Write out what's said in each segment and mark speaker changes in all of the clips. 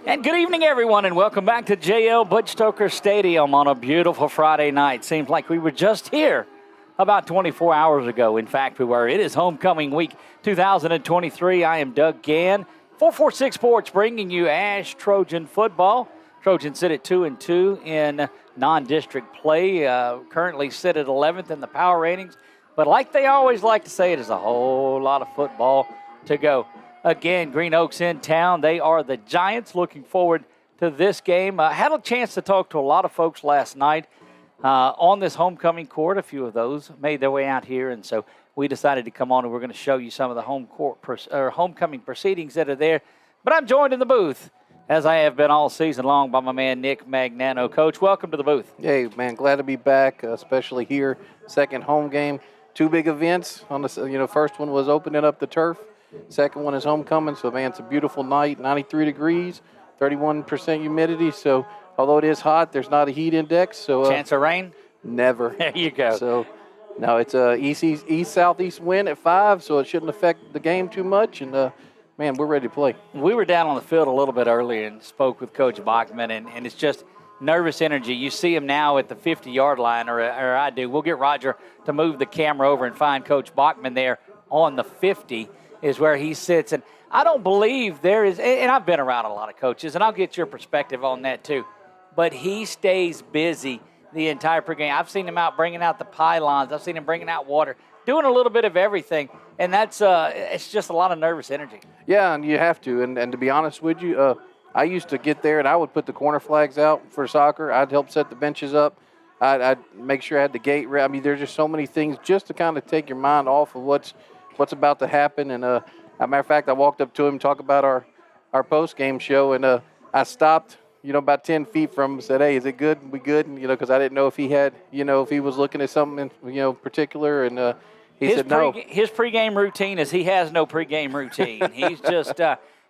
Speaker 1: And good evening, everyone, and welcome back to JL Butch Stoker Stadium on a beautiful Friday night. Seems like we were just here about 24 hours ago. In fact, we were. It is homecoming week 2023. I am Doug Gann, 446 Sports, bringing you Ash Trojan football. Trojans sit at 2-2 in non-district play. Currently sit at 11th in the power ratings. But like they always like to say, it is a whole lot of football to go. Again, Green Oaks in town. They are the Giants. Looking forward to this game. Had a chance to talk to a lot of folks last night on this homecoming court. A few of those made their way out here, and so we decided to come on and we're going to show you some of the homecoming proceedings that are there. But I'm joined in the booth, as I have been all season long, by my man Nick Magnano. Coach, welcome to the booth.
Speaker 2: Hey, man, glad to be back, especially here. Second home game. Two big events. On the first one was opening up the turf. Second one is homecoming. So, man, it's a beautiful night, 93 degrees, 31% humidity. So, although it is hot, there's not a heat index. So,
Speaker 1: chance of rain?
Speaker 2: Never.
Speaker 1: There you go.
Speaker 2: So, no, it's a east-southeast wind at 5, so it shouldn't affect the game too much. And, man, we're ready to play. We
Speaker 1: were down on the field a little bit earlier and spoke with Coach Bachman, and it's just nervous energy. You see him now at the 50-yard line, or I do. We'll get Roger to move the camera over and find Coach Bachman there on the 50 is where he sits. And I don't believe there is, and I've been around a lot of coaches, and I'll get your perspective on that too, but he stays busy the entire pregame. I've seen him out bringing out the pylons. I've seen him bringing out water, doing a little bit of everything, and that's it's just a lot of nervous energy.
Speaker 2: Yeah, and you have to. And to be honest with you, I used to get there and I would put the corner flags out for soccer. I'd help set the benches up. I'd make sure I had the gate ready. I mean, there's just so many things just to kind of take your mind off of what's about to happen. And as a matter of fact, I walked up to him, talk about our post-game show, and I stopped, about 10 feet from him and said, "Hey, is it good? We good?" And, because I didn't know if he had, if he was looking at something, particular. And he said no.
Speaker 1: His pregame routine is he has no pregame routine. He's just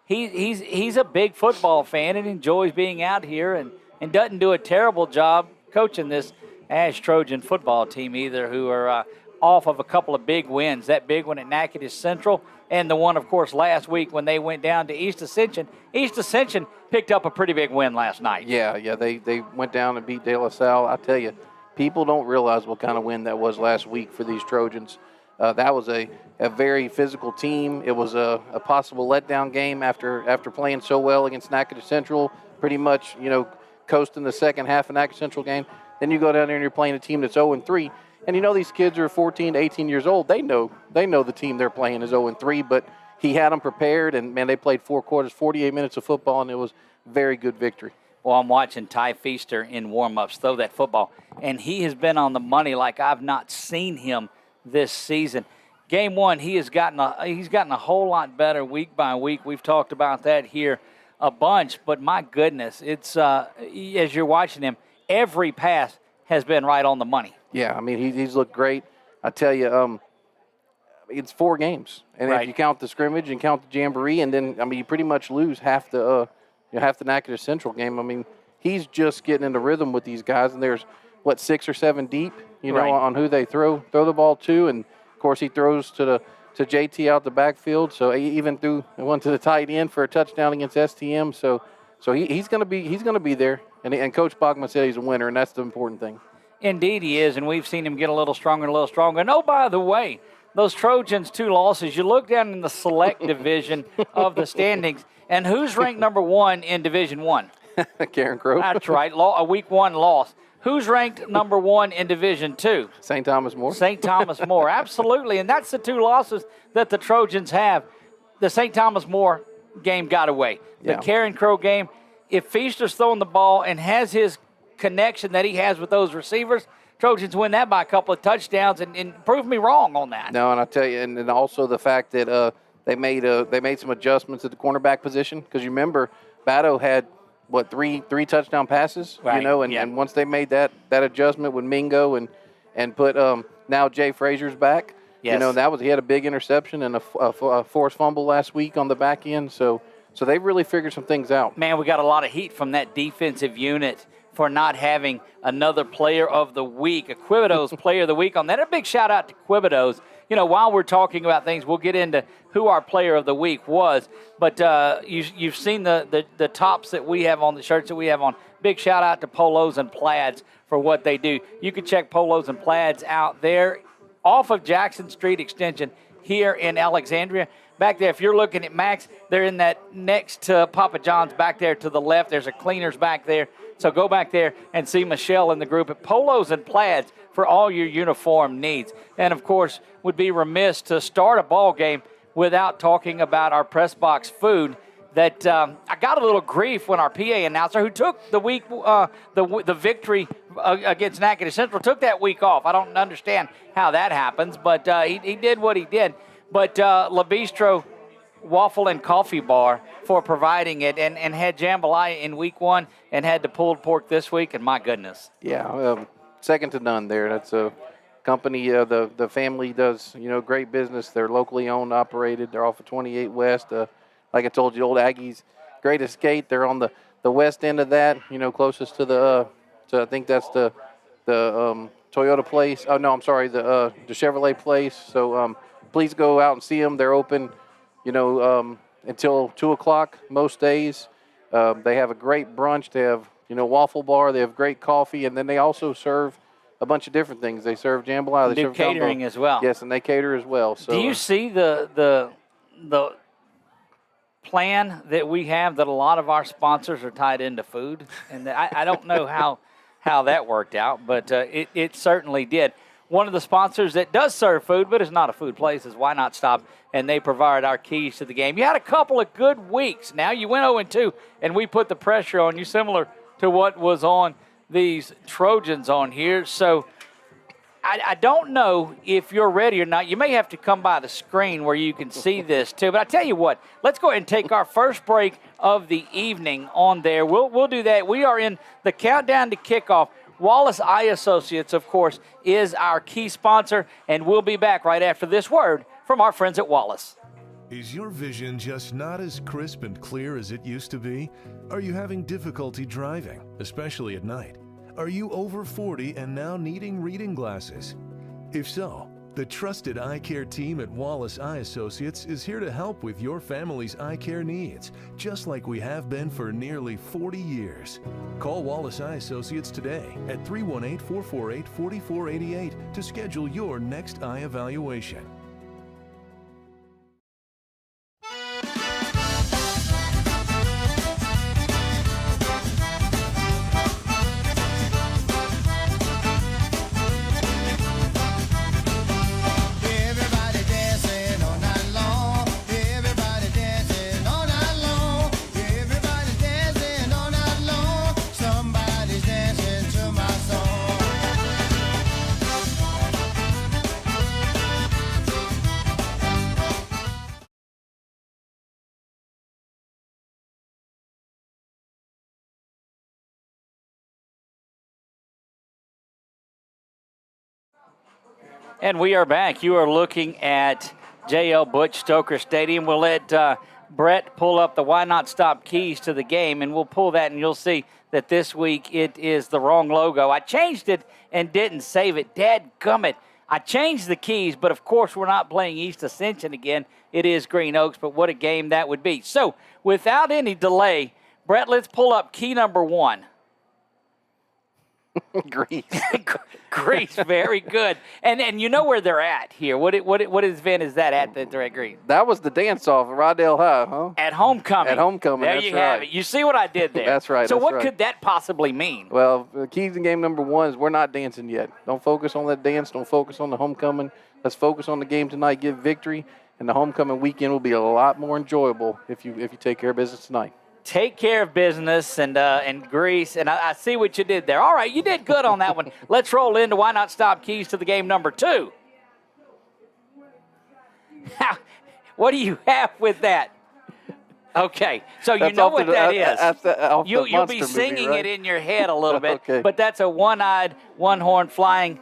Speaker 1: he's a big football fan and enjoys being out here and doesn't do a terrible job coaching this Ash Trojan football team either, who are off of a couple of big wins. That big one at Natchitoches Central, and the one, of course, last week when they went down to East Ascension. East Ascension picked up a pretty big win last night.
Speaker 2: Yeah, they went down and beat De La Salle. I tell you, people don't realize what kind of win that was last week for these Trojans. That was a very physical team. It was a possible letdown game after playing so well against Natchitoches Central, pretty much, coasting the second half of Natchitoches Central game. Then you go down there and you're playing a team that's 0-3. And these kids are 14 to 18 years old. They know the team they're playing is 0-3, but he had them prepared, and, man, they played 4 quarters, 48 minutes of football, and it was very good victory.
Speaker 1: Well, I'm watching Ty Feaster in warm-ups throw that football, and he has been on the money like I've not seen him this season. Game one, he's gotten a whole lot better week by week. We've talked about that here a bunch, but my goodness, it's as you're watching him, every pass has been right on the money.
Speaker 2: Yeah, I mean, he's looked great. I tell you, it's 4 games. And
Speaker 1: right.
Speaker 2: If you count the scrimmage and count the jamboree, and then, you pretty much lose half the Natchitoches Central game. I mean, he's just getting into rhythm with these guys, and there's, 6 or 7 deep,
Speaker 1: right.
Speaker 2: on who they throw the ball to. And, of course, he throws to JT out the backfield. So he even threw one to the tight end for a touchdown against STM. So he's going to be there. And Coach Bachman said he's a winner, and that's the important thing.
Speaker 1: Indeed he is, and we've seen him get a little stronger and a little stronger. And, oh, by the way, those Trojans 2 losses, you look down in the select division of the standings, and who's ranked number 1 in Division 1?
Speaker 2: Karen Crow.
Speaker 1: That's right, a week 1 loss. Who's ranked number 1 in Division 2?
Speaker 2: St. Thomas More.
Speaker 1: St. Thomas More, absolutely. And that's the 2 losses that the Trojans have. The St. Thomas More game got away. The Karen Crow game, if Feaster's throwing the ball and has his connection that he has with those receivers, Trojans win that by a couple of touchdowns, and prove me wrong on that.
Speaker 2: No, and I tell you, and also the fact that they made some adjustments at the cornerback position, because you remember Batto had three touchdown passes,
Speaker 1: right.
Speaker 2: And once they made that adjustment with Mingo and put now Jay Frazier's back,
Speaker 1: yes.
Speaker 2: He had a big interception and a forced fumble last week on the back end, so they really figured some things out.
Speaker 1: Man, we got a lot of heat from that defensive unit for not having another player of the week, a Quibido's player of the week on that. A big shout out to Quibido's. while we're talking about things, we'll get into who our player of the week was. But you've seen the tops that we have on, the shirts that we have on. Big shout out to Polos and Plaids for what they do. You can check Polos and Plaids out there off of Jackson Street Extension here in Alexandria. Back there, if you're looking at Max, they're in that next to Papa John's back there to the left. There's a cleaners back there. So go back there and see Michelle and the group at Polos and Plaids for all your uniform needs. And, of course, would be remiss to start a ball game without talking about our press box food. That I got a little grief when our PA announcer, who took the week, the victory against Natchitoches Central, took that week off. I don't understand how that happens, but he did what he did. But La Bistro Waffle and Coffee Bar for providing it, and had jambalaya in week 1 and had the pulled pork this week, and my goodness.
Speaker 2: Yeah, second to none there. That's a company, the family does, great business. They're locally owned, operated. They're off of 28 West. Like I told you, Old Aggies, Great Escape. They're on the west end of that, closest to the, so I think that's the Toyota place. Oh, no, I'm sorry, the Chevrolet place. So please go out and see them. They're open, until 2 o'clock most days. They have a great brunch. They have, waffle bar. They have great coffee. And then they also serve a bunch of different things. They serve jambalaya. They serve
Speaker 1: catering
Speaker 2: gumbo
Speaker 1: as well.
Speaker 2: Yes, and they cater as well. So
Speaker 1: do you see the plan that we have that a lot of our sponsors are tied into food? And I don't know how that worked out, but it certainly did. One of the sponsors that does serve food, but is not a food place, is Why Not Stop, and they provide our keys to the game. You had a couple of good weeks. Now you went 0-2, and we put the pressure on you, similar to what was on these Trojans on here. So I don't know if you're ready or not. You may have to come by the screen where you can see this too. But I tell you what, let's go ahead and take our first break of the evening on there. We'll do that. We are in the countdown to kickoff. Wallace Eye Associates, of course, is our key sponsor, and we'll be back right after this word from our friends at Wallace.
Speaker 3: Is your vision just not as crisp and clear as it used to be? Are you having difficulty driving, especially at night? Are you over 40 and now needing reading glasses? If so, the trusted eye care team at Wallace Eye Associates is here to help with your family's eye care needs, just like we have been for nearly 40 years. Call Wallace Eye Associates today at 318-448-4488 to schedule your next eye evaluation.
Speaker 1: And we are back. You are looking at J.L. Butch Stoker Stadium. We'll let Brett pull up the Why Not Stop keys to the game, and we'll pull that, and you'll see that this week it is the wrong logo. I changed it and didn't save it. Dadgummit. I changed the keys, but of course we're not playing East Ascension again. It is Green Oaks, but what a game that would be. So without any delay, Brett, let's pull up key number 1.
Speaker 2: Grease.
Speaker 1: Grease, very good. And you know where they're at here. What event is that at that they're at Grease?
Speaker 2: That was the dance-off at Rydell High, huh?
Speaker 1: At homecoming.
Speaker 2: At homecoming,
Speaker 1: there
Speaker 2: that's
Speaker 1: you have
Speaker 2: right.
Speaker 1: it. You see what I did there?
Speaker 2: That's right.
Speaker 1: So
Speaker 2: that's
Speaker 1: what
Speaker 2: right.
Speaker 1: could that possibly mean?
Speaker 2: Well, the keys in game number 1 is we're not dancing yet. Don't focus on that dance. Don't focus on the homecoming. Let's focus on the game tonight, get victory, and the homecoming weekend will be a lot more enjoyable if you take care of business tonight.
Speaker 1: Take care of business and Grease, and I see what you did there. All right, you did good on that one. Let's roll into Why Not Stop keys to the game number 2. What do you have with that? Okay, so you know what that is. You'll be singing it in your head a little bit,
Speaker 2: okay.
Speaker 1: But that's a one-eyed, one-horn flying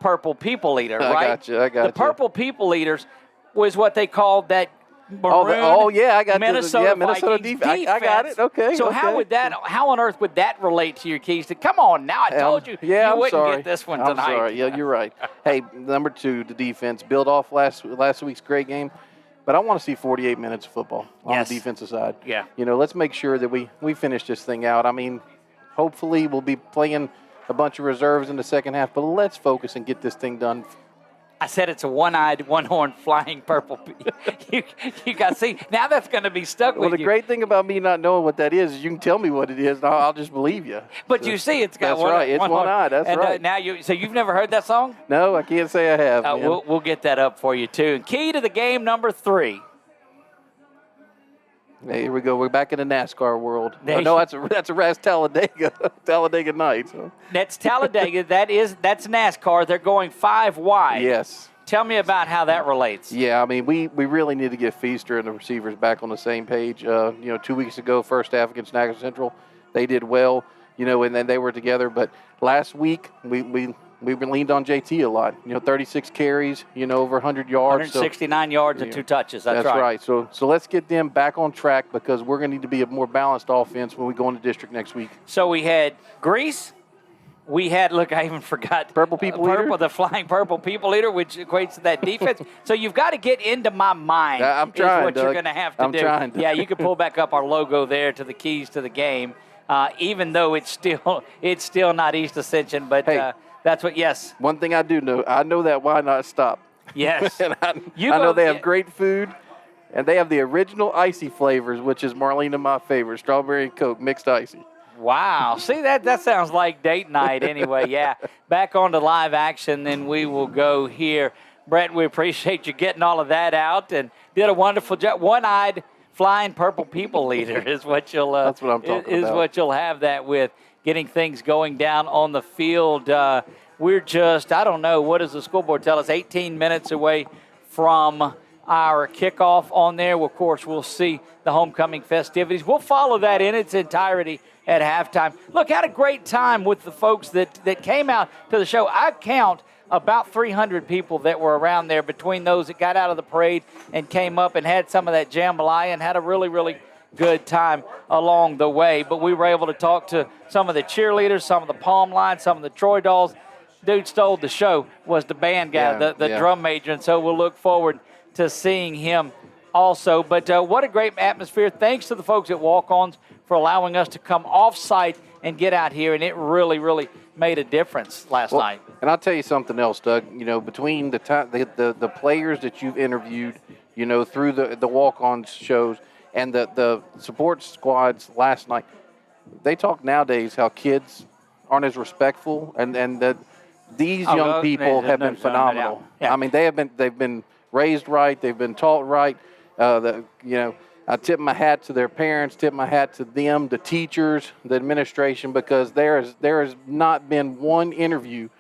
Speaker 1: purple people eater, right?
Speaker 2: I got you.
Speaker 1: The purple people eaters was what they called that Maroon,
Speaker 2: yeah, I got
Speaker 1: Minnesota
Speaker 2: Minnesota
Speaker 1: Vikings
Speaker 2: defense. I got it. Okay.
Speaker 1: So
Speaker 2: okay.
Speaker 1: how on earth would that relate to your keys? Come on, now I told you
Speaker 2: yeah,
Speaker 1: you
Speaker 2: I'm
Speaker 1: wouldn't
Speaker 2: sorry.
Speaker 1: get this one tonight.
Speaker 2: I'm sorry. Yeah, you're right. Hey, number 2, the defense. Build off last week's great game. But I want to see 48 minutes of football on the defensive side.
Speaker 1: Yeah.
Speaker 2: Let's make sure that we finish this thing out. I mean, hopefully we'll be playing a bunch of reserves in the second half, but let's focus and get this thing done.
Speaker 1: I said it's a one-eyed, one-horned flying purple. you got to see. Now that's going to be stuck with you.
Speaker 2: Well, the great thing about me not knowing what that is you can tell me what it is, and I'll just believe you.
Speaker 1: But you see, it's got
Speaker 2: that's
Speaker 1: one.
Speaker 2: Right. It's one-eyed. That's
Speaker 1: and,
Speaker 2: right.
Speaker 1: Now you've never heard that song?
Speaker 2: No, I can't say I have.
Speaker 1: We'll get that up for you too. And key to the game number 3.
Speaker 2: Hey, here we go. We're back in the NASCAR world. No, that's Talladega night. So.
Speaker 1: That's Talladega. That's NASCAR. They're going 5 wide.
Speaker 2: Yes.
Speaker 1: Tell me about how that relates.
Speaker 2: Yeah, I mean, we really need to get Feaster and the receivers back on the same page. 2 weeks ago, first half against Niagara Central, they did well, and then they were together. But last week, we leaned on JT a lot. 36 carries, over 100 yards.
Speaker 1: 169 yards and 2 touches. That's
Speaker 2: right. So let's get them back on track because we're going to need to be a more balanced offense when we go into district next week.
Speaker 1: So we had Grease. We had, I even forgot.
Speaker 2: Purple People Eater?
Speaker 1: The flying Purple People Eater, which equates to that defense. So you've got to get into my mind.
Speaker 2: I'm trying,
Speaker 1: is what
Speaker 2: Doug.
Speaker 1: you're going to have to do.
Speaker 2: I'm trying to.
Speaker 1: Yeah, you can pull back up our logo there to the keys to the game, even though it's still not East Ascension. But
Speaker 2: hey,
Speaker 1: that's what, yes.
Speaker 2: One thing I do know, I know that Why Not Stop.
Speaker 1: Yes.
Speaker 2: And I know they have great food. And they have the original icy flavors, which is Marlena, my favorite, strawberry and Coke, mixed icy.
Speaker 1: Wow. See, that sounds like date night anyway. Yeah. Back on to live action, then we will go here. Brett, we appreciate you getting all of that out and did a wonderful job. One-eyed flying Purple People Leader is what you'll
Speaker 2: That's what I'm talking about.
Speaker 1: Is what you'll have that with, getting things going down on the field. We're just, I don't know, what does the school board tell us, 18 minutes away from our kickoff on there. Of course, we'll see the homecoming festivities. We'll follow that in its entirety at halftime. Look, had a great time with the folks that came out to the show. I count about 300 people that were around there between those that got out of the parade and came up and had some of that jambalaya and had a really, really good time along the way. But we were able to talk to some of the cheerleaders, some of the Palm Line, some of the Troy Dolls. Dude stole the show, was the band guy, the drum major, and so we'll look forward to seeing him also. But what a great atmosphere. Thanks to the folks at Walk-Ons for allowing us to come off-site and get out here, and it really, really made a difference last night.
Speaker 2: And I'll tell you something else, Doug. Between the players that you've interviewed, through the Walk-Ons shows and the support squads last night, they talk nowadays how kids aren't as respectful, and that these young people have been phenomenal.
Speaker 1: Yeah.
Speaker 2: I mean, they've been raised right, they've been taught right. I tip my hat to their parents, tip my hat to them, the teachers, the administration, because there has not been one interview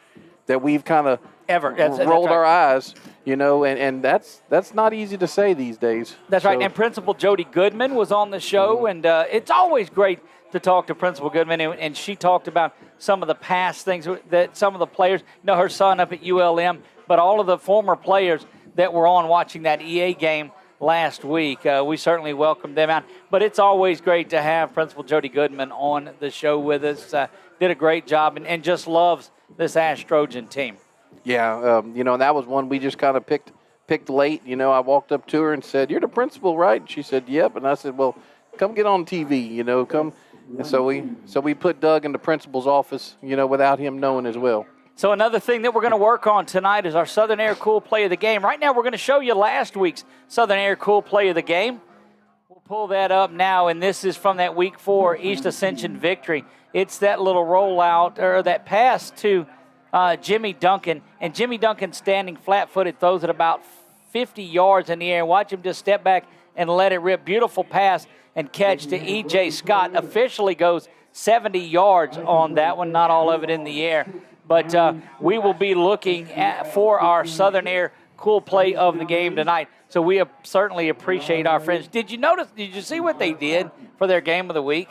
Speaker 2: that we've kind of rolled our eyes, and that's not easy to say these days.
Speaker 1: That's right. And Principal Jody Goodman was on the show, and it's always great to talk to Principal Goodman, and she talked about some of the past things that some of the players, her son up at ULM, but all of the former players that were on watching that EA game last week. We certainly welcomed them out. But it's always great to have Principal Jody Goodman on the show with us. Did a great job and just loves this Ash Trojan team.
Speaker 2: Yeah, and that was one we just kind of picked late. I walked up to her and said, "You're the principal, right?" And she said, "Yep." And I said, "Well, come get on TV, come." And so we put Doug in the principal's office, without him knowing as well.
Speaker 1: So another thing that we're going to work on tonight is our Southern Air Cool Play of the Game. Right now we're going to show you last week's Southern Air Cool Play of the Game. We'll pull that up now, and this is from that Week 4 East Ascension victory. It's that little rollout, or that pass to Jimmy Duncan, and Jimmy Duncan standing flat-footed, throws it about 50 yards in the air. Watch him just step back and let it rip. Beautiful pass and catch to E.J. Scott. Officially goes 70 yards on that one, not all of it in the air. But we will be looking for our Southern Air Cool Play of the Game tonight. So we certainly appreciate our friends. Did you see what they did for their Game of the Week?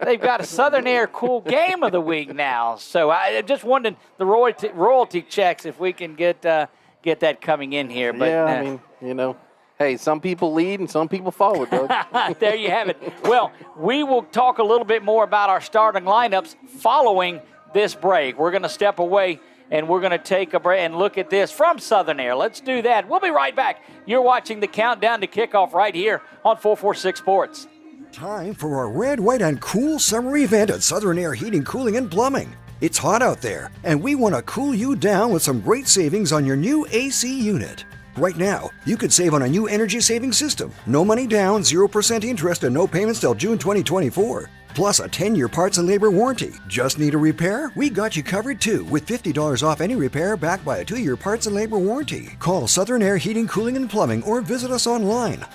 Speaker 1: They've got a Southern Air Cool Game of the Week now. So I just wanted the royalty checks if we can get that coming in here. But,
Speaker 2: yeah, I mean, Hey, some people lead and some people follow, Doug.
Speaker 1: There you have it. Well, we will talk a little bit more about our starting lineups following this break. We're going to step away and we're going to take a break and look at this from Southern Air. Let's do that. We'll be right back. You're watching the Countdown to Kickoff right here on 446 Sports.
Speaker 4: Time for a red, white, and cool summer event at Southern Air Heating, Cooling, and Plumbing. It's hot out there, and we want to cool you down with some great savings on your new AC unit. Right now, you could save on a new energy-saving system. No money down, 0% interest, and no payments till June 2024. Plus a 10-year parts and labor warranty. Just need a repair? We got you covered too, with $50 off any repair backed by a 2-year parts and labor warranty. Call Southern Air Heating, Cooling, and Plumbing or visit us online.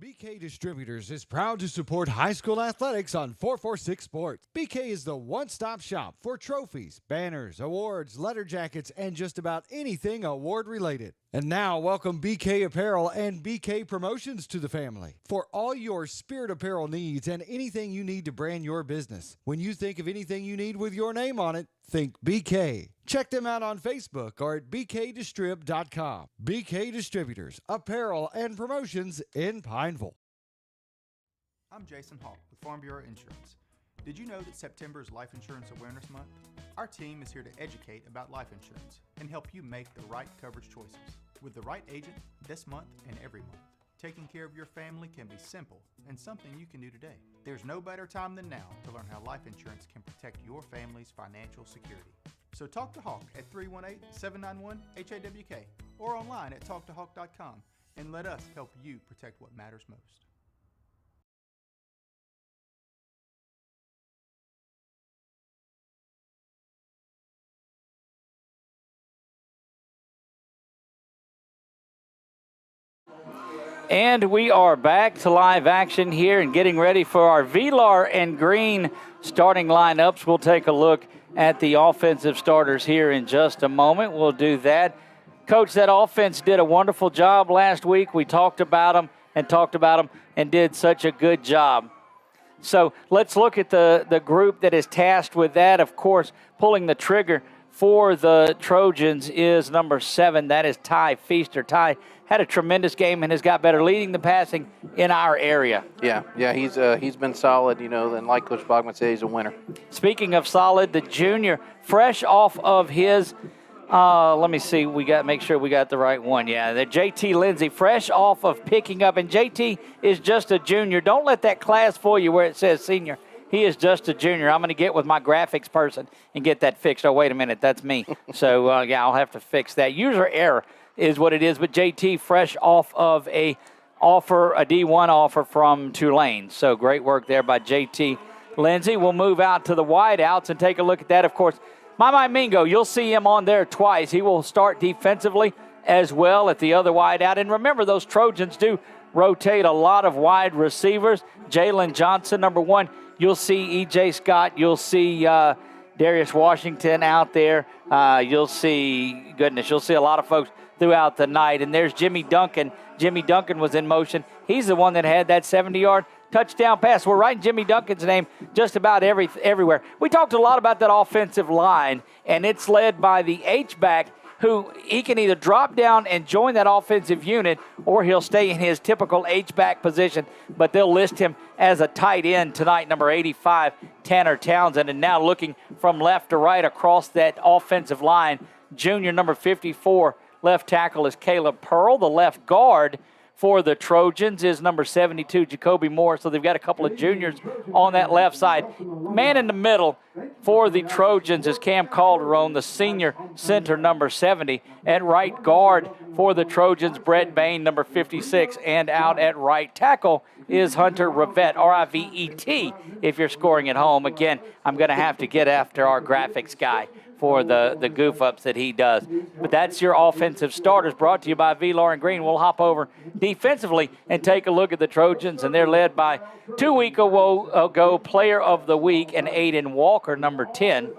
Speaker 5: BK Distributors is proud to support high school athletics on 446 Sports. BK is the one-stop shop for trophies, banners, awards, letter jackets, and just about anything award-related. And now, welcome BK Apparel and BK Promotions to the family. For all your spirit apparel needs and anything you need to brand your business. When you think of anything you need with your name on it, think BK. Check them out on Facebook or at bkdistrib.com. BK Distributors, Apparel and Promotions in Pineville.
Speaker 6: I'm Jason Hawk with Farm Bureau Insurance. Did you know that September is Life Insurance Awareness Month? Our team is here to educate about life insurance and help you make the right coverage choices with the right agent this month and every month. Taking care of your family can be simple and something you can do today. There's no better time than now to learn how life insurance can protect your family's financial security. So talk to Hawk at 318-791-HAWK or online at talktohawk.com and let us help you protect what matters most.
Speaker 1: And we are back to live action here and getting ready for our Velar and Green starting lineups. We'll take a look at the offensive starters here in just a moment. We'll do that. Coach, that offense did a wonderful job last week. We talked about them and did such a good job. So let's look at the group that is tasked with that. Of course, pulling the trigger for the Trojans is number 7. That is Ty Feaster. Ty had a tremendous game and has got better leading the passing in our area.
Speaker 2: Yeah, he's been solid, and like Coach Bogman said, he's a winner.
Speaker 1: Speaking of solid, the junior, fresh off of his, let me see, make sure we got the right one. Yeah, the JT Lindsay, fresh off of picking up, and JT is just a junior. Don't let that class fool you where it says senior. He is just a junior. I'm going to get with my graphics person and get that fixed. Oh, wait a minute, that's me. So, I'll have to fix that. User error is what it is, but JT fresh off of a D1 offer from Tulane. So great work there by JT Lindsay. We'll move out to the wideouts and take a look at that. Of course, Mama Mingo, you'll see him on there twice. He will start defensively as well at the other wideout. And remember, those Trojans do rotate a lot of wide receivers. Jalen Johnson, number 1. You'll see E.J. Scott. You'll see Darius Washington out there. You'll see a lot of folks throughout the night. And there's Jimmy Duncan. Jimmy Duncan was in motion. He's the one that had that 70-yard touchdown pass. We're writing Jimmy Duncan's name just about everywhere. We talked a lot about that offensive line, and it's led by the H-back, who he can either drop down and join that offensive unit, or he'll stay in his typical H-back position, but they'll list him as a tight end tonight, number 85, Tanner Townsend. And now looking from left to right across that offensive line, junior number 54, left tackle is Caleb Pearl. The left guard for the Trojans is number 72, Jacoby Moore. So they've got a couple of juniors on that left side. Man in the middle for the Trojans is Cam Calderon, the senior center, number 70. At right guard for the Trojans, Brett Bain, number 56. And out at right tackle is Hunter Rivet, R-I-V-E-T, if you're scoring at home. Again, I'm going to have to get after our graphics guy for the goof-ups that he does. But that's your offensive starters, brought to you by V-Lar and Green. We'll hop over defensively and take a look at the Trojans, and they're led by 2 weeks ago Player of the Week and Aiden Walker, number 10.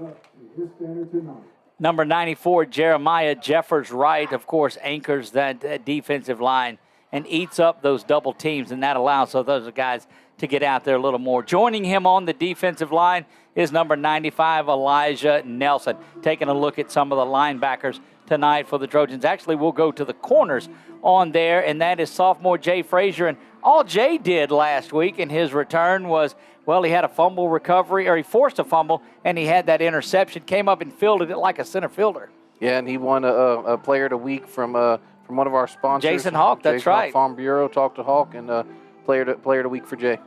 Speaker 1: Number 94, Jeremiah Jeffers Wright, of course, anchors that defensive line and eats up those double teams, and that allows those guys to get out there a little more. Joining him on the defensive line is number 95, Elijah Nelson. Taking a look at some of the linebackers tonight for the Trojans. Actually, we'll go to the corners on there, and that is sophomore Jay Frazier. And all Jay did last week in his return was, well, he had a fumble recovery, or he forced a fumble, and he had that interception, came up and fielded it like a center fielder.
Speaker 2: Yeah, and he won a Player of the Week from one of our sponsors.
Speaker 1: Jason Hawk, that's
Speaker 2: Jason
Speaker 1: right.
Speaker 2: Hawk Farm Bureau talked to Hawk, and Player of the Week for Jay.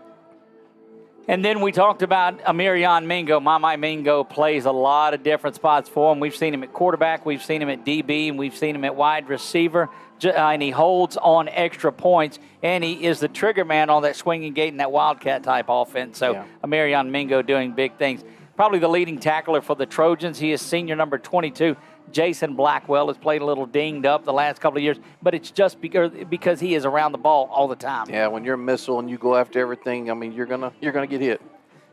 Speaker 1: And then we talked about Amirion Mingo. Mingo plays a lot of different spots for him. We've seen him at quarterback, we've seen him at DB, and we've seen him at wide receiver. And he holds on extra points, and he is the trigger man on that swinging gate and that Wildcat type offense. So Amirion Mingo doing big things. Probably the leading tackler for the Trojans. He is senior number 22. Jason Blackwell has played a little dinged up the last couple of years, but it's just because he is around the ball all the time.
Speaker 2: Yeah, when you're a missile and you go after everything, I mean, you're gonna get hit.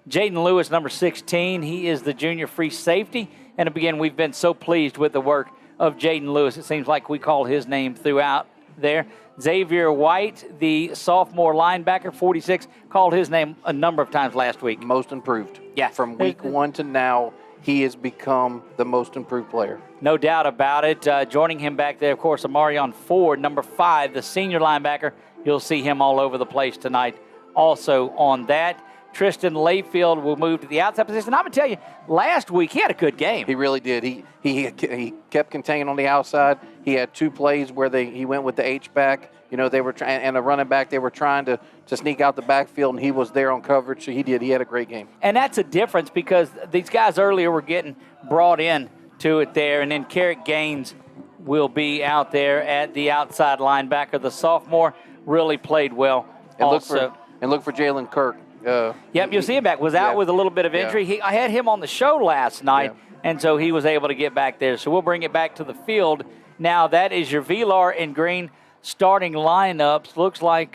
Speaker 1: Jaden Lewis, number 16, he is the junior free safety. And again, we've been so pleased with the work of Jaden Lewis. It seems like we call his name throughout there. Xavier White, the sophomore linebacker, 46, called his name a number of times last week.
Speaker 2: Most improved.
Speaker 1: Yeah.
Speaker 2: From week 1 to now, he has become the most improved player.
Speaker 1: No doubt about it. Joining him back there, of course, Amarion Ford, number 5, the senior linebacker. You'll see him all over the place tonight. Also on that, Tristan Layfield will move to the outside position. I'm going to tell you, last week he had a good game.
Speaker 2: He really did. He kept containing on the outside. He had 2 plays where he went with the H-back. You know, they were trying, and a running back, they were trying to sneak out the backfield, and he was there on coverage, so he did. He had a great game.
Speaker 1: And that's a difference because these guys earlier were getting brought in to it there, and then Carrick Gaines will be out there at the outside linebacker. The sophomore really played well.
Speaker 2: And look for Jalen Kirk.
Speaker 1: Yep, you'll see him back. Was out with a little bit of injury. I had him on the show last night, and so he was able to get back there. So we'll bring it back to the field. Now that is your V-Lar and Green starting lineups. Looks like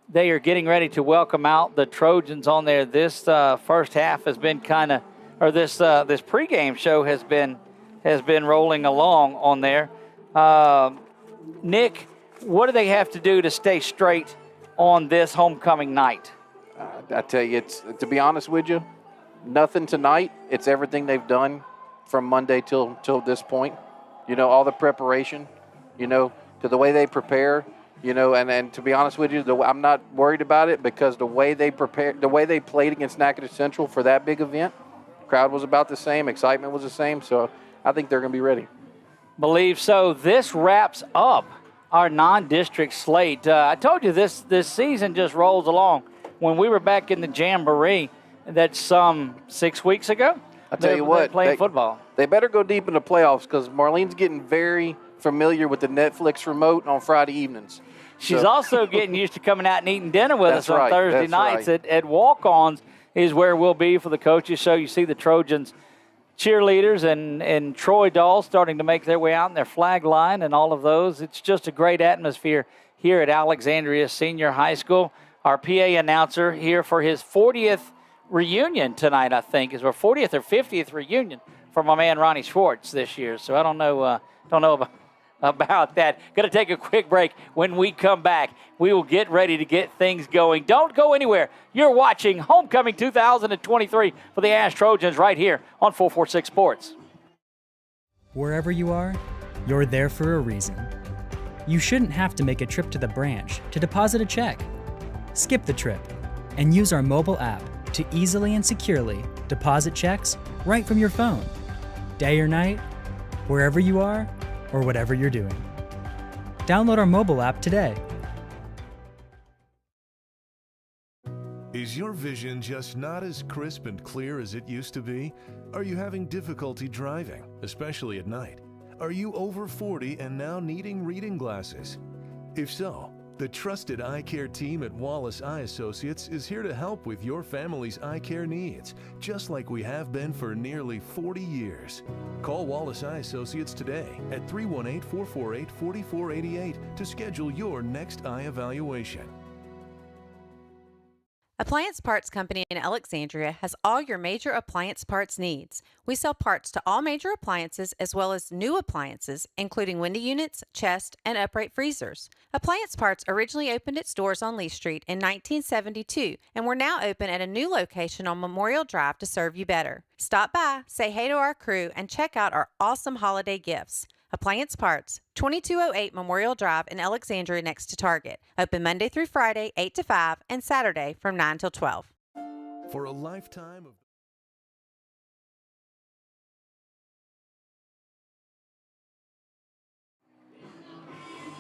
Speaker 1: they are getting ready to welcome out the Trojans on there. This first half has been this pregame show has been rolling along on there. Nick, what do they have to do to stay straight on this homecoming night?
Speaker 2: I tell you, to be honest with you, nothing tonight. It's everything they've done from Monday till this point. You know, all the preparation, you know, to the way they prepare, you know, and to be honest with you, I'm not worried about it because the way they played against Natchitoches Central for that big event, crowd was about the same, excitement was the same, so I think they're going to be ready.
Speaker 1: Believe so. This wraps up our non-district slate. I told you this season just rolls along. When we were back in the Jamboree, that's some 6 weeks ago.
Speaker 2: I tell you what,
Speaker 1: playing football.
Speaker 2: They better go deep in the playoffs because Marlene's getting very familiar with the Netflix remote on Friday evenings.
Speaker 1: She's also getting used to coming out and eating dinner with us on Thursday nights at Walk-Ons is where we'll be for the coaches. So you see the Trojans cheerleaders and Troy dolls starting to make their way out in their flag line and all of those. It's just a great atmosphere here at Alexandria Senior High School. Our PA announcer here for his 40th reunion tonight, I think, is our 40th or 50th reunion for my man Ronnie Schwartz this year. So I don't know about that. Going to take a quick break. When we come back, we will get ready to get things going. Don't go anywhere. You're watching Homecoming 2023 for the Ash Trojans right here on 446 Sports.
Speaker 7: Wherever you are, you're there for a reason. You shouldn't have to make a trip to the branch to deposit a check. Skip the trip and use our mobile app to easily and securely deposit checks right from your phone. Day or night, wherever you are, or whatever you're doing. Download our mobile app today.
Speaker 3: Is your vision just not as crisp and clear as it used to be? Are you having difficulty driving, especially at night? Are you over 40 and now needing reading glasses? If so, The trusted eye care team at Wallace Eye Associates is here to help with your family's eye care needs, just like we have been for nearly 40 years. Call Wallace Eye Associates today at 318-448-4488 to schedule your next eye evaluation.
Speaker 8: Appliance Parts Company in Alexandria has all your major appliance parts needs. We sell parts to all major appliances as well as new appliances, including window units, chest, and upright freezers. Appliance Parts originally opened its doors on Lee Street in 1972, and we're now open at a new location on Memorial Drive to serve you better. Stop by, say hey to our crew, and check out our awesome holiday gifts. Appliance Parts, 2208 Memorial Drive in Alexandria next to Target. Open Monday through Friday, 8 to 5, and Saturday from 9 till 12.
Speaker 3: For a lifetime of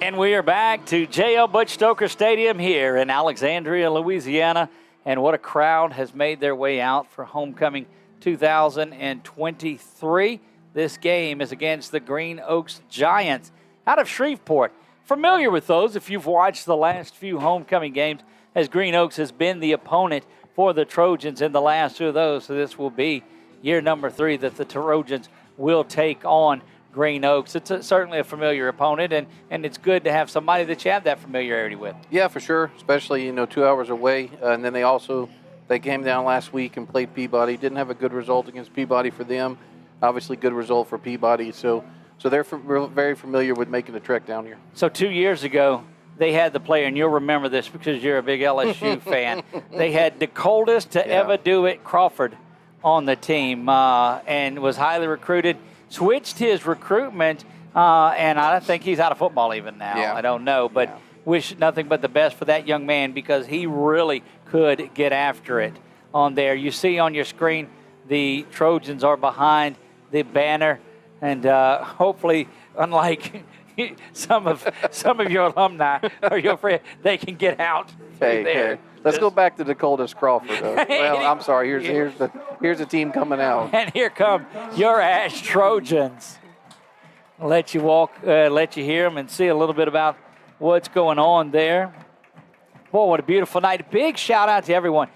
Speaker 1: And we are back to J.L. Butch Stoker Stadium here in Alexandria, Louisiana. And what a crowd has made their way out for homecoming 2023. This game is against the Green Oaks Giants out of Shreveport. Familiar with those if you've watched the last few homecoming games, as Green Oaks has been the opponent for the Trojans in the last two of those. So this will be year number 3 that the Trojans will take on Green Oaks. It's certainly a familiar opponent, and it's good to have somebody that you have that familiarity with.
Speaker 2: Yeah, for sure, especially, 2 hours away. And then they came down last week and played Peabody. Didn't have a good result against Peabody for them. Obviously, good result for Peabody. So they're very familiar with making the trek down here.
Speaker 1: So 2 years ago, they had the player, and you'll remember this because you're a big LSU fan. They had the coldest to ever do it, Crawford, on the team, and was highly recruited. Switched his recruitment, and I think he's out of football even now.
Speaker 2: Yeah.
Speaker 1: I don't know, but wish nothing but the best for that young man because he really could get after it on there. You see on your screen the Trojans are behind the banner, and hopefully, unlike some of your alumni or your friends, they can get out there.
Speaker 2: Hey, let's go back to the coldest Crawford. Well, I'm sorry. Here's the team coming out.
Speaker 1: And here come your Ash Trojans. I'll let you let you hear them and see a little bit about what's going on there. Boy, what a beautiful night. Big shout out to everyone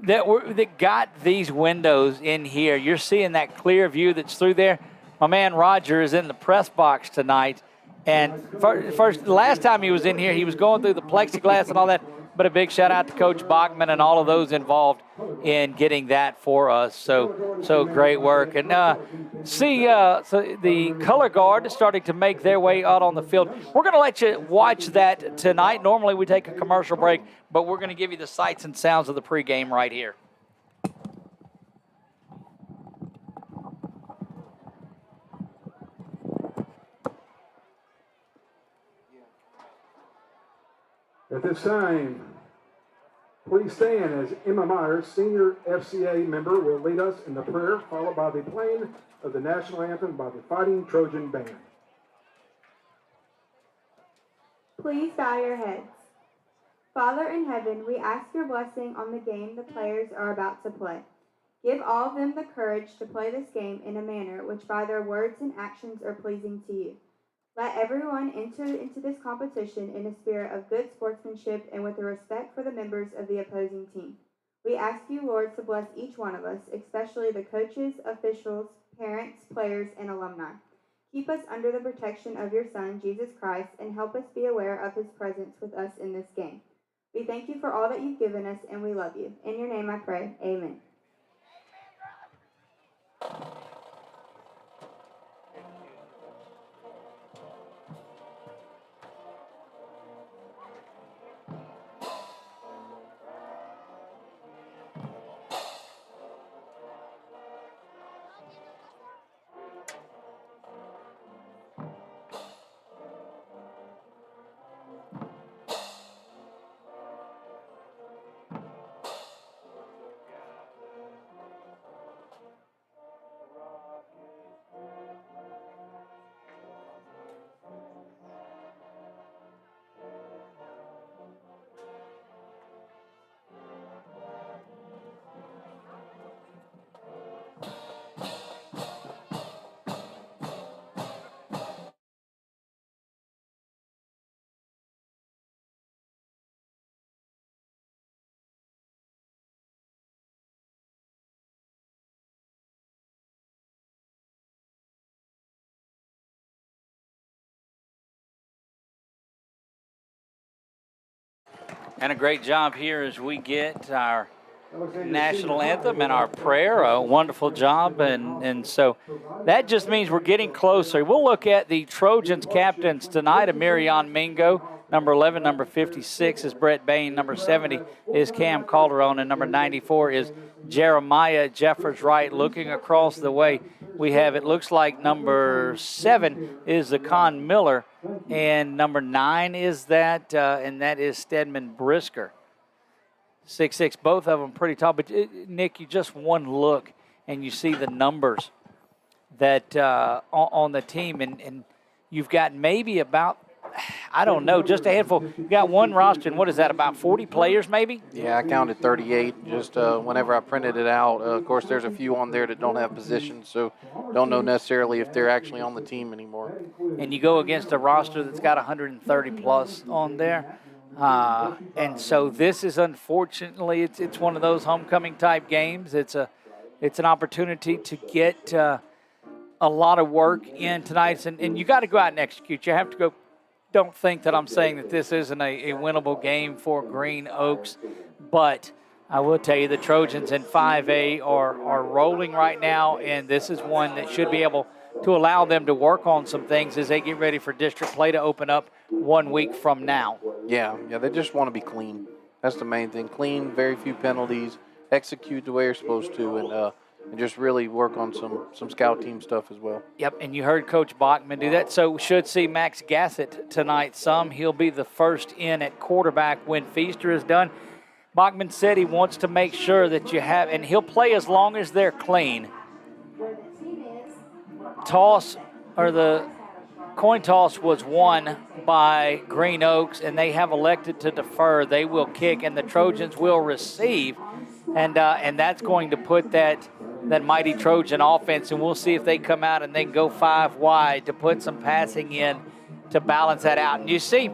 Speaker 1: that got these windows in here. You're seeing that clear view that's through there. My man Roger is in the press box tonight. And the last time he was in here, he was going through the plexiglass and all that. But a big shout out to Coach Bachman and all of those involved in getting that for us. So great work. And so the color guard is starting to make their way out on the field. We're going to let you watch that tonight. Normally we take a commercial break, but we're going to give you the sights and sounds of the pregame right here.
Speaker 9: At this time, please stand as Emma Myers, Senior FCA member, will lead us in the prayer, followed by the playing of the national anthem by the Fighting Trojan Band.
Speaker 10: Please bow your heads. Father in heaven, we ask your blessing on the game the players are about to play. Give all of them the courage to play this game in a manner which by their words and actions are pleasing to you. Let everyone enter into this competition in a spirit of good sportsmanship and with a respect for the members of the opposing team. We ask you, Lord, to bless each one of us, especially the coaches, officials, parents, players, and alumni. Keep us under the protection of your Son, Jesus Christ, and help us be aware of his presence with us in this game. We thank you for all that you've given us, and we love you. In your name I pray. Amen.
Speaker 1: And a great job here as we get our national anthem and our prayer. A wonderful job. And so that just means we're getting closer. We'll look at the Trojans captains tonight. Amirion Mingo, number 11. Number 56 is Brett Bain. Number 70 is Cam Calderon. And number 94 is Jeremiah Jeffers Wright. Looking across the way, we have, it looks like number 7 is Zakon Miller. And number 9 is that, and that is Stedman Brisker. 6'6", both of them pretty tall. But, Nick, you just one look and you see the numbers that on the team. And you've got maybe about, I don't know, just a handful. You've got one roster, and what is that, about 40 players maybe?
Speaker 2: Yeah, I counted 38 just whenever I printed it out. Of course, there's a few on there that don't have positions, so don't know necessarily if they're actually on the team anymore.
Speaker 1: And you go against a roster that's got 130-plus on there. And so this is, unfortunately, it's one of those homecoming type games. It's an opportunity to get a lot of work in tonight, and you got to go out and execute. You have to go. Don't think that I'm saying that this isn't a winnable game for Green Oaks, but I will tell you the Trojans in 5A are rolling right now, and this is one that should be able to allow them to work on some things as they get ready for district play to open up 1 week from now.
Speaker 2: Yeah, they just want to be clean. That's the main thing. Clean, very few penalties, execute the way you're supposed to, and just really work on some scout team stuff as well.
Speaker 1: Yep, and you heard Coach Bachman do that. So we should see Max Gassett tonight some. He'll be the first in at quarterback when Feaster is done. Bachman said he wants to make sure that you have, and he'll play as long as they're clean. The coin toss was won by Green Oaks, and they have elected to defer. They will kick, and the Trojans will receive, and that's going to put that mighty Trojan offense, and we'll see if they come out and they can go 5 wide to put some passing in to balance that out. And you see,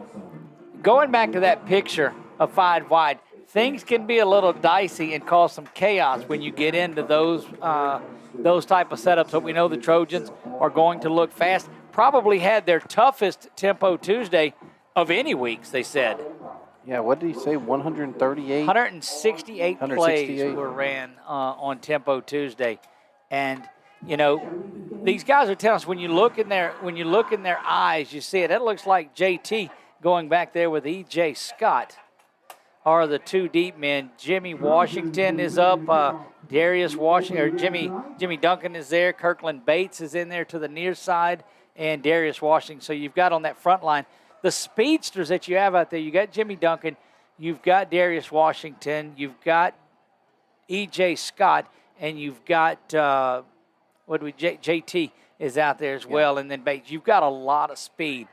Speaker 1: going back to that picture of 5 wide, things can be a little dicey and cause some chaos when you get into those type of setups. But we know the Trojans are going to look fast. Probably had their toughest Tempo Tuesday of any weeks, they said.
Speaker 2: Yeah, what did he say, 138?
Speaker 1: 168 plays were ran on Tempo Tuesday. And, you know, these guys are telling us when you look in their eyes, you see it. It looks like JT going back there with E.J. Scott are the 2 deep men. Jimmy Washington is up. Darius Washington, or Jimmy Duncan is there. Kirkland Bates is in there to the near side, and Darius Washington. So you've got on that front line the speedsters that you have out there. You got Jimmy Duncan, you've got Darius Washington, you've got E.J. Scott, and you've got JT is out there as well, and then Bates. You've got a lot of speed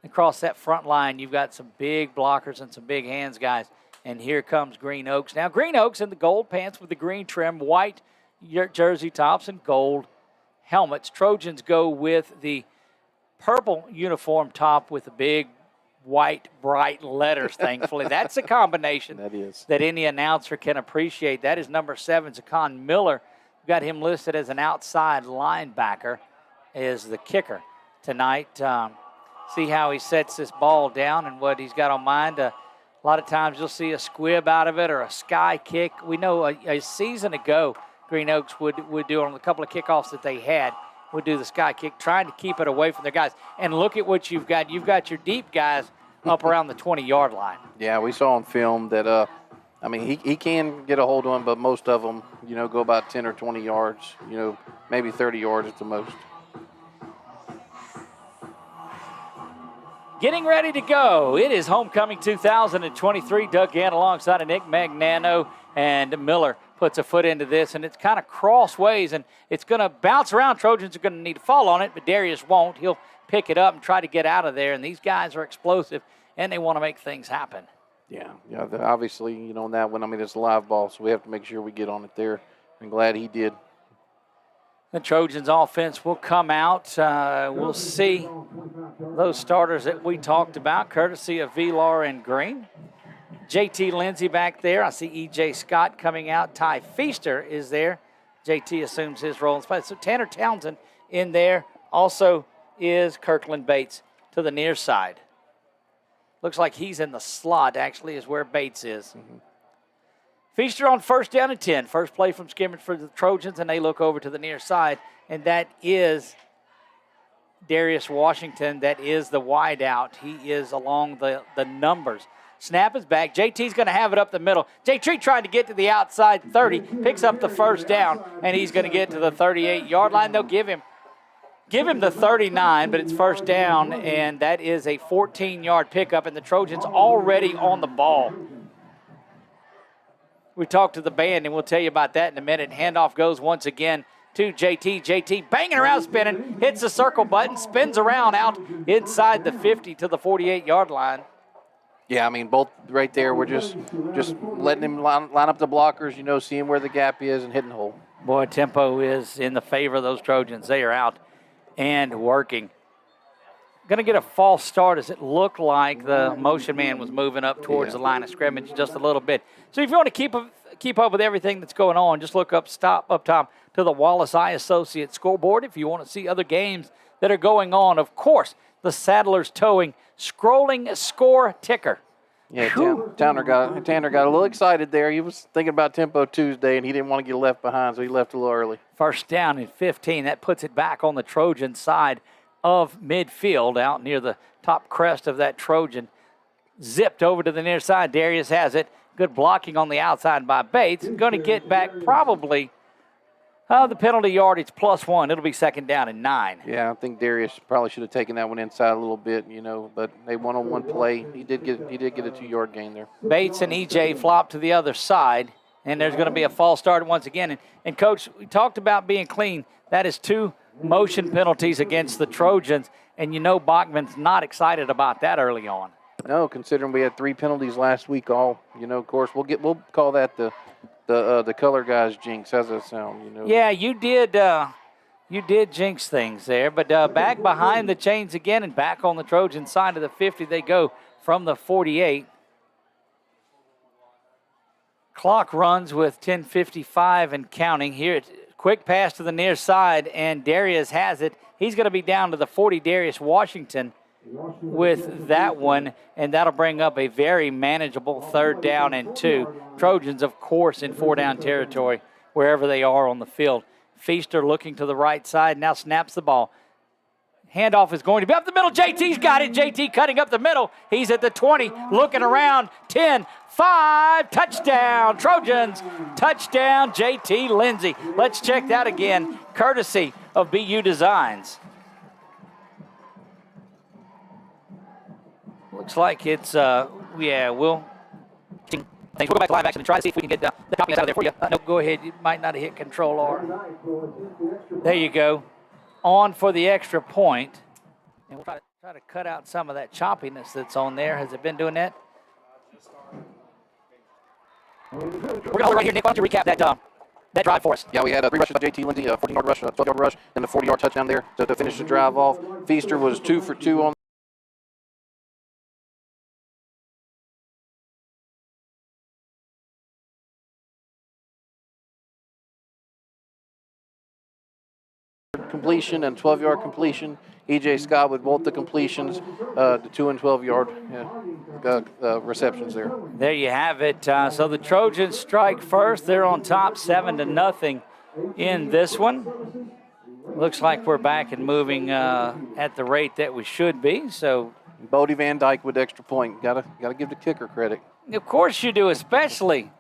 Speaker 1: across that front line. You've got some big blockers and some big hands, guys. And here comes Green Oaks. Now, Green Oaks in the gold pants with the green trim, white jersey tops, and gold helmets. Trojans go with the purple uniform top with the big white bright letters, thankfully. That's a combination that any announcer can appreciate. That is number 7, Zakon Miller. We've got him listed as an outside linebacker, is the kicker tonight. See how he sets this ball down and what he's got on mind. A lot of times you'll see a squib out of it or a sky kick. We know a season ago Green Oaks would do on a couple of kickoffs that they had, would do the sky kick, trying to keep it away from their guys. And look at what you've got. You've got your deep guys up around the 20-yard line.
Speaker 2: Yeah, we saw on film that, he can get a hold of them, but most of them, go about 10 or 20 yards, maybe 30 yards at the most.
Speaker 1: Getting ready to go. It is Homecoming 2023. Doug Gann alongside of Nick Magnano, and Miller puts a foot into this, and it's kind of crossways, and it's going to bounce around. Trojans are going to need to fall on it, but Darius won't. He'll pick it up and try to get out of there, and these guys are explosive, and they want to make things happen.
Speaker 2: Yeah, obviously, on that one, it's a live ball, so we have to make sure we get on it there. I'm glad he did.
Speaker 1: The Trojans offense will come out. We'll see those starters that we talked about, courtesy of Vilar and Green. JT Lindsay back there. I see E.J. Scott coming out. Ty Feaster is there. JT assumes his role in spot. So Tanner Townsend in there. Also is Kirkland Bates to the near side. Looks like he's in the slot, actually, is where Bates is. Feaster on first down and 10. First play from scrimmage for the Trojans, and they look over to the near side, and that is Darius Washington. That is the wide out. He is along the numbers. Snap is back. JT's going to have it up the middle. JT trying to get to the outside 30, picks up the first down, and he's going to get to the 38-yard line. They'll give him the 39, but it's first down, and that is a 14-yard pickup, and the Trojans already on the ball. We talked to the band, and we'll tell you about that in a minute. Handoff goes once again to JT. JT banging around, spinning, hits the circle button, spins around out inside the 50 to the 48-yard line.
Speaker 2: Yeah, I mean, both right there. We're just letting him line up the blockers, seeing where the gap is and hitting the hole.
Speaker 1: Boy, tempo is in the favor of those Trojans. They are out and working. Going to get a false start as it looked like the motion man was moving up towards the line of scrimmage just a little bit. So if you want to keep up with everything that's going on, just look up top to the Wallace Eye Associates scoreboard if you want to see other games that are going on. Of course, the Saddlers Towing scrolling score ticker.
Speaker 2: Yeah, Tanner got a little excited there. He was thinking about Tempo Tuesday, and he didn't want to get left behind, so he left a little early.
Speaker 1: First down and 15. That puts it back on the Trojan side of midfield, out near the top crest of that Trojan. Zipped over to the near side. Darius has it. Good blocking on the outside by Bates. Going to get back probably the penalty yardage +1. It'll be second down and 9.
Speaker 2: Yeah, I think Darius probably should have taken that one inside a little bit, but they one-on-one play. He did get a 2-yard gain there.
Speaker 1: Bates and EJ flop to the other side, and there's going to be a false start once again. And Coach, we talked about being clean. That is 2 motion penalties against the Trojans, and Bachman's not excited about that early on.
Speaker 2: No, considering we had 3 penalties last week. Of course, we'll call that the color guys jinx. How's that sound?
Speaker 1: Yeah, you did jinx things there, but back behind the chains again and back on the Trojan side of the 50 they go from the 48. Clock runs with 10:55 and counting here. Quick pass to the near side, and Darius has it. He's going to be down to the 40, Darius Washington, with that one, and that'll bring up a very manageable third down and 2. Trojans, of course, in 4-down territory wherever they are on the field. Feaster looking to the right side, now snaps the ball. Handoff is going to be up the middle. JT's got it. JT cutting up the middle. He's at the 20, looking around. 10, 5, touchdown. Trojans, touchdown, JT Lindsay. Let's check that again, courtesy of BU Designs. Looks like it's, we'll go back to live action and try to see if we can get the copy out of there for you. No, go ahead. You might not have hit Control R. There you go. On for the extra point. And we'll try to cut out some of that choppiness that's on there. Has it been doing that? We're going to hold right here, Nick. Why don't you recap that drive for us?
Speaker 2: Yeah, we had 3 rushes by JT Lindsay, a 14-yard rush, a 12-yard rush, and a 40-yard touchdown there to finish the drive off. Feaster was 2 for 2 on completion and 12-yard completion. EJ Scott with both the completions, the 2 and 12-yard receptions there.
Speaker 1: There you have it. So the Trojans strike first. They're on top 7-0 in this one. Looks like we're back and moving at the rate that we should be. So
Speaker 2: Bodie Van Dyke with extra point. Gotta give the kicker credit.
Speaker 1: Of course you do, especially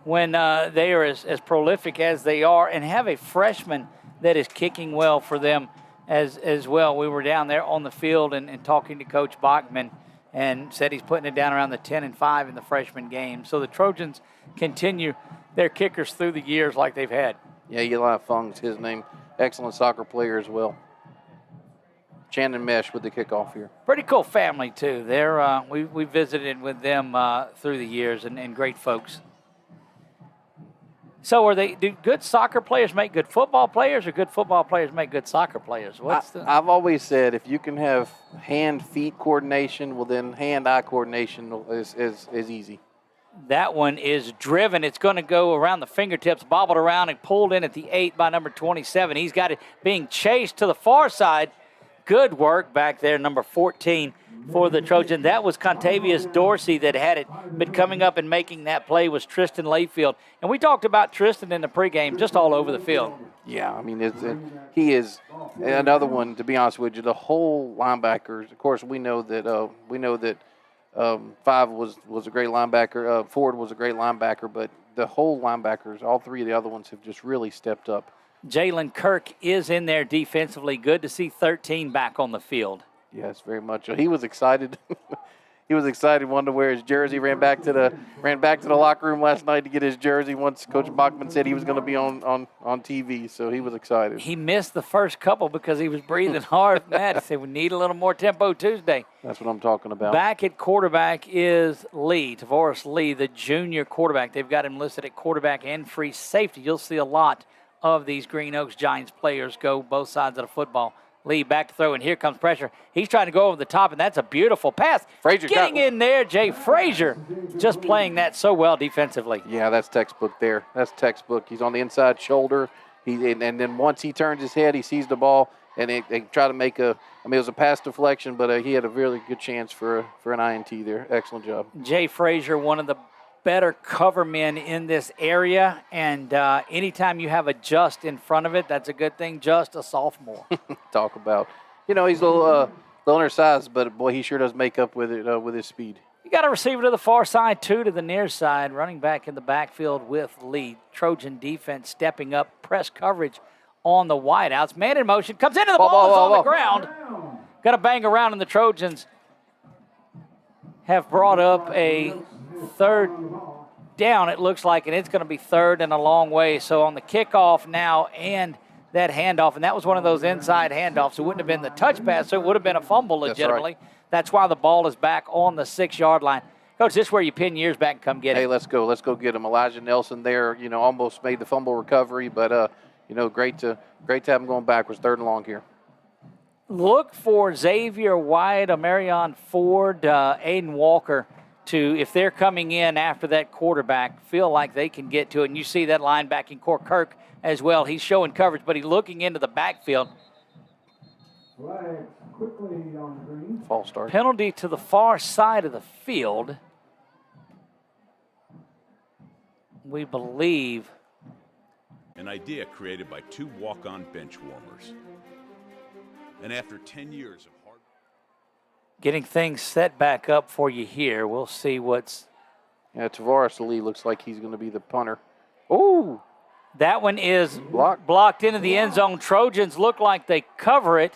Speaker 1: when they are as prolific as they are and have a freshman that is kicking well for them as well. We were down there on the field and talking to Coach Bachman and said he's putting it down around the 10-5 in the freshman game. So the Trojans continue their kickers through the years like they've had.
Speaker 2: Yeah, Eli Fung's his name. Excellent soccer player as well. Shannon Mesh with the kickoff here.
Speaker 1: Pretty cool family, too. They're we visited with them through the years and great folks. So do good soccer players make good football players, or good football players make good soccer players?
Speaker 2: I've always said if you can have hand-feet coordination, well then hand-eye coordination is easy.
Speaker 1: That one is driven. It's going to go around the fingertips, bobbled around and pulled in at the 8 by number 27. He's got it being chased to the far side. Good work back there, number 14, for the Trojans. That was Contavious Dorsey that had it, but coming up and making that play was Tristan Layfield. And we talked about Tristan in the pregame just all over the field.
Speaker 2: Yeah, I mean, he is another one, to be honest with you. The whole linebackers, of course, we know that 5 was a great linebacker. Ford was a great linebacker, but the whole linebackers, all three of the other ones have just really stepped up.
Speaker 1: Jalen Kirk is in there defensively. Good to see 13 back on the field.
Speaker 2: Yes, very much. He was excited. He was excited, wanted to wear his jersey. Ran back to the locker room last night to get his jersey. Once Coach Bachman said he was going to be on TV, so he was excited.
Speaker 1: He missed the first couple because he was breathing hard. Matt said we need a little more tempo Tuesday.
Speaker 2: That's what I'm talking about.
Speaker 1: Back at quarterback is Lee, Tavares Lee, the junior quarterback. They've got him listed at quarterback and free safety. You'll see a lot of these Green Oaks Giants players go both sides of the football. Lee back to throw, and here comes pressure. He's trying to go over the top, and that's a beautiful pass.
Speaker 2: Frazier
Speaker 1: getting in there, Jay Frazier, just playing that so well defensively.
Speaker 2: Yeah, that's textbook there. That's textbook. He's on the inside shoulder. And then once he turns his head, he sees the ball, and they try to make it was a pass deflection, but he had a really good chance for an INT there. Excellent job.
Speaker 1: Jay Frazier, one of the better cover men in this area, and anytime you have a Just in front of it, that's a good thing. Just a sophomore.
Speaker 2: Talk about, he's a little undersized, but boy, he sure does make up with it with his speed.
Speaker 1: You got a receiver to the far side, 2 to the near side, running back in the backfield with Lee. Trojan defense stepping up, press coverage on the wideouts. Man in motion, comes into the ball, is on the ground. Got to bang around, and the Trojans have brought up a third down, it looks like, and it's going to be third and a long way. So on the kickoff now and that handoff, and that was one of those inside handoffs. It wouldn't have been the touch pass, so it would have been a fumble legitimately.
Speaker 2: That's right.
Speaker 1: That's why the ball is back on the 6-yard line. Coach, this is where you pin your ears back and come get it.
Speaker 2: Hey, let's go get him. Elijah Nelson there, almost made the fumble recovery, but great to have him going backwards, 3rd and long here.
Speaker 1: Look for Xavier White, Amarion Ford, Aiden Walker to, if they're coming in after that quarterback, feel like they can get to it. And you see that linebacking core, Kirk, as well. He's showing coverage, but he's looking into the backfield.
Speaker 2: False start.
Speaker 1: Penalty to the far side of the field. We believe.
Speaker 11: An idea created by 2 walk-on bench warmers. And after 10 years of hard...
Speaker 1: Getting things set back up for you here. We'll see what's...
Speaker 2: Yeah, Tavares Lee looks like he's going to be the punter. Ooh!
Speaker 1: That one is blocked into the end zone. Trojans look like they cover it.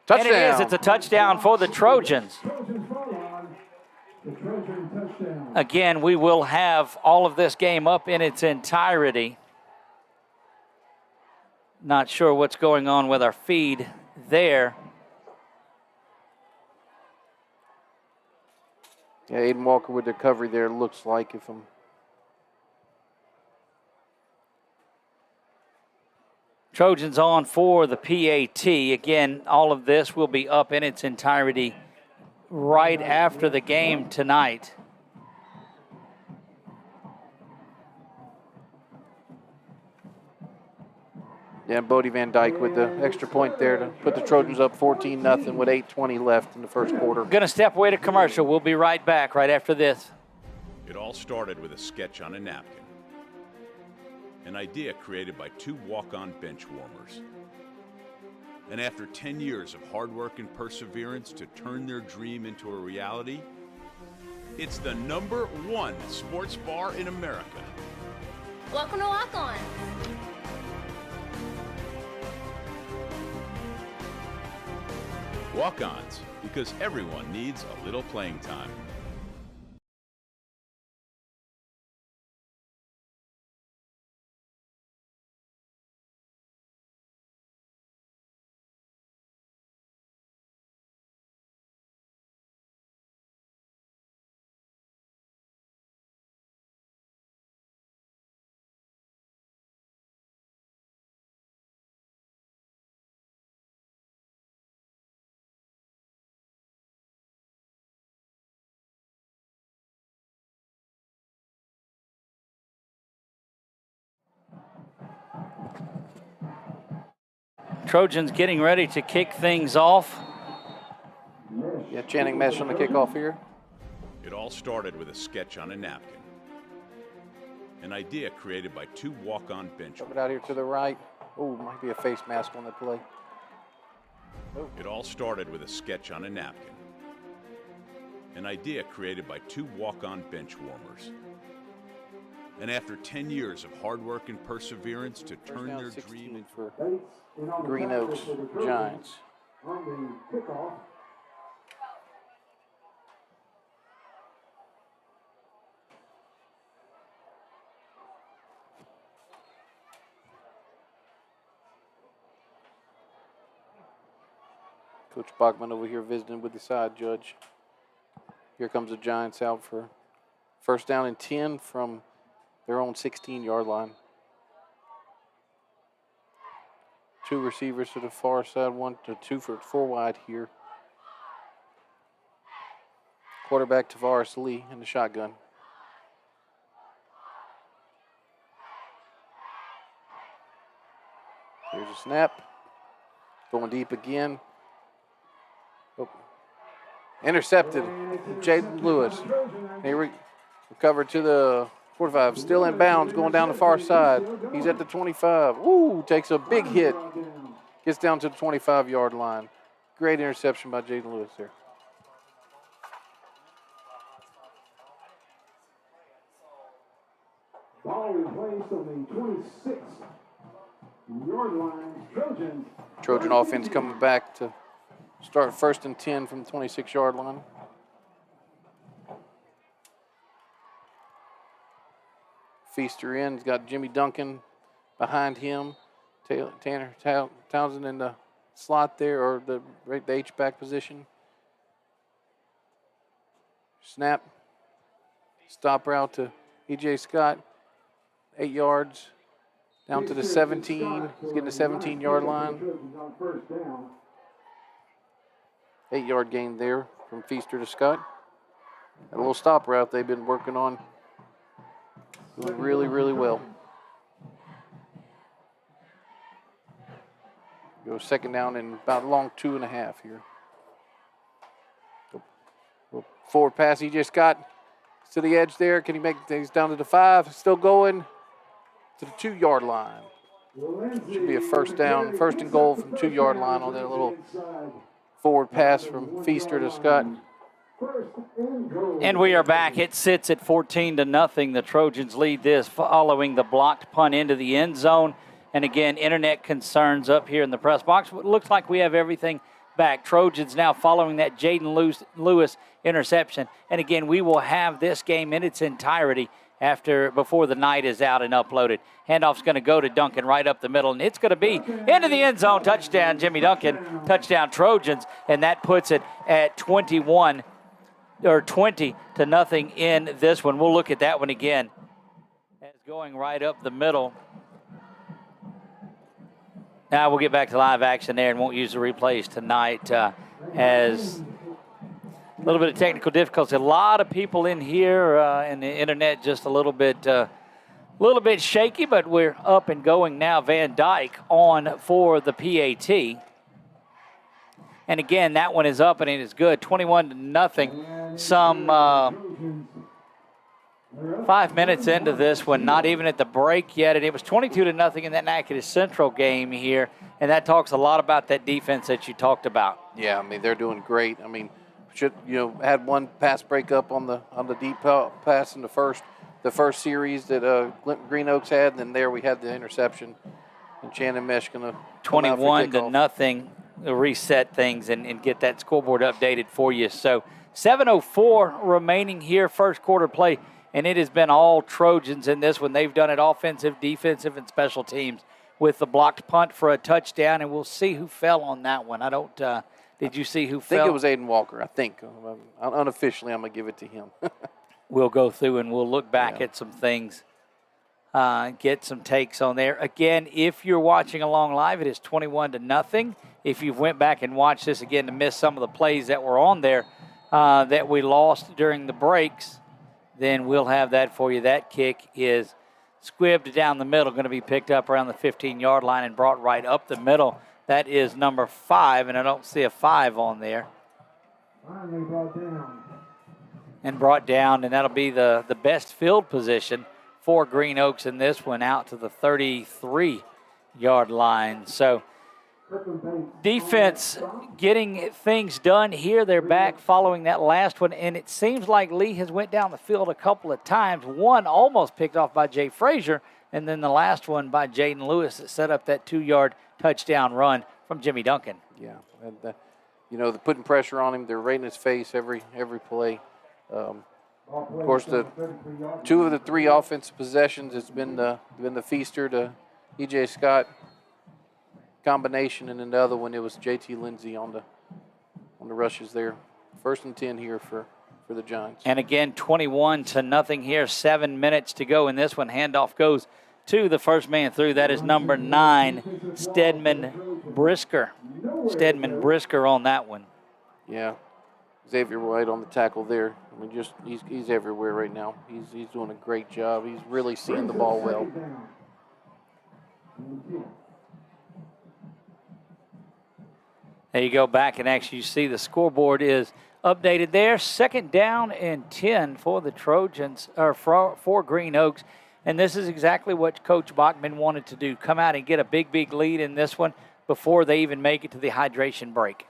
Speaker 2: Touchdown.
Speaker 1: And it is. It's a touchdown for the Trojans. Again, we will have all of this game up in its entirety. Not sure what's going on with our feed there.
Speaker 2: Yeah, Aiden Walker with the recovery there, looks like, if I'm...
Speaker 1: Trojans on for the PAT. Again, all of this will be up in its entirety right after the game tonight.
Speaker 2: Yeah, Bodie Van Dyke with the extra point there to put the Trojans up 14-0 with 8:20 left in the first quarter.
Speaker 1: Going to step away to commercial. We'll be right back right after this.
Speaker 11: It all started with a sketch on a napkin. An idea created by 2 walk-on bench warmers. And after 10 years of hard work and perseverance to turn their dream into a reality, it's the #1 sports bar in America.
Speaker 12: Welcome to Walk On.
Speaker 11: Walk-ons, because everyone needs a little playing time.
Speaker 1: Trojans getting ready to kick things off.
Speaker 2: Yeah, Channing Mesh on the kickoff here.
Speaker 11: It all started with a sketch on a napkin. An idea created by 2 walk-on bench.
Speaker 2: Covered out here to the right. Oh, might be a face mask on the play.
Speaker 11: It all started with a sketch on a napkin. An idea created by 2 walk-on bench warmers. And after 10 years of hard work and perseverance to turn their dream
Speaker 2: for Green Oaks Giants.
Speaker 9: On the kickoff.
Speaker 2: Coach Bachman over here visiting with the side judge. Here comes the Giants out for first down and 10 from their own 16-yard line. 2 receivers to the far side, 1 to 2 for 4 wide here. Quarterback Tavares Lee in the shotgun. Here's a snap. Going deep again. Oh. Intercepted. Jaden Lewis. Here recovered to the 45. Still in bounds, going down the far side. He's at the 25. Ooh, takes a big hit. Gets down to the 25-yard line. Great interception by Jaden Lewis there.
Speaker 9: Ball replaced on the 26-yard line. Trojans.
Speaker 2: Trojan offense coming back to start first and 10 from the 26-yard line. Feaster in. He's got Jimmy Duncan behind him. Tanner Townsend in the slot there, or the H-back position. Snap. Stop route to E.J. Scott. 8 yards. Down to the 17. He's getting the 17-yard line. 8-yard gain there from Feaster to Scott. A little stop route they've been working on. Doing really, really well. Go second down and about a long 2.5 here. Forward pass, he just got to the edge there. Can he make things down to the 5? Still going to the 2-yard line. Should be a first down, first and goal from 2-yard line on that little forward pass from Feaster to Scott.
Speaker 1: And we are back. It sits at 14-0. The Trojans lead this following the blocked punt into the end zone. And again, internet concerns up here in the press box. It looks like we have everything back. Trojans now following that Jaden Lewis interception. And again, we will have this game in its entirety before the night is out and uploaded. Handoff's going to go to Duncan right up the middle, and it's going to be into the end zone. Touchdown, Jimmy Duncan. Touchdown, Trojans. And that puts it at 20-0 in this one. We'll look at that one again. It's going right up the middle. Now we'll get back to live action there and won't use the replays tonight as a little bit of technical difficulty. A lot of people in here and the internet just a little bit shaky, but we're up and going now. Van Dyke on for the PAT. And again, that one is up and it is good. 21-0. Some 5 minutes into this one, not even at the break yet, and it was 22-0 in that Natchitoches Central game here, and that talks a lot about that defense that you talked about.
Speaker 2: Yeah, I mean, they're doing great. I mean, had one pass breakup on the deep pass in the first series that Green Oaks had, and then there we had the interception, and Shannon Mesh going to
Speaker 1: 21-0, reset things and get that scoreboard updated for you. So 7:04 remaining here, first quarter play. And it has been all Trojans in this one. They've done it offensive, defensive, and special teams with the blocked punt for a touchdown. And we'll see who fell on that one. I don't did you see who fell?
Speaker 2: I think it was Aiden Walker. I think. Unofficially, I'm going to give it to him.
Speaker 1: We'll go through and we'll look back at some things, get some takes on there. Again, if you're watching along live, it is 21-0. If you went back and watched this again to miss some of the plays that were on there that we lost during the breaks, then we'll have that for you. That kick is squibbed down the middle, going to be picked up around the 15-yard line and brought right up the middle. That is number 5, and I don't see a 5 on there.
Speaker 9: Finally brought down.
Speaker 1: And brought down, and that'll be the best field position for Green Oaks in this one, out to the 33-yard line. So defense getting things done here. They're back following that last one, and it seems like Lee has went down the field a couple of times. One almost picked off by Jay Frazier, and then the last one by Jaden Lewis that set up that 2-yard touchdown run from Jimmy Duncan.
Speaker 2: Yeah, and they're putting pressure on him. They're right in his face every play. Of course, the 2 of the 3 offensive possessions has been the Feaster to E.J. Scott combination, and then the other one it was J.T. Lindsay on the rushes there. 1st and 10 here for the Giants.
Speaker 1: And again, 21-0 here. 7 minutes to go in this one. Handoff goes to the first man through. That is number 9, Stedman Brisker. Stedman Brisker on that one.
Speaker 2: Yeah. Xavier White on the tackle there. I mean, he's everywhere right now. He's doing a great job. He's really seeing the ball well.
Speaker 1: There you go back, and actually you see the scoreboard is updated there. 2nd down and 10 for the Trojans, or for Green Oaks. And this is exactly what Coach Bachman wanted to do, come out and get a big lead in this one before they even make it to the hydration break.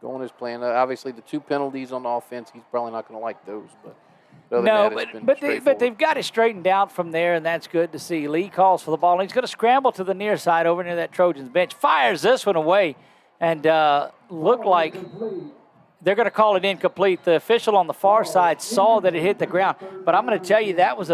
Speaker 2: Going his plan. Obviously, the 2 penalties on the offense, he's probably not going to like those.
Speaker 1: But they've got it straightened out from there, and that's good to see. Lee calls for the ball, and he's going to scramble to the near side over near that Trojans bench. Fires this one away, and looked like they're going to call it incomplete. The official on the far side saw that it hit the ground, but I'm going to tell you that was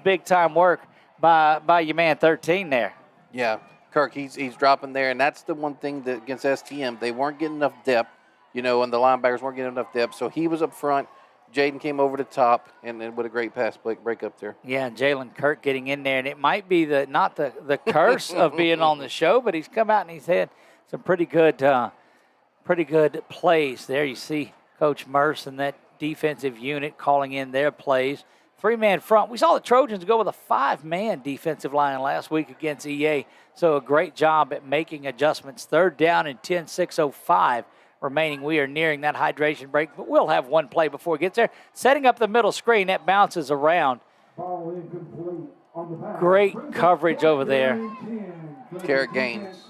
Speaker 1: big time work by your man 13 there.
Speaker 2: Yeah. Kirk, he's dropping there, and that's the one thing that against STM, they weren't getting enough depth, and the linebackers weren't getting enough depth. So he was up front. Jaden came over the top, and with a great pass break up there.
Speaker 1: Yeah, Jalen Kirk getting in there, and it might be not the curse of being on the show, but he's come out and he's had some pretty good plays there. You see Coach Merce and that defensive unit calling in their plays. 3-man front. We saw the Trojans go with a 5-man defensive line last week against EA. So a great job at making adjustments. 3rd down and 10, 6:05 remaining. We are nearing that hydration break, but we'll have one play before it gets there. Setting up the middle screen, that bounces around. Great coverage over there.
Speaker 2: Carrot Gaines.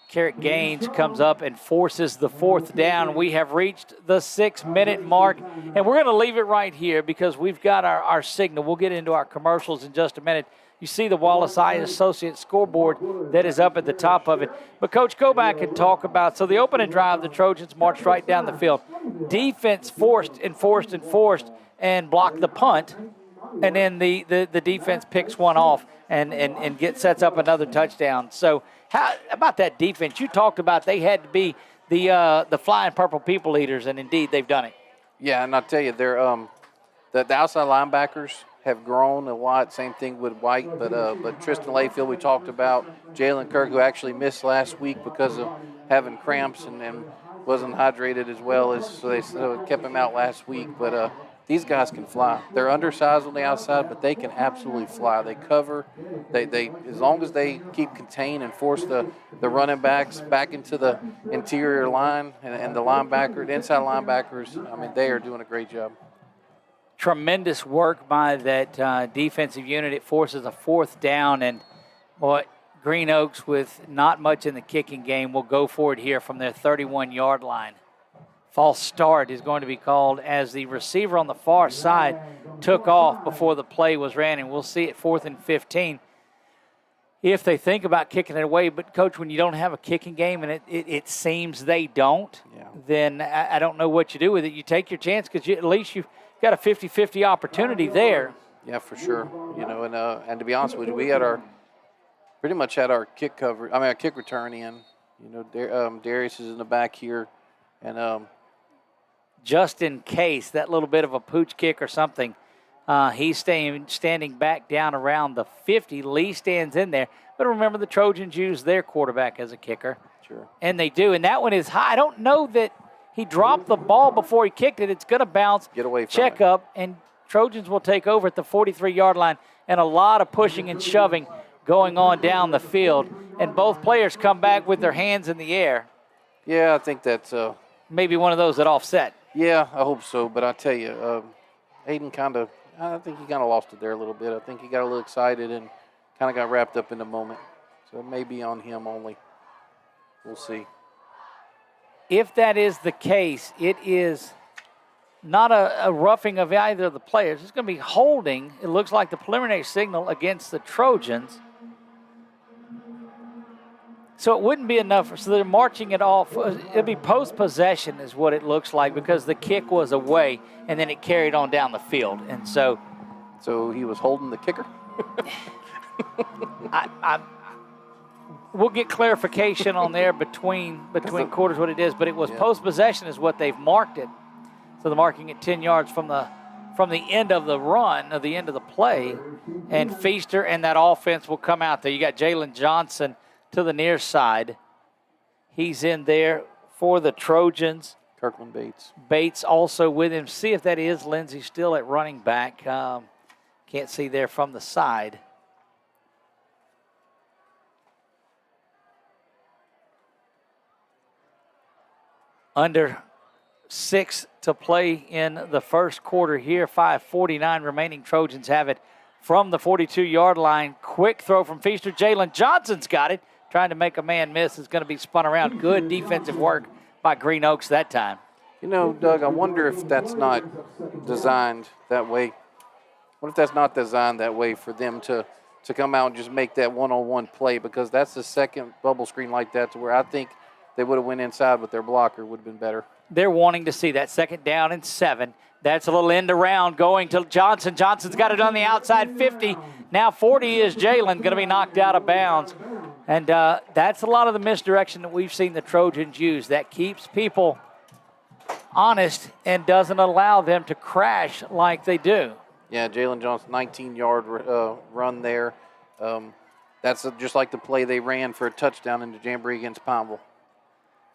Speaker 1: Carrot Gaines comes up and forces the 4th down. We have reached the 6-minute mark, and we're going to leave it right here because we've got our signal. We'll get into our commercials in just a minute. You see the Wallace Eye Associates scoreboard that is up at the top of it. But, Coach, go back and talk about, so the opening drive, the Trojans marched right down the field. Defense forced and blocked the punt, and then the defense picks one off and sets up another touchdown. So how about that defense? You talked about they had to be the flying purple people eaters, and indeed they've done it.
Speaker 2: Yeah, and I'll tell you, they're the outside linebackers have grown a lot. Same thing with White, but Tristan Layfield we talked about. Jalen Kirk, who actually missed last week because of having cramps and wasn't hydrated as well as so they kept him out last week. But these guys can fly. They're undersized on the outside, but they can absolutely fly. They cover. They as long as they keep contained and force the running backs back into the interior line and the inside linebackers. I mean, they are doing a great job.
Speaker 1: Tremendous work by that defensive unit. It forces a 4th down, and Green Oaks, with not much in the kicking game, will go for it here from their 31-yard line. False start is going to be called as the receiver on the far side took off before the play was ran, and we'll see it 4th and 15 if they think about kicking it away. But, Coach, when you don't have a kicking game, and it seems they don't, then I don't know what you do with it. You take your chance because at least you've got a 50-50 opportunity there.
Speaker 2: Yeah, for sure. And to be honest with you, we had pretty much had our kick return in. Darius is in the back here, and
Speaker 1: just in case that little bit of a pooch kick or something, he's standing back down around the 50. Lee stands in there, but remember the Trojans use their quarterback as a kicker.
Speaker 2: Sure.
Speaker 1: And they do, and that one is high. I don't know that he dropped the ball before he kicked it. It's going to bounce,
Speaker 2: get away from
Speaker 1: check
Speaker 2: it.
Speaker 1: Up, and Trojans will take over at the 43-yard line, and a lot of pushing and shoving going on down the field. And both players come back with their hands in the air.
Speaker 2: Yeah, I think that's
Speaker 1: maybe one of those that offset.
Speaker 2: Yeah, I hope so. But I tell you, Hayden I think he kind of lost it there a little bit. I think he got a little excited and kind of got wrapped up in the moment. So it may be on him only. We'll see.
Speaker 1: If that is the case, it is not a roughing of either of the players. It's going to be holding. It looks like the preliminary signal against the Trojans. So it wouldn't be enough. So they're marching it off. It'll be post-possession is what it looks like because the kick was away and then it carried on down the field. And so
Speaker 2: he was holding the kicker?
Speaker 1: We'll get clarification on there between quarters what it is, but it was post-possession is what they've marked it. So they're marking it 10 yards from the end of the run, of the end of the play, and Feaster and that offense will come out there. You got Jalen Johnson to the near side. He's in there for the Trojans.
Speaker 2: Kirkland Bates.
Speaker 1: Bates also with him. See if that is Lindsey still at running back. Can't see there from the side. Under 6 to play in the first quarter here. 5:49 remaining. Trojans have it from the 42-yard line. Quick throw from Feaster. Jalen Johnson's got it. Trying to make a man miss. Is going to be spun around. Good defensive work by Green Oaks that time.
Speaker 2: You know, Doug, I wonder if that's not designed that way. What if that's not designed that way for them to come out and just make that one-on-one play? Because that's the second bubble screen like that to where I think they would have went inside with their blocker would have been better.
Speaker 1: They're wanting to see that 2nd down and 7. That's a little end around going to Johnson. Johnson's got it on the outside 50. Now 40 is Jalen, going to be knocked out of bounds. And that's a lot of the misdirection that we've seen the Trojans use. That keeps people honest and doesn't allow them to crash like they do.
Speaker 2: Yeah, Jalen Johnson, 19-yard run there. That's just like the play they ran for a touchdown in the Jamboree against Pineville.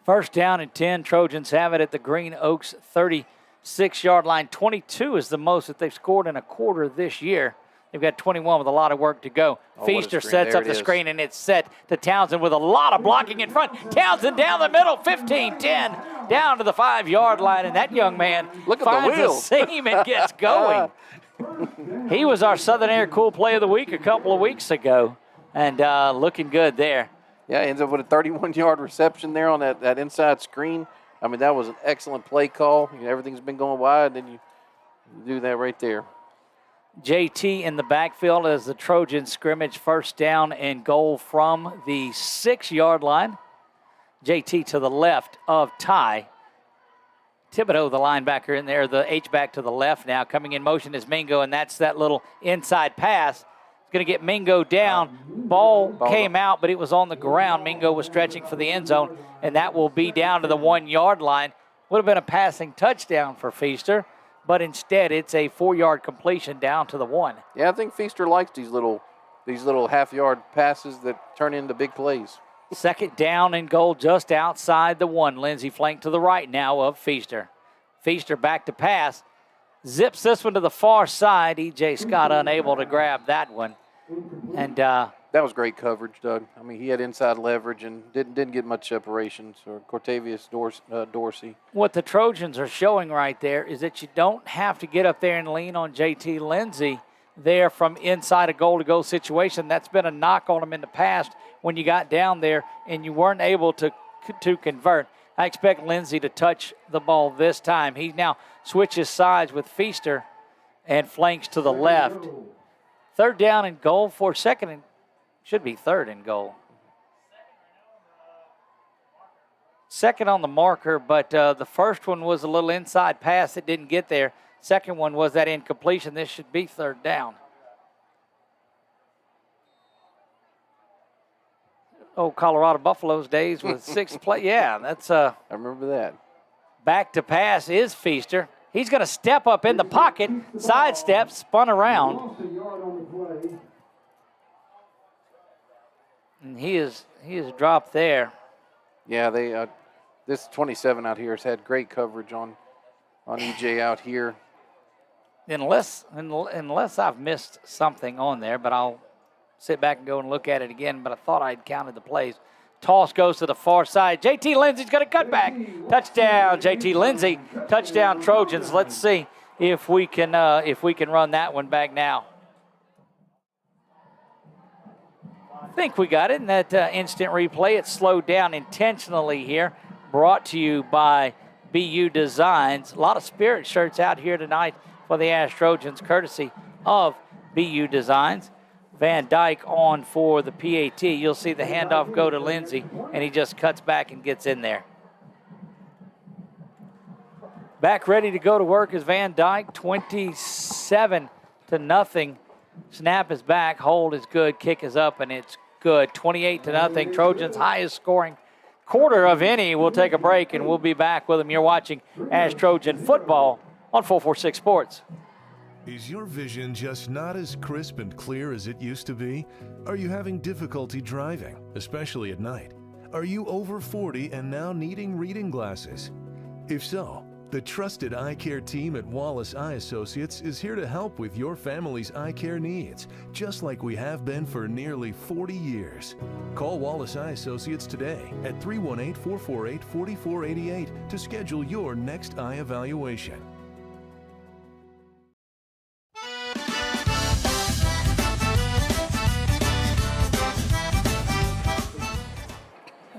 Speaker 1: 1st down and 10. Trojans have it at the Green Oaks 36-yard line. 22 is the most that they've scored in a quarter this year. They've got 21 with a lot of work to go. Feaster sets up the screen, and it's set to Townsend with a lot of blocking in front. Townsend down the middle, 15-10, down to the 5-yard line, and that young man finds a seam and gets going. He was our Southern Air Cool Play of the Week a couple of weeks ago, and looking good there.
Speaker 2: Yeah, ends up with a 31-yard reception there on that inside screen. I mean, that was an excellent play call. You know, everything's been going wide, and you do that right there.
Speaker 1: JT in the backfield as the Trojans scrimmage 1st down and goal from the 6-yard line. JT to the left of Ty. Thibodeau, the linebacker in there, the H-back to the left now. Coming in motion is Mingo, and that's that little inside pass. It's going to get Mingo down. Ball came out, but it was on the ground. Mingo was stretching for the end zone, and that will be down to the 1-yard line. Would have been a passing touchdown for Feaster, but instead it's a 4-yard completion down to the 1.
Speaker 2: Yeah, I think Feaster likes these little half-yard passes that turn into big plays.
Speaker 1: 2nd down and goal just outside the 1. Lindsey flanked to the right now of Feaster. Feaster back to pass. Zips this one to the far side. E.J. Scott unable to grab that one. And
Speaker 2: that was great coverage, Doug. I mean, he had inside leverage and didn't get much separation. So Cortavius Dorsey.
Speaker 1: What the Trojans are showing right there is that you don't have to get up there and lean on J.T. Lindsey there from inside a goal-to-goal situation. That's been a knock on him in the past when you got down there and you weren't able to convert. I expect Lindsey to touch the ball this time. He now switches sides with Feaster and flanks to the left. 3rd down and goal for 2nd and should be 3rd and goal. 2nd on the marker, but the first one was a little inside pass that didn't get there. 2nd one was that incompletion. This should be 3rd down. Oh, Colorado Buffaloes days with 6 play. Yeah, that's
Speaker 2: I remember that.
Speaker 1: Back to pass is Feaster. He's going to step up in the pocket, sidestep, spun around. And he is dropped there.
Speaker 2: Yeah, this 27 out here has had great coverage on EJ out here.
Speaker 1: Unless I've missed something on there, but I'll sit back and go and look at it again. But I thought I'd counted the plays. Toss goes to the far side. JT Lindsay's going to cut back. Touchdown, JT Lindsay. Touchdown, Trojans. Let's see if we can run that one back now. I think we got it in that instant replay. It slowed down intentionally here. Brought to you by BU Designs. A lot of Spirit shirts out here tonight for the Ash Trojans, courtesy of BU Designs. Van Dyke on for the PAT. You'll see the handoff go to Lindsay, and he just cuts back and gets in there. Back ready to go to work is Van Dyke, 27-0. Snap is back, hold is good, kick is up, and it's good. 28-0. Trojans' highest scoring quarter of any. We'll take a break, and we'll be back with them. You're watching Ash Trojan football on 446 Sports.
Speaker 3: Is your vision just not as crisp and clear as it used to be? Are you having difficulty driving, especially at night? Are you over 40 and now needing reading glasses? If so, the trusted eye care team at Wallace Eye Associates is here to help with your family's eye care needs, just like we have been for nearly 40 years. Call Wallace Eye Associates today at 318-448-4488 to schedule your next eye evaluation.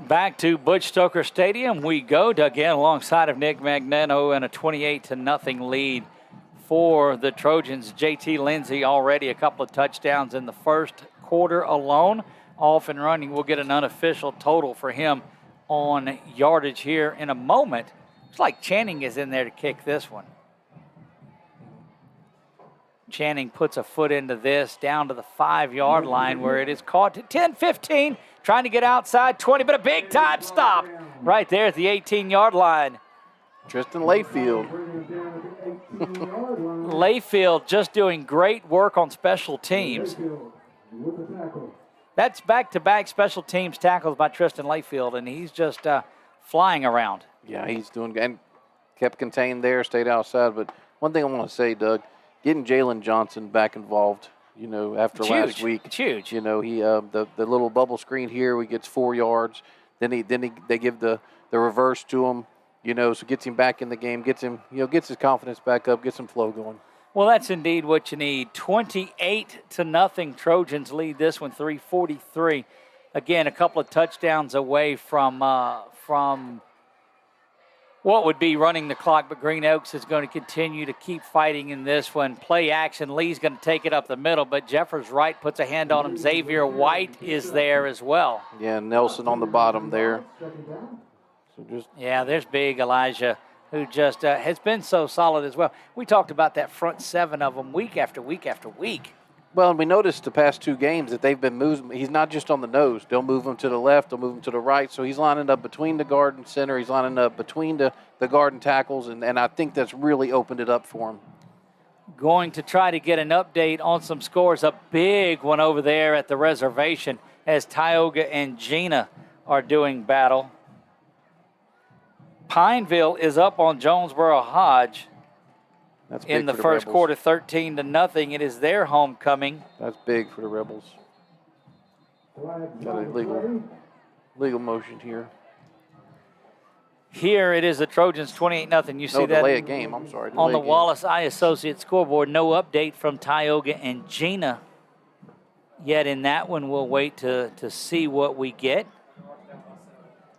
Speaker 1: Back to Butch Stoker Stadium we go. Doug in alongside of Nick Magnano and a 28-0 lead for the Trojans. JT Lindsay already a couple of touchdowns in the first quarter alone. Off and running. We'll get an unofficial total for him on yardage here in a moment. Looks like Channing is in there to kick this one. Channing puts a foot into this down to the 5-yard line where it is caught to 10-15. Trying to get outside 20, but a big time stop right there at the 18-yard line.
Speaker 2: Tristan Layfield.
Speaker 1: Layfield just doing great work on special teams. That's back-to-back special teams tackles by Tristan Layfield, and he's just flying around.
Speaker 2: Yeah, he's doing good. And kept contained there, stayed outside. But one thing I want to say, Doug, getting Jalen Johnson back involved, you know, after last week.
Speaker 1: It's huge.
Speaker 2: You know, he the little bubble screen here, he gets 4 yards. They give the reverse to him, you know, so gets him back in the game, gets his confidence back up, gets some flow going.
Speaker 1: Well, that's indeed what you need. 28-0. Trojans lead this one, 3:43. Again, a couple of touchdowns away from what would be running the clock, but Green Oaks is going to continue to keep fighting in this one. Play action. Lee's going to take it up the middle, but Jeffers Wright puts a hand on him. Xavier White is there as well.
Speaker 2: Yeah, Nelson on the bottom there.
Speaker 1: Yeah, there's big Elijah, who just has been so solid as well. We talked about that front seven of them week after week after week.
Speaker 2: Well, and we noticed the past 2 games that they've been moving. He's not just on the nose. They'll move him to the left. They'll move him to the right. So he's lining up between the guard and center. He's lining up between the guard and tackles, and I think that's really opened it up for him.
Speaker 1: Going to try to get an update on some scores. A big one over there at the reservation as Tioga and Gina are doing battle. Pineville is up on Jonesboro Hodge.
Speaker 2: That's big
Speaker 1: in the
Speaker 2: for
Speaker 1: first
Speaker 2: Rebels.
Speaker 1: quarter, 13-0. It is their homecoming.
Speaker 2: That's big for the Rebels. Got a legal motion here.
Speaker 1: Here it is the Trojans 28-0. You see that
Speaker 2: delay a game. I'm sorry.
Speaker 1: on the Wallace Eye Associates scoreboard. No update from Tioga and Gina yet in that one. We'll wait to see what we get.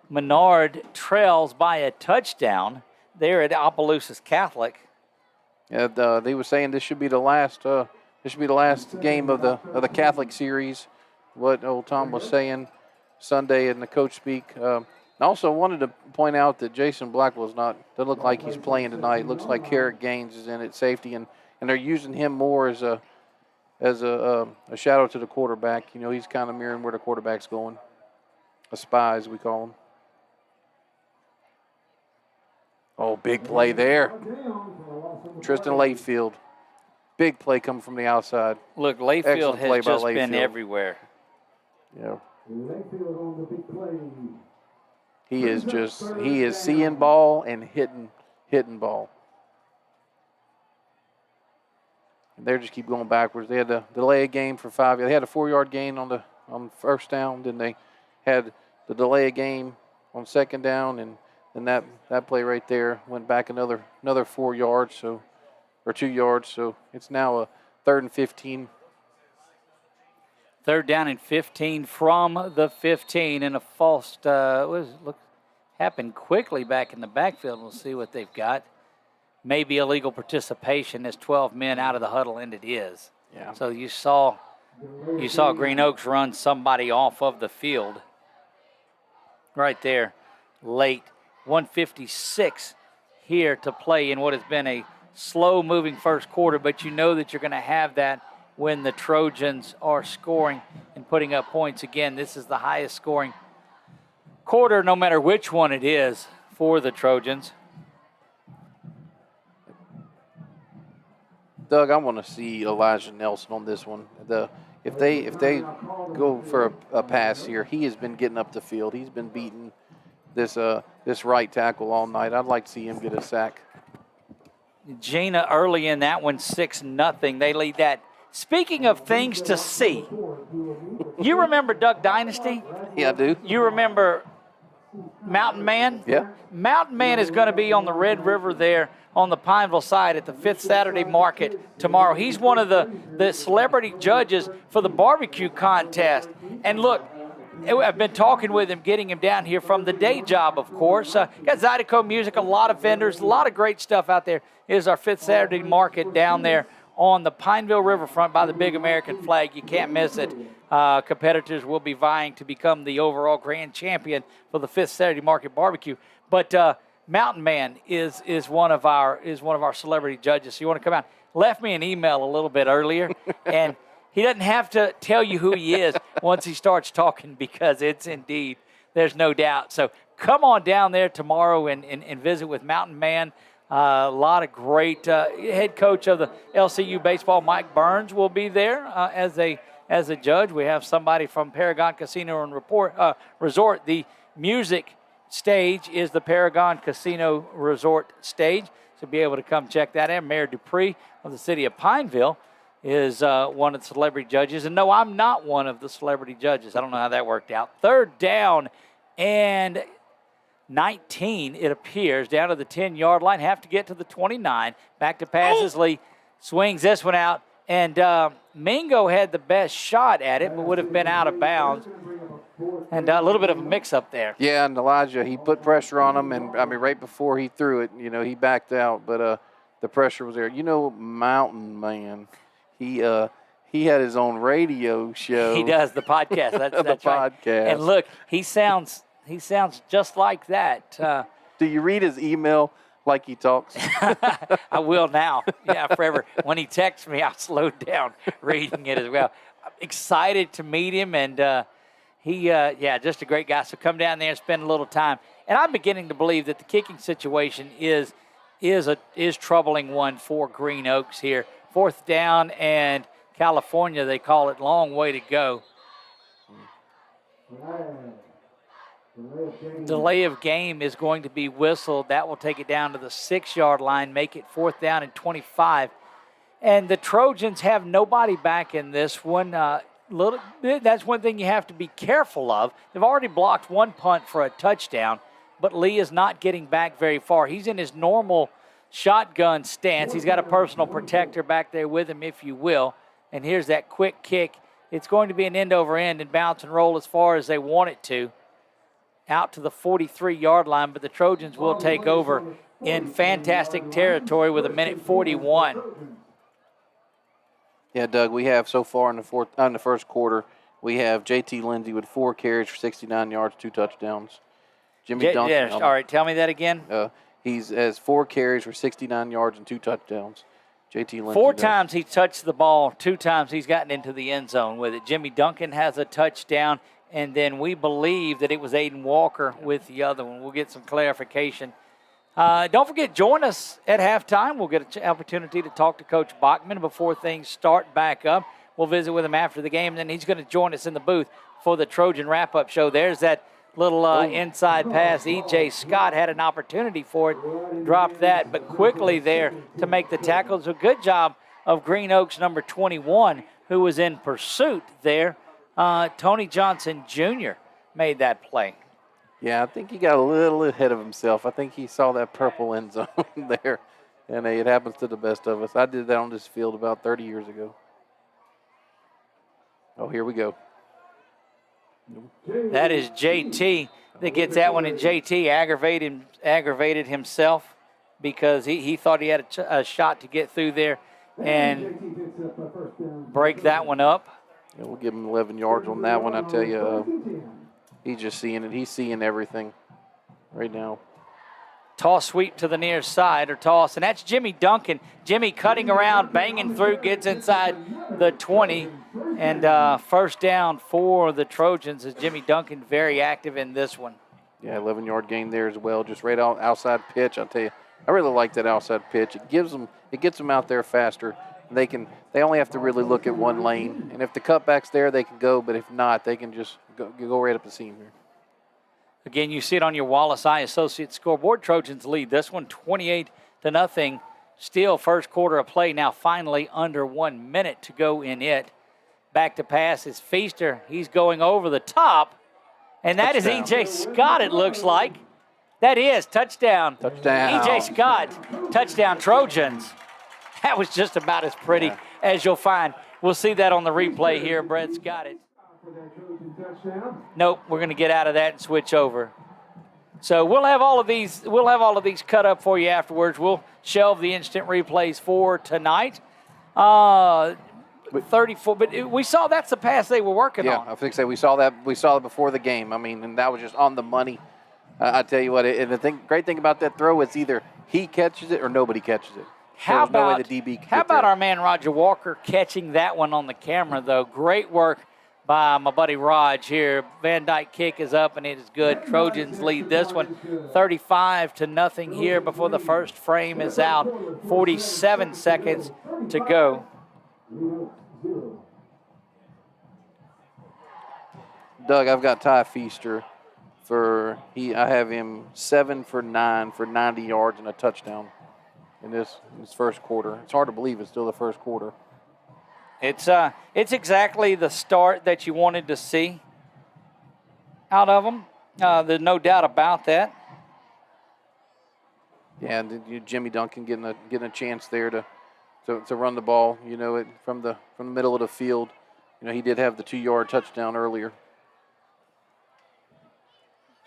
Speaker 1: Menard trails by a touchdown there at Opelousas Catholic.
Speaker 2: Yeah, they were saying this should be the last. This should be the last game of the Catholic series. What old Tom was saying Sunday in the coach speak. I also wanted to point out that Jason Blackwell's doesn't look like he's playing tonight. Looks like Carrick Gaines is in at safety, and they're using him more as a shadow to the quarterback. You know, he's kind of mirroring where the quarterback's going. A spy, as we call him. Oh, big play there. Tristan Layfield. Big play coming from the outside.
Speaker 1: Look, Layfield has just been everywhere.
Speaker 2: Yeah. He is seeing ball and hitting ball. And they just keep going backwards. They had to delay a game for 5. They had a 4-yard gain on first down. Then they had the delay of game on second down, and that play right there went back another 4 yards, or 2 yards. So it's now a 3rd and 15.
Speaker 1: 3rd down and 15 from the 15, and a false happened quickly back in the backfield. We'll see what they've got. Maybe illegal participation as 12 men out of the huddle, and it is.
Speaker 2: Yeah.
Speaker 1: So you saw Green Oaks run somebody off of the field right there late. 1:56 here to play in what has been a slow-moving first quarter, but you know that you're going to have that when the Trojans are scoring and putting up points. Again, this is the highest scoring quarter, no matter which one it is, for the Trojans.
Speaker 2: Doug, I want to see Elijah Nelson on this one. If they go for a pass here, he has been getting up the field. He's been beating this right tackle all night. I'd like to see him get a sack.
Speaker 1: Gina early in that one, 6-0. They lead that. Speaking of things to see, you remember Duck Dynasty?
Speaker 2: Yeah, I do.
Speaker 1: You remember Mountain Man?
Speaker 2: Yeah.
Speaker 1: Mountain Man is going to be on the Red River there on the Pineville side at the 5th Saturday Market tomorrow. He's one of the celebrity judges for the barbecue contest. And look, I've been talking with him, getting him down here from the day job, of course. Got Zydeco Music, a lot of vendors, a lot of great stuff out there. It is our 5th Saturday Market down there on the Pineville Riverfront by the big American flag. You can't miss it. Competitors will be vying to become the overall grand champion for the 5th Saturday Market Barbecue. But Mountain Man is one of our celebrity judges. So you want to come out? Left me an email a little bit earlier, and he doesn't have to tell you who he is once he starts talking, because it's indeed, there's no doubt. So come on down there tomorrow and visit with Mountain Man. A lot of great head coach of the LCU baseball, Mike Burns, will be there as a judge. We have somebody from Paragon Casino and Resort. The music stage is the Paragon Casino Resort stage, so be able to come check that out. Mayor Dupree of the city of Pineville is one of the celebrity judges. And no, I'm not one of the celebrity judges. I don't know how that worked out. 3rd down and 19, it appears, down to the 10-yard line. Have to get to the 29. Back to passes. Lee swings this one out. And Mingo had the best shot at it, but would have been out of bounds. And a little bit of a mix-up there.
Speaker 2: Yeah, and Elijah, he put pressure on him. And, I mean, right before he threw it, he backed out. But the pressure was there. Mountain Man, he had his own radio show.
Speaker 1: He does, the podcast. That's right.
Speaker 2: Podcast.
Speaker 1: And look, he sounds just like that.
Speaker 2: Do you read his email like he talks?
Speaker 1: I will now. Yeah, forever. When he texts me, I'll slow down reading it as well. I'm excited to meet him, and he, just a great guy. So come down there and spend a little time. And I'm beginning to believe that the kicking situation is troubling one for Green Oaks here. 4th down and California, they call it, long way to go. Delay of game is going to be whistled. That will take it down to the 6-yard line, make it 4th down and 25. And the Trojans have nobody back in this one. That's one thing you have to be careful of. They've already blocked one punt for a touchdown, but Lee is not getting back very far. He's in his normal shotgun stance. He's got a personal protector back there with him, if you will. And here's that quick kick. It's going to be an end-over-end and bounce and roll as far as they want it to, out to the 43-yard line, but the Trojans will take over in fantastic territory with 1:41.
Speaker 2: Yeah, Doug, we have so far in the first quarter, we have J.T. Lindsey with 4 carries for 69 yards, 2 touchdowns. Jimmy Duncan.
Speaker 1: All right, tell me that again.
Speaker 2: He has 4 carries for 69 yards and 2 touchdowns. J.T. Lindsey
Speaker 1: 4 times he's touched the ball, 2 times he's gotten into the end zone with it. Jimmy Duncan has a touchdown, and then we believe that it was Aiden Walker with the other one. We'll get some clarification. Don't forget, join us at halftime. We'll get an opportunity to talk to Coach Bachman before things start back up. We'll visit with him after the game, and then he's going to join us in the booth for the Trojan wrap-up show. There's that little inside pass. E.J. Scott had an opportunity for it, dropped that, but quickly there to make the tackle. So good job of Green Oaks number 21, who was in pursuit there. Tony Johnson Jr. made that play.
Speaker 2: Yeah, I think he got a little ahead of himself. I think he saw that purple end zone there, and it happens to the best of us. I did that on this field about 30 years ago. Oh, here we go.
Speaker 1: That is JT that gets that one, and JT aggravated himself because he thought he had a shot to get through there and break that one up.
Speaker 2: Yeah, we'll give him 11 yards on that one. I tell you, he's just seeing it. He's seeing everything right now.
Speaker 1: Toss sweep to the near side, or toss, and that's Jimmy Duncan. Jimmy cutting around, banging through, gets inside the 20, and first down for the Trojans is Jimmy Duncan, very active in this one.
Speaker 2: Yeah, 11-yard gain there as well, just right outside pitch. I'll tell you, I really like that outside pitch. It gets them out there faster. They only have to really look at one lane, and if the cutback's there, they can go. But if not, they can just go right up the seam here.
Speaker 1: Again, you see it on your Wallace Eye Associates scoreboard. Trojans lead this one 28-0. Still first quarter of play now. Finally under 1 minute to go in it. Back to pass is Feaster. He's going over the top, and that touchdown. Is E.J. Scott. It looks like that is touchdown.
Speaker 2: Touchdown.
Speaker 1: E.J. Scott, touchdown Trojans. That was just about as pretty as you'll find. We'll see that on the replay here. Brett's got it. Nope, we're going to get out of that and switch over. So we'll have all of these. We'll have all of these cut up for you afterwards. We'll shelve the instant replays for tonight. 34, but we saw that's the pass they were working on.
Speaker 2: Yeah, I was going to say we saw that before the game. I mean, and that was just on the money. I tell you what, and the great thing about that throw is either he catches it or nobody catches it.
Speaker 1: How about
Speaker 2: our
Speaker 1: man Roger Walker catching that one on the camera, though? Great work by my buddy Raj here. Van Dyke kick is up, and it is good. Trojans lead this one 35-0 here before the first frame is out. 47 seconds to go.
Speaker 2: Doug, I've got Ty Feaster I have him 7 for 9 for 90 yards and a touchdown in this first quarter. It's hard to believe it's still the first quarter.
Speaker 1: It's exactly the start that you wanted to see out of them. There's no doubt about that.
Speaker 2: Yeah, and Jimmy Duncan getting a chance there to run the ball. You know, from the middle of the field. You know, he did have the 2-yard touchdown earlier.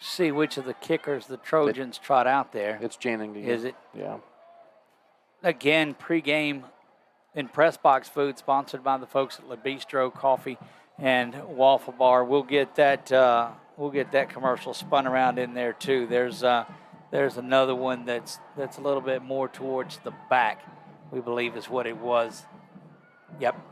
Speaker 1: See which of the kickers the Trojans trot out there.
Speaker 2: It's Channing again.
Speaker 1: Is it?
Speaker 2: Yeah.
Speaker 1: Again, pregame and press box food sponsored by the folks at La Bistro Coffee and Waffle Bar. We'll get that commercial spun around in there too. There's another one that's a little bit more towards the back, we believe is what it was. Yep.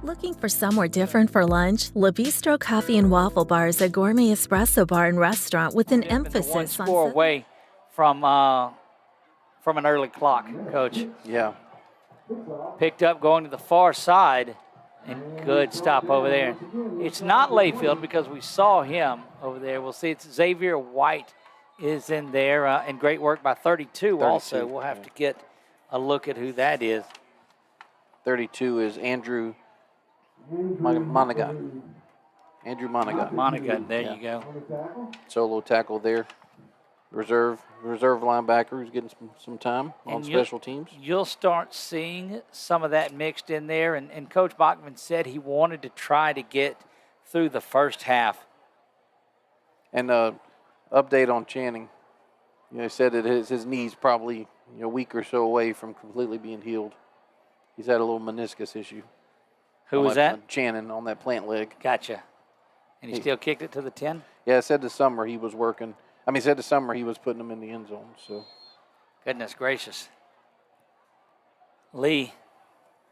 Speaker 13: Looking for somewhere different for lunch? La Bistro Coffee and Waffle Bar is a gourmet espresso bar and restaurant with an emphasis
Speaker 1: one score away from an early clock, Coach.
Speaker 2: Yeah.
Speaker 1: Picked up going to the far side, and good stop over there. It's not Layfield because we saw him over there. We'll see it's Xavier White is in there, and great work by 32 also. We'll have to get a look at who that is.
Speaker 2: 32 is Andrew Monaghan. Andrew Monaghan.
Speaker 1: Monaghan, there you go.
Speaker 2: Solo tackle there. Reserve linebacker who's getting some time on special teams.
Speaker 1: You'll start seeing some of that mixed in there, and Coach Bachman said he wanted to try to get through the first half.
Speaker 2: And update on Channing. You know, he said that his knee's probably a week or so away from completely being healed. He's had a little meniscus issue.
Speaker 1: Who was that?
Speaker 2: Channing on that plant leg.
Speaker 1: Gotcha. And he still kicked it to the 10?
Speaker 2: Yeah, it said this summer he was working. He said this summer he was putting them in the end zone. So,
Speaker 1: goodness gracious. Lee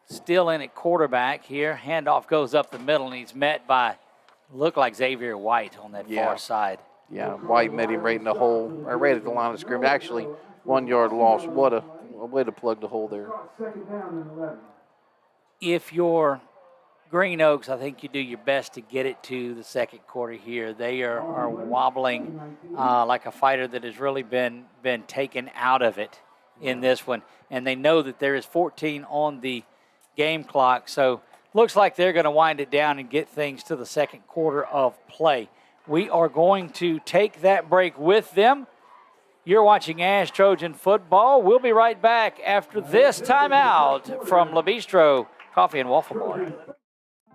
Speaker 1: still in at quarterback here. Handoff goes up the middle, and he's met by, looked like Xavier White on that far side.
Speaker 2: Yeah, White met him right in the hole, right at the line of scrimmage. Actually, 1 yard loss. What a way to plug the hole there.
Speaker 1: If you're Green Oaks, I think you do your best to get it to the second quarter here. They are wobbling like a fighter that has really been taken out of it in this one. And they know that there is 14 on the game clock. So looks like they're going to wind it down and get things to the second quarter of play. we are going to take that break with them. You're watching Ash Trojan football. We'll be right back after this timeout from Le Bistro Coffee and Waffle Bar.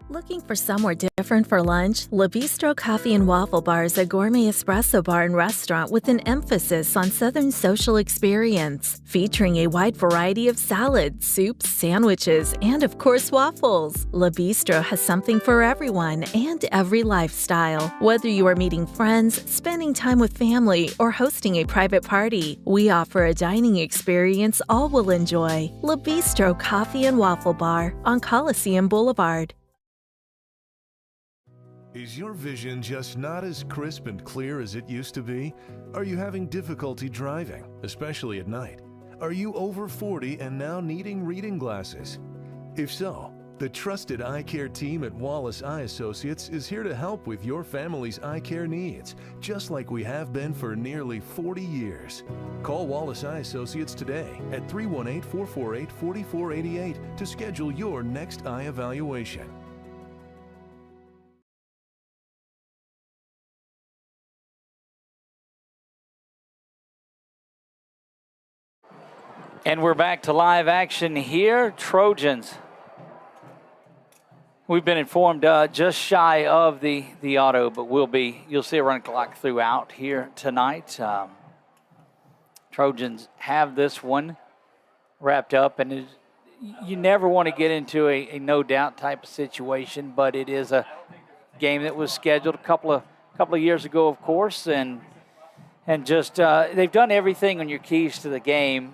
Speaker 13: Looking for somewhere different for lunch? Le Bistro Coffee and Waffle Bar is a gourmet espresso bar and restaurant with an emphasis on Southern social experience, featuring a wide variety of salads, soups, sandwiches, and of course waffles. Le Bistro has something for everyone and every lifestyle. Whether you are meeting friends, spending time with family, or hosting a private party, we offer a dining experience all will enjoy. Le Bistro Coffee and Waffle Bar on Coliseum Boulevard.
Speaker 3: Is your vision just not as crisp and clear as it used to be? Are you having difficulty driving, especially at night? Are you over 40 and now needing reading glasses? If so, the trusted eye care team at Wallace Eye Associates is here to help with your family's eye care needs, just like we have been for nearly 40 years. Call Wallace Eye Associates today at 318-448-4488 to schedule your next eye evaluation.
Speaker 1: And we're back to live action here. Trojans. We've been informed just shy of the auto, but you'll see a run clock throughout here tonight. Trojans have this one wrapped up, and you never want to get into a no doubt type of situation, but it is a game that was scheduled a couple of years ago, of course, and just they've done everything on your keys to the game.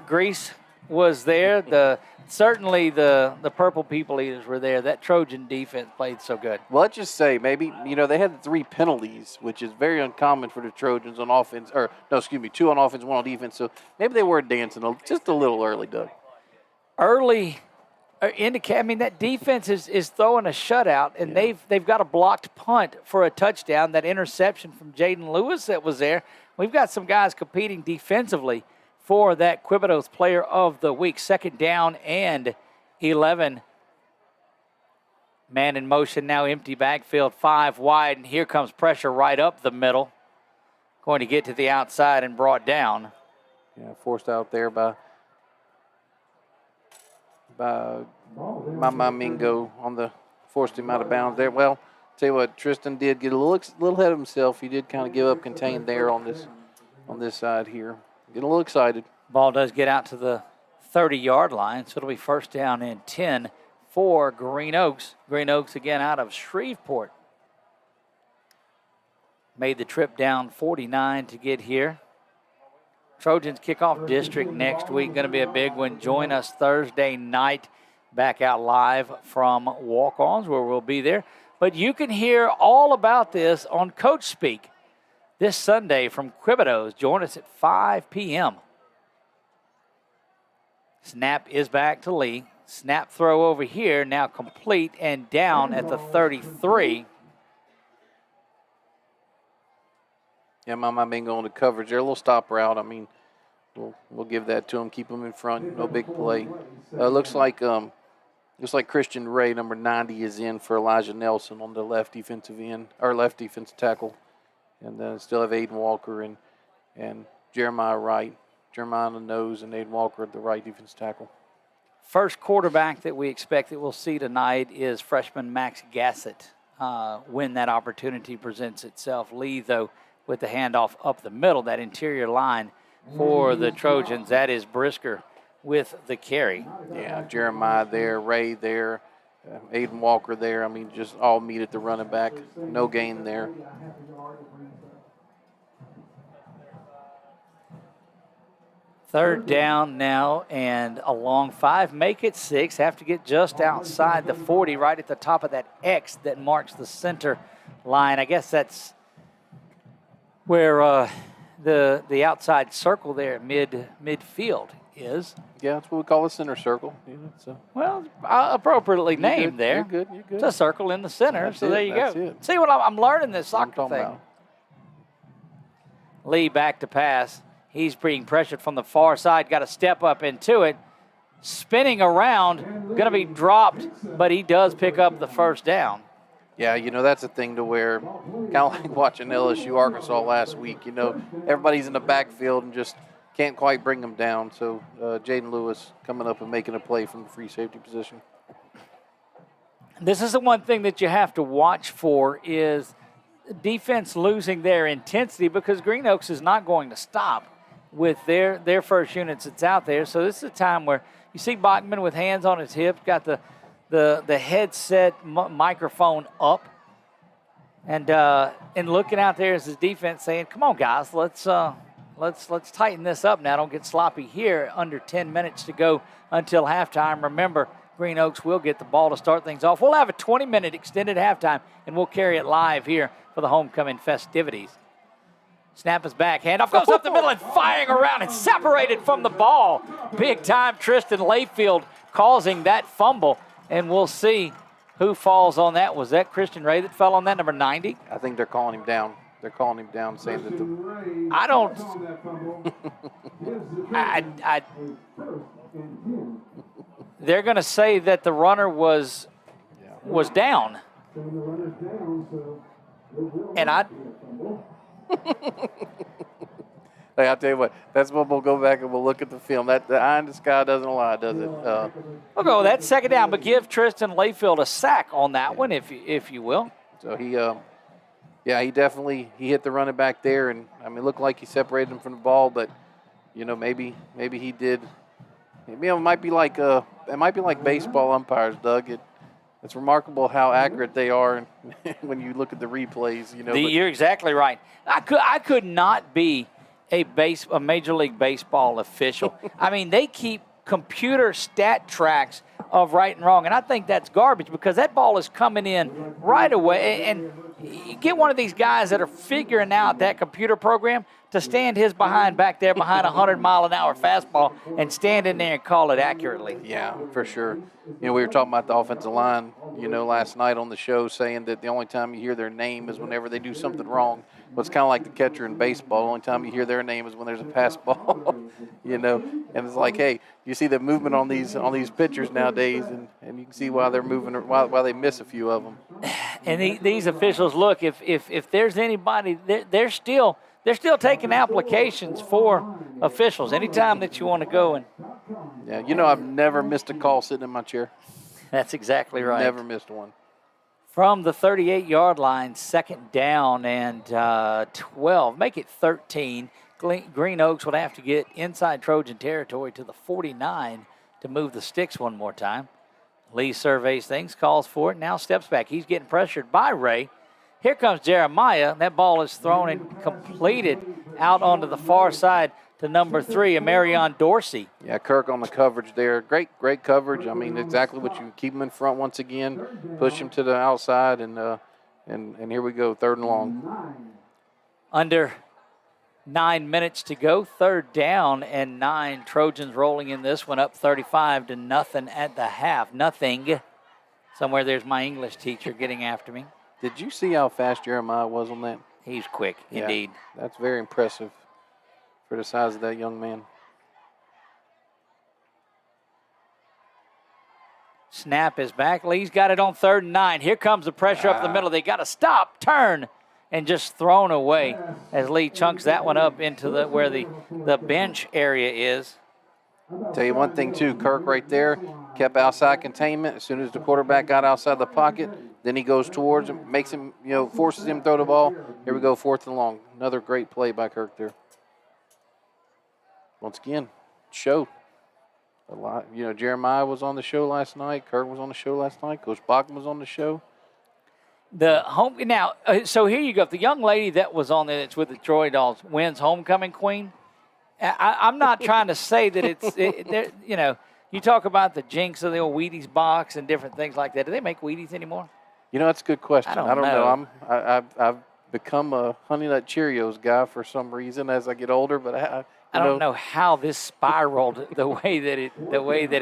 Speaker 1: Grease was there. Certainly the Purple People Eaters were there. That Trojan defense played so good.
Speaker 2: Well, let's just say maybe, they had 3 penalties, which is very uncommon for the Trojans on offense. 2 on offense, 1 on defense. So maybe they were dancing just a little early, Doug.
Speaker 1: Early that defense is throwing a shutout, and they've got a blocked punt for a touchdown. That interception from Jaden Lewis that was there. We've got some guys competing defensively for that Quibitos Player of the Week. 2nd down and 11. Man in motion now, empty backfield, 5 wide, and here comes pressure right up the middle. Going to get to the outside and brought down.
Speaker 2: Yeah, forced out there by Mama Mingo forced him out of bounds there. Well, tell you what, Tristan did get a little ahead of himself. He did kind of give up contained there on this side here. Getting a little excited.
Speaker 1: Ball does get out to the 30-yard line, so it'll be 1st down and 10 for Green Oaks. Green Oaks again out of Shreveport. Made the trip down 49 to get here. Trojans kickoff district next week, going to be a big one. Join us Thursday night, back out live from Walk-Ons, where we'll be there. But you can hear all about this on Coach Speak this Sunday from Quibitos. Join us at 5 p.m. Snap is back to Lee. Snap throw over here, now complete and down at the 33.
Speaker 2: Yeah, Mama Mingo on the coverage there. A little stop route. We'll give that to him. Keep him in front. No big play. Looks like Christian Ray, number 90, is in for Elijah Nelson on the left defensive end, or left defensive tackle. And then still have Aiden Walker and Jeremiah Wright. Jeremiah on the nose and Aiden Walker at the right defensive tackle.
Speaker 1: First quarterback that we expect that we'll see tonight is freshman Max Gassett when that opportunity presents itself. Lee, though, with the handoff up the middle, that interior line for the Trojans. That is Brisker with the carry.
Speaker 2: Yeah, Jeremiah there, Ray there, Aiden Walker there. Just all meet at the running back. No gain there.
Speaker 1: Third down now and a long 5. Make it 6. Have to get just outside the 40, right at the top of that X that marks the center line. I guess that's where the outside circle there, midfield is.
Speaker 2: Yeah, that's what we call a center circle.
Speaker 1: Well, appropriately named there.
Speaker 2: You're good.
Speaker 1: It's a circle in the center,
Speaker 2: That's
Speaker 1: so
Speaker 2: it,
Speaker 1: there you
Speaker 2: that's
Speaker 1: go.
Speaker 2: it.
Speaker 1: See what I'm learning this soccer thing.
Speaker 2: About.
Speaker 1: Lee back to pass. He's being pressured from the far side. Got to step up into it. Spinning around, going to be dropped, but he does pick up the 1st down.
Speaker 2: Yeah, that's a thing to where kind of like watching LSU Arkansas last week. Everybody's in the backfield and just can't quite bring them down. So Jaden Lewis coming up and making a play from the free safety position.
Speaker 1: This is the one thing that you have to watch for is defense losing their intensity because Green Oaks is not going to stop with their first units that's out there. So this is a time where you see Bachman with hands on his hips, got the headset microphone up, and looking out there is his defense saying, "Come on, guys, let's tighten this up now. Don't get sloppy here. Under 10 minutes to go until halftime. Remember, Green Oaks will get the ball to start things off. We'll have a 20-minute extended halftime, and we'll carry it live here for the homecoming festivities." Snap is back. Handoff goes up the middle and firing around and separated from the ball. Big time Tristan Layfield causing that fumble. And we'll see who falls on that. Was that Christian Ray that fell on that, number 90?
Speaker 2: I think they're calling him down. They're calling him down, saying that
Speaker 1: I don't. They're going to say that the runner was down. And
Speaker 2: Hey, I'll tell you what, that's when we'll go back and we'll look at the film. That the eye in the sky doesn't lie, does it?
Speaker 1: We'll go that second down, but give Tristan Layfield a sack on that one, if you will.
Speaker 2: So he definitely hit the running back there, and it looked like he separated him from the ball, but maybe he did. Maybe it might be like baseball umpires, Doug. It's remarkable how accurate they are when you look at the replays.
Speaker 1: You're exactly right. I could not be a Major League Baseball official. They keep computer stat tracks of right and wrong, and I think that's garbage because that ball is coming in right away. And you get one of these guys that are figuring out that computer program to stand his behind back there behind a 100-mile-an-hour fastball and stand in there and call it accurately.
Speaker 2: Yeah, for sure. We were talking about the offensive line, last night on the show, saying that the only time you hear their name is whenever they do something wrong. Well, it's kind of like the catcher in baseball. The only time you hear their name is when there's a pass ball, And it's like, hey, you see the movement on these pitchers nowadays, and you can see why they're moving, why they miss a few of them.
Speaker 1: And these officials, look, if there's anybody, they're still taking applications for officials anytime that you want to go. And
Speaker 2: yeah, I've never missed a call sitting in my chair.
Speaker 1: That's exactly right.
Speaker 2: Never missed one.
Speaker 1: From the 38-yard line, second down and 12. Make it 13. Green Oaks would have to get inside Trojan territory to the 49 to move the sticks one more time. Lee surveys things, calls for it, now steps back. He's getting pressured by Ray. Here comes Jeremiah. That ball is thrown and completed out onto the far side to number 3, Amarion Dorsey.
Speaker 2: Yeah, Kirk on the coverage there. Great coverage. Exactly what you keep him in front once again, push him to the outside, and here we go, third and long.
Speaker 1: Under 9 minutes to go, third down and 9. Trojans rolling in this one, up 35-0 at the half. Nothing. Somewhere there's my English teacher getting after me.
Speaker 2: Did you see how fast Jeremiah was on that?
Speaker 1: He's quick, indeed.
Speaker 2: That's very impressive for the size of that young man.
Speaker 1: Snap is back. Lee's got it on 3rd and 9. Here comes the pressure up the middle. They got to stop, turn, and just thrown away as Lee chunks that one up into where the bench area is.
Speaker 2: Tell you one thing, too. Kirk right there kept outside containment. As soon as the quarterback got outside the pocket, then he goes towards him, makes him, forces him to throw the ball. Here we go, 4th and long. Another great play by Kirk there. Once again, show. A lot. Jeremiah was on the show last night. Kirk was on the show last night. Coach Bachman was on the show.
Speaker 1: So here you go. If the young lady that was on there that's with the Troy Dolls wins homecoming queen, I'm not trying to say that it's, you talk about the jinx of the old Wheaties box and different things like that. Do they make Wheaties anymore?
Speaker 2: That's a good question.
Speaker 1: I don't know.
Speaker 2: I've become a Honey Nut Cheerios guy for some reason as I get older, but
Speaker 1: I don't know how this spiraled the way that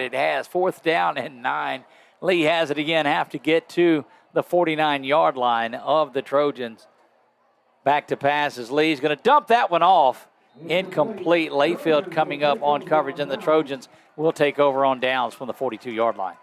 Speaker 1: it has. 4th down and 9. Lee has it again. Have to get to the 49-yard line of the Trojans. Back to passes. Lee's going to dump that one off. Incomplete. Layfield coming up on coverage, and the Trojans will take over on downs from the 42-yard line.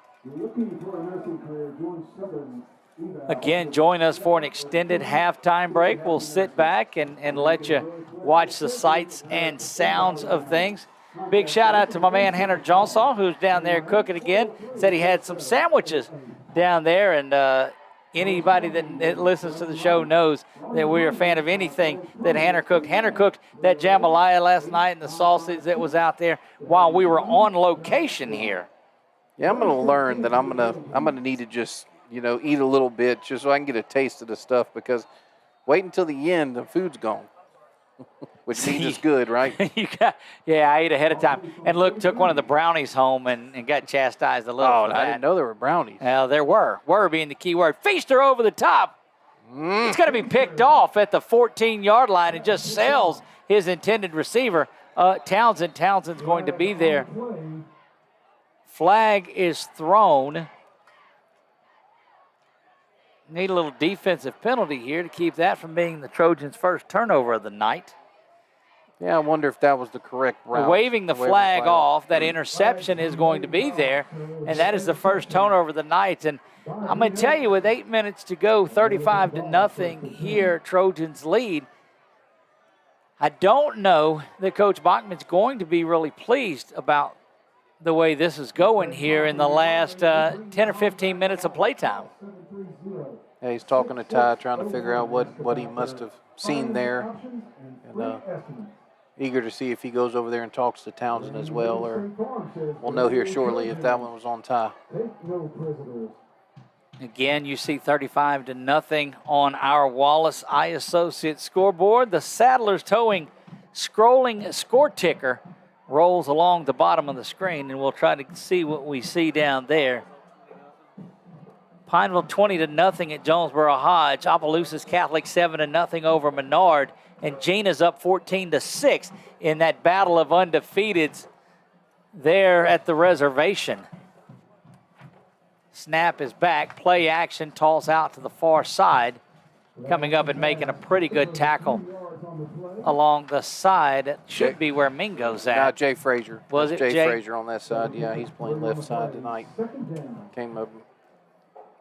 Speaker 1: again join us for an extended halftime break. We'll sit back and let you watch the sights and sounds of things. Big shout out to my man Hannah Johnson, who's down there cooking again. Said he had some sandwiches down there, and anybody that listens to the show knows that we're a fan of anything that Hannah cooked. Hannah cooked that jambalaya last night and the sausage that was out there while we were on location here.
Speaker 2: Yeah, I'm gonna learn that I'm gonna need to just eat a little bit just so I can get a taste of the stuff, because wait until the end, the food's gone. Which means it's good, right?
Speaker 1: I ate ahead of time. And look, took one of the brownies home and got chastised a little for that.
Speaker 2: I didn't know there were brownies.
Speaker 1: Well, there were. Were being the key word. Feaster over the top. It's going to be picked off at the 14-yard line and just sails his intended receiver. Townsend. Townsend's going to be there. Flag is thrown. Need a little defensive penalty here to keep that from being the Trojans' first turnover of the night.
Speaker 2: Yeah, I wonder if that was the correct route.
Speaker 1: Waving the flag off, that interception is going to be there, and that is the first turnover of the night. And I'm going to tell you, with 8 minutes to go, 35-0 here, Trojans lead. I don't know that Coach Bachman's going to be really pleased about the way this is going here in the last 10 or 15 minutes of playtime.
Speaker 2: Yeah, he's talking to Ty, trying to figure out what he must have seen there. And eager to see if he goes over there and talks to Townsend as well, or we'll know here shortly if that one was on Ty.
Speaker 1: Again, you see 35-0 on our Wallace Eye Associates scoreboard. The Saddlers towing scrolling score ticker rolls along the bottom of the screen, and we'll try to see what we see down there. Pineville 20-0 at Jonesboro Hodge. Opelousas Catholic 7-0 over Menard. And Gina's up 14-6 in that battle of undefeateds there at the reservation. Snap is back. Play action, toss out to the far side. Coming up and making a pretty good tackle along the side. It should be where Mingo's at.
Speaker 2: Now Jay Frazier.
Speaker 1: Was it
Speaker 2: Jay Frazier on that side? Yeah, he's playing left side tonight. Came up.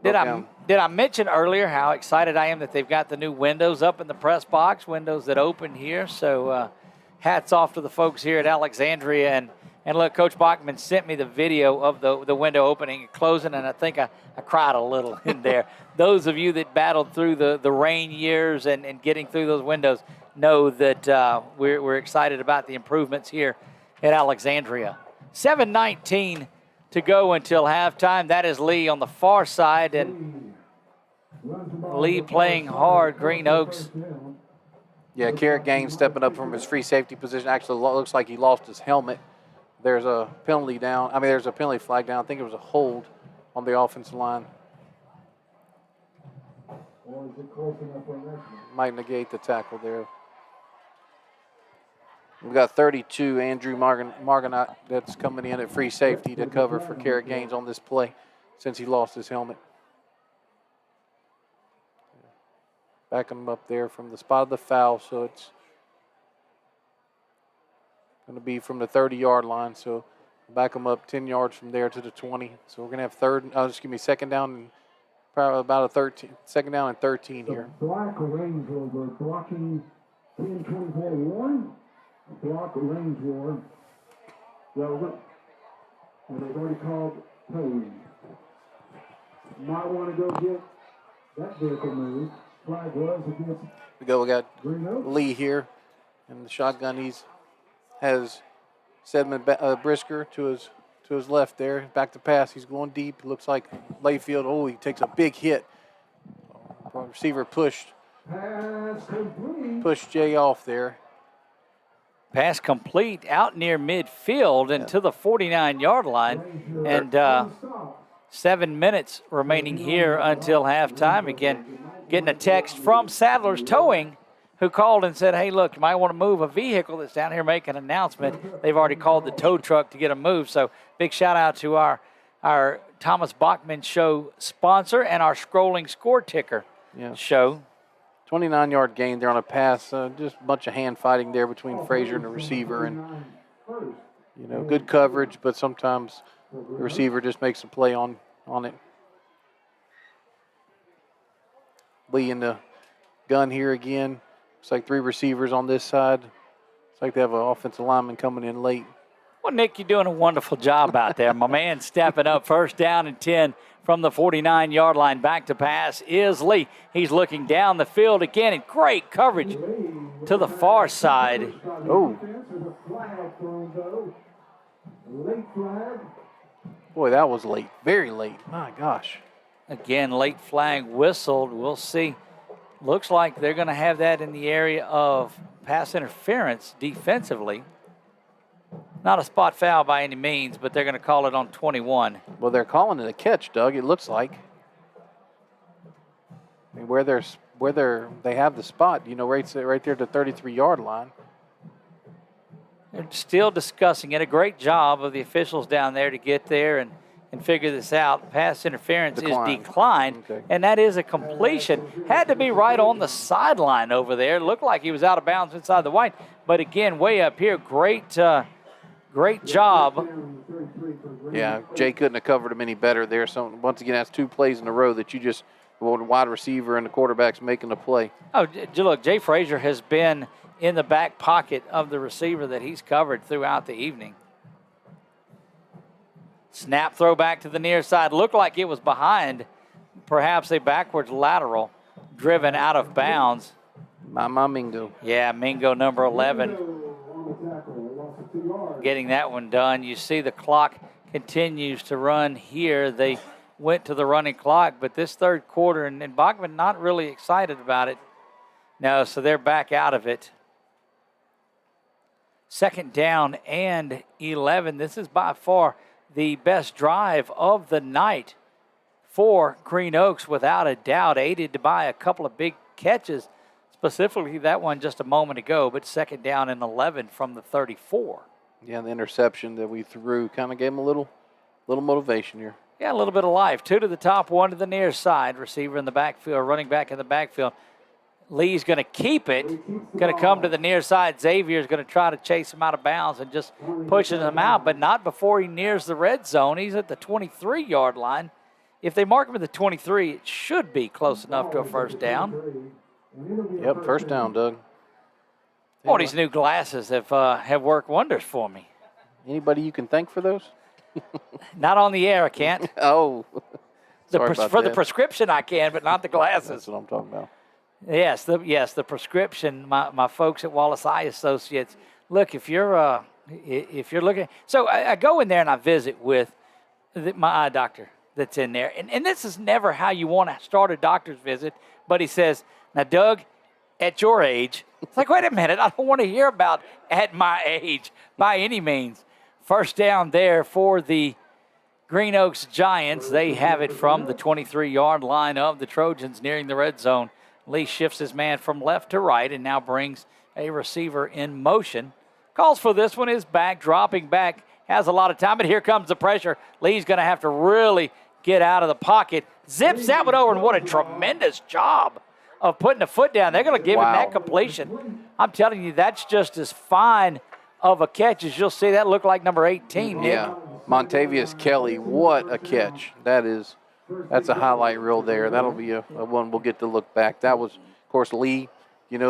Speaker 1: Did I mention earlier how excited I am that they've got the new windows up in the press box, windows that open here? So hats off to the folks here at Alexandria. And look, Coach Bachman sent me the video of the window opening and closing, and I think I cried a little in there. Those of you that battled through the rain years and getting through those windows know that we're excited about the improvements here at Alexandria. 7:19 to go until halftime. That is Lee on the far side, and Lee playing hard, Green Oaks.
Speaker 2: Yeah, Carrot Gaines stepping up from his free safety position. Actually, looks like he lost his helmet. There's a penalty down. There's a penalty flag down. I think it was a hold on the offensive line. Might negate the tackle there. We've got 32, Andrew Margonot, that's coming in at free safety to cover for Carrot Gaines on this play since he lost his helmet. Backing him up there from the spot of the foul, so it's going to be from the 30-yard line. So back him up 10 yards from there to the 20. So we're going to have second down and probably about a 13, second down and 13 here.
Speaker 9: Black Range Rover blocking 10-24-1. Block Range Rover. Relevant. And they've already called towing. Might want to go get that vehicle moved. Flag was against.
Speaker 2: We got Lee here in the shotgun. Has Sedman Brisker to his left there. Back to pass. He's going deep. It looks like Layfield. Oh, he takes a big hit. Receiver pushed Jay off there.
Speaker 1: Pass complete out near midfield and to the 49-yard line. And 7 minutes remaining here until halftime. Again, getting a text from Saddlers Towing, who called and said, hey, look, you might want to move a vehicle that's down here making an announcement. They've already called the tow truck to get them moved. So big shout out to our Thomas Bachman Show sponsor and our scrolling score ticker show.
Speaker 2: 29-yard gain there on a pass. Just a bunch of hand fighting there between Frazier and the receiver. And, good coverage, but sometimes the receiver just makes a play on it. Lee in the gun here again. It's like 3 receivers on this side. It's like they have an offensive lineman coming in late.
Speaker 1: Well, Nick, you're doing a wonderful job out there. My man stepping up, 1st down and 10 from the 49-yard line. Back to pass is Lee. He's looking down the field again, and great coverage to the far side.
Speaker 2: Oh. Boy, that was late. Very late. My gosh.
Speaker 1: Again, late flag whistled. We'll see. Looks like they're going to have that in the area of pass interference defensively. Not a spot foul by any means, but they're going to call it on 21.
Speaker 2: Well, they're calling it a catch, Doug, it looks like. I mean, where they have the spot, you know, right there at the 33-yard line.
Speaker 1: They're still discussing it. A great job of the officials down there to get there and figure this out. Pass interference is declined,
Speaker 2: okay.
Speaker 1: And that is a completion. Had to be right on the sideline over there. Looked like he was out of bounds inside the white. But again, way up here, great job.
Speaker 2: Yeah, Jay couldn't have covered him any better there. So once again, that's 2 plays in a row that you just, the wide receiver and the quarterback's making the play.
Speaker 1: Oh, look, Jay Frazier has been in the back pocket of the receiver that he's covered throughout the evening. Snap throw back to the near side. Looked like it was behind, perhaps a backwards lateral driven out of bounds.
Speaker 2: My Mingo.
Speaker 1: Yeah, Mingo, number 11, getting that one done. You see the clock continues to run here. They went to the running clock, but this third quarter, and Bachman not really excited about it. No, so they're back out of it. 2nd down and 11. This is by far the best drive of the night for Green Oaks, without a doubt, aided by a couple of big catches, specifically that one just a moment ago, but 2nd down and 11 from the 34.
Speaker 2: Yeah, the interception that we threw kind of gave him a little motivation here.
Speaker 1: Yeah, a little bit of life. 2 to the top, 1 to the near side. Receiver in the backfield, running back in the backfield. Lee's going to keep it, going to come to the near side. Xavier's going to try to chase him out of bounds and just pushes him out, but not before he nears the red zone. He's at the 23-yard line. If they mark him at the 23, it should be close enough to a 1st down.
Speaker 2: Yep, 1st down, Doug.
Speaker 1: Oh, these new glasses have worked wonders for me.
Speaker 2: Anybody you can thank for those?
Speaker 1: Not on the air, I can't.
Speaker 2: Oh,
Speaker 1: for the prescription I can, but not the glasses.
Speaker 2: That's what I'm talking about.
Speaker 1: Yes, the prescription. My folks at Wallace Eye Associates. Look, if you're looking, so I go in there and I visit with my eye doctor that's in there, and this is never how you want to start a doctor's visit. But he says, "Now, Doug, at your age," it's like, wait a minute, I don't want to hear about at my age by any means. 1st down there for the Green Oaks Giants. They have it from the 23-yard line of the Trojans, nearing the red zone. Lee shifts his man from left to right and now brings a receiver in motion. Calls for this one, is back, dropping back, has a lot of time, but here comes the pressure. Lee's going to have to really get out of the pocket. Zips that one over, and what a tremendous job of putting a foot down. They're going to give him that completion. I'm telling you, that's just as fine of a catch as you'll see. That looked like number 18, Nick.
Speaker 2: Yeah, Montavious Kelly, what a catch. That's a highlight reel there. That'll be a one we'll get to look back. That was, of course, Lee,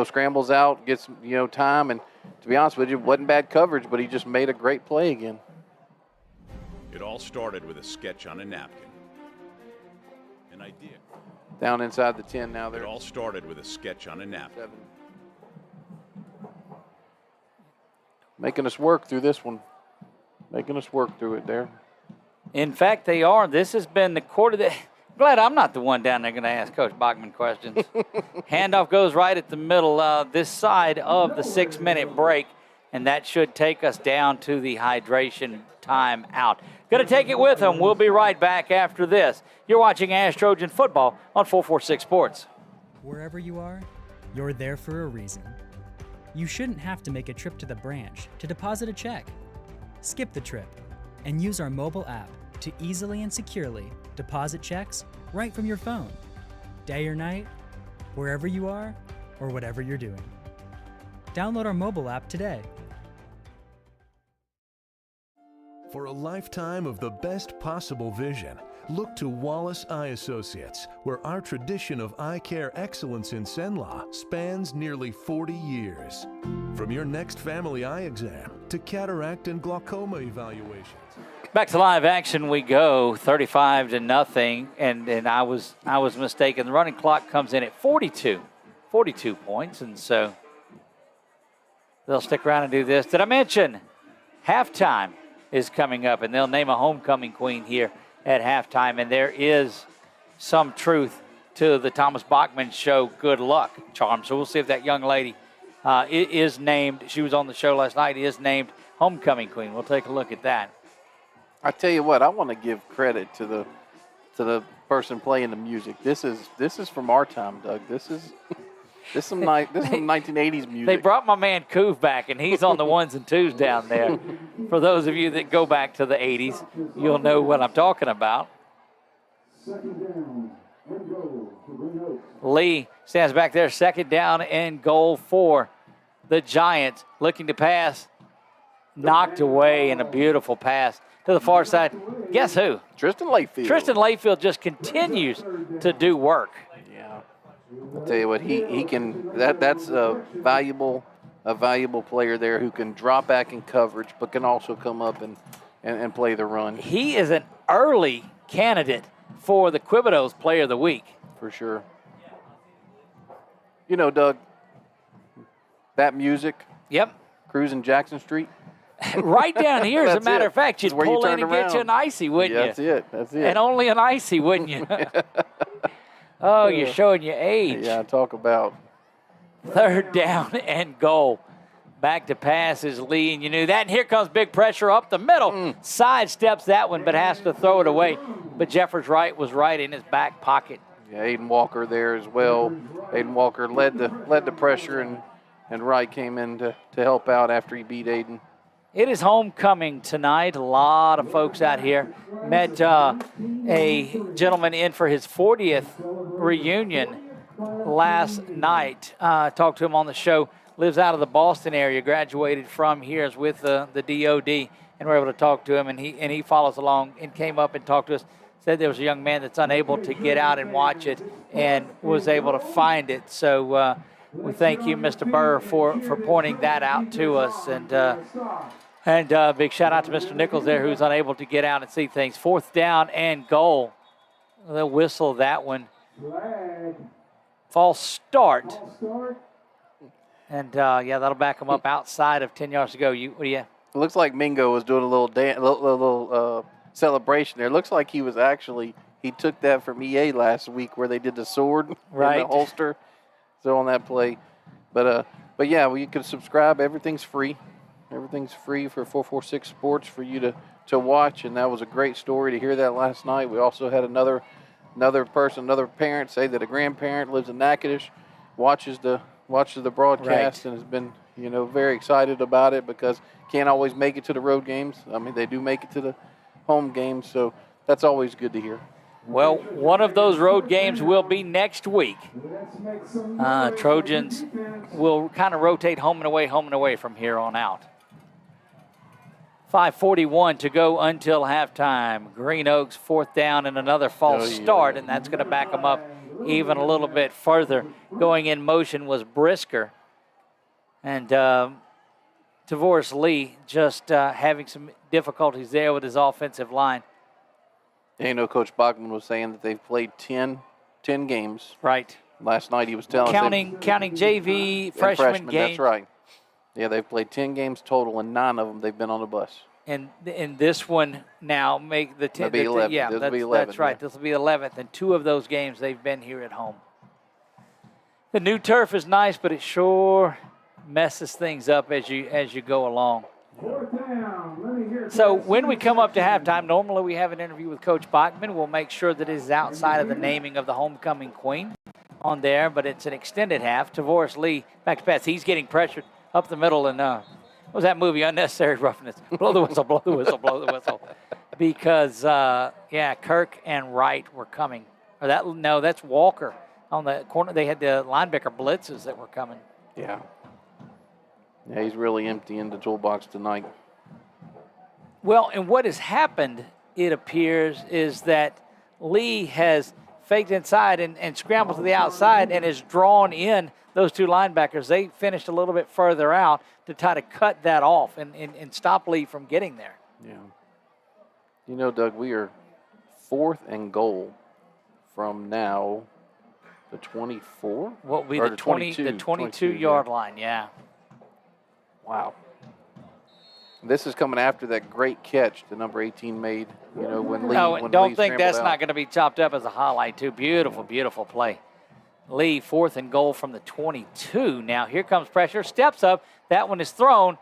Speaker 2: scrambles out, gets, time. And to be honest with you, it wasn't bad coverage, but he just made a great play again.
Speaker 11: It all started with a sketch on a napkin. An idea.
Speaker 2: Down inside the 10 now.
Speaker 11: It all started with a sketch on a napkin.
Speaker 2: 7. Making us work through this one. Making us work through it there.
Speaker 1: In fact, they are. This has been the quarter that. Glad I'm not the one down there going to ask Coach Bachman questions. Handoff goes right at the middle, this side of the 6-minute break, and that should take us down to the hydration timeout. Going to take it with them. We'll be right back after this. You're watching Ash Trojan Football on 446 Sports.
Speaker 7: Wherever you are, you're there for a reason. You shouldn't have to make a trip to the branch to deposit a check. Skip the trip and use our mobile app to easily and securely deposit checks right from your phone. Day or night, wherever you are, or whatever you're doing. Download our mobile app today.
Speaker 3: For a lifetime of the best possible vision, Look to Wallace Eye Associates, where our tradition of eye care excellence in Cenla spans nearly 40 years. From your next family eye exam to cataract and glaucoma evaluations.
Speaker 1: Back to live action we go, 35-0, and I was mistaken. The running clock comes in at 42 points, and so they'll stick around and do this. Did I mention halftime is coming up, and they'll name a homecoming queen here at halftime, and there is some truth to the Thomas Bachman show good luck charm. So we'll see if that young lady is named. She was on the show last night. Is named homecoming queen. We'll take a look at that.
Speaker 2: I tell you what, I want to give credit to the person playing the music. This is from our time, Doug. This is some 1980s music.
Speaker 1: They brought my man Coov back, and he's on the ones and twos down there. For those of you that go back to the 80s, you'll know what I'm talking about. Lee stands back there, second down and goal for the Giants. Looking to pass, knocked away in a beautiful pass to the far side. Guess who?
Speaker 2: Tristan Layfield.
Speaker 1: Tristan Layfield just continues to do work.
Speaker 2: Yeah. I'll tell you what, he can. That's a valuable player there who can drop back in coverage, but can also come up and play the run.
Speaker 1: He is an early candidate for the Quibidos Player of the Week.
Speaker 2: For sure. You know, Doug, that music.
Speaker 1: Yep.
Speaker 2: Cruising Jackson Street.
Speaker 1: Right down here, as a matter of fact, you'd pull in and get you an icy, wouldn't you?
Speaker 2: That's it.
Speaker 1: And only an icy, wouldn't you? Oh, you're showing your age.
Speaker 2: Yeah, talk about.
Speaker 1: Third down and goal. Back to pass is Lee, and you knew that. And here comes big pressure up the middle. Sidesteps that one, but has to throw it away. But Jeffers Wright was right in his back pocket.
Speaker 2: Yeah, Aiden Walker there as well. Aiden Walker led the pressure, and Wright came in to help out after he beat Aiden.
Speaker 1: It is homecoming tonight. A lot of folks out here. Met a gentleman in for his 40th reunion last night. Talked to him on the show. Lives out of the Boston area. Graduated from here. Is with the DOD, and we're able to talk to him. And he follows along and came up and talked to us. Said there was a young man that's unable to get out and watch it, and was able to find it. So we thank you, Mr. Burr, for pointing that out to us. And big shout out to Mr. Nichols there, who's unable to get out and see things. Fourth down and goal. They'll whistle that one. False start. And that'll back them up outside of 10 yards to go. What do you?
Speaker 2: It looks like Mingo was doing a little celebration there. It looks like he took that from EA last week where they did the sword in the holster. So on that play. But yeah, well, you can subscribe. Everything's free. Everything's free for 446 Sports for you to watch, and that was a great story to hear that last night. We also had another parent say that a grandparent lives in Natchitoches, watches the broadcast, and has been very excited about it because can't always make it to the road games. I mean, they do make it to the home games, so that's always good to hear.
Speaker 1: Well, one of those road games will be next week. Trojans will kind of rotate home and away from here on out. 5:41 to go until halftime. Green Oaks fourth down and another false start, and that's going to back them up even a little bit further. Going in motion was Brisker. And Tavoris Lee just having some difficulties there with his offensive line.
Speaker 2: Coach Bachman was saying that they've played 10 games.
Speaker 1: Right.
Speaker 2: Last night he was telling
Speaker 1: us. Counting JV freshman games.
Speaker 2: That's right. Yeah, they've played 10 games total, and 9 of them they've been on the bus.
Speaker 1: And in this one now make the 10th.
Speaker 2: That'll be 11.
Speaker 1: Yeah, that's right. This will be 11th, and 2 of those games they've been here at home. The new turf is nice, but it sure messes things up as you go along. So when we come up to halftime, normally we have an interview with Coach Bachman. We'll make sure that it is outside of the naming of the homecoming queen on there, but it's an extended half. Tavoris Lee back to pass. He's getting pressured up the middle, and what was that movie, Unnecessary Roughness? Blow the whistle, blow the whistle, blow the whistle. Because, Kirk and Wright were coming. That's Walker on the corner. They had the linebacker blitzes that were coming.
Speaker 2: Yeah. Yeah, he's really emptying the toolbox tonight.
Speaker 1: Well, and what has happened, it appears, is that Lee has faked inside and scrambled to the outside and has drawn in those two linebackers. They finished a little bit further out to try to cut that off and stop Lee from getting there.
Speaker 2: Yeah. You know, Doug, we are 4th and goal from now the 24?
Speaker 1: What will be
Speaker 2: or
Speaker 1: the 22-yard line, yeah.
Speaker 2: Wow. This is coming after that great catch the number 18 made, you know, when Lee.
Speaker 1: No,
Speaker 2: when
Speaker 1: don't
Speaker 2: Lee
Speaker 1: think that's
Speaker 2: scrambled
Speaker 1: not
Speaker 2: out.
Speaker 1: going to be chopped up as a highlight, too. Beautiful, beautiful play. Lee, 4th and goal from the 22. Now, here comes pressure. Steps up. That one is thrown.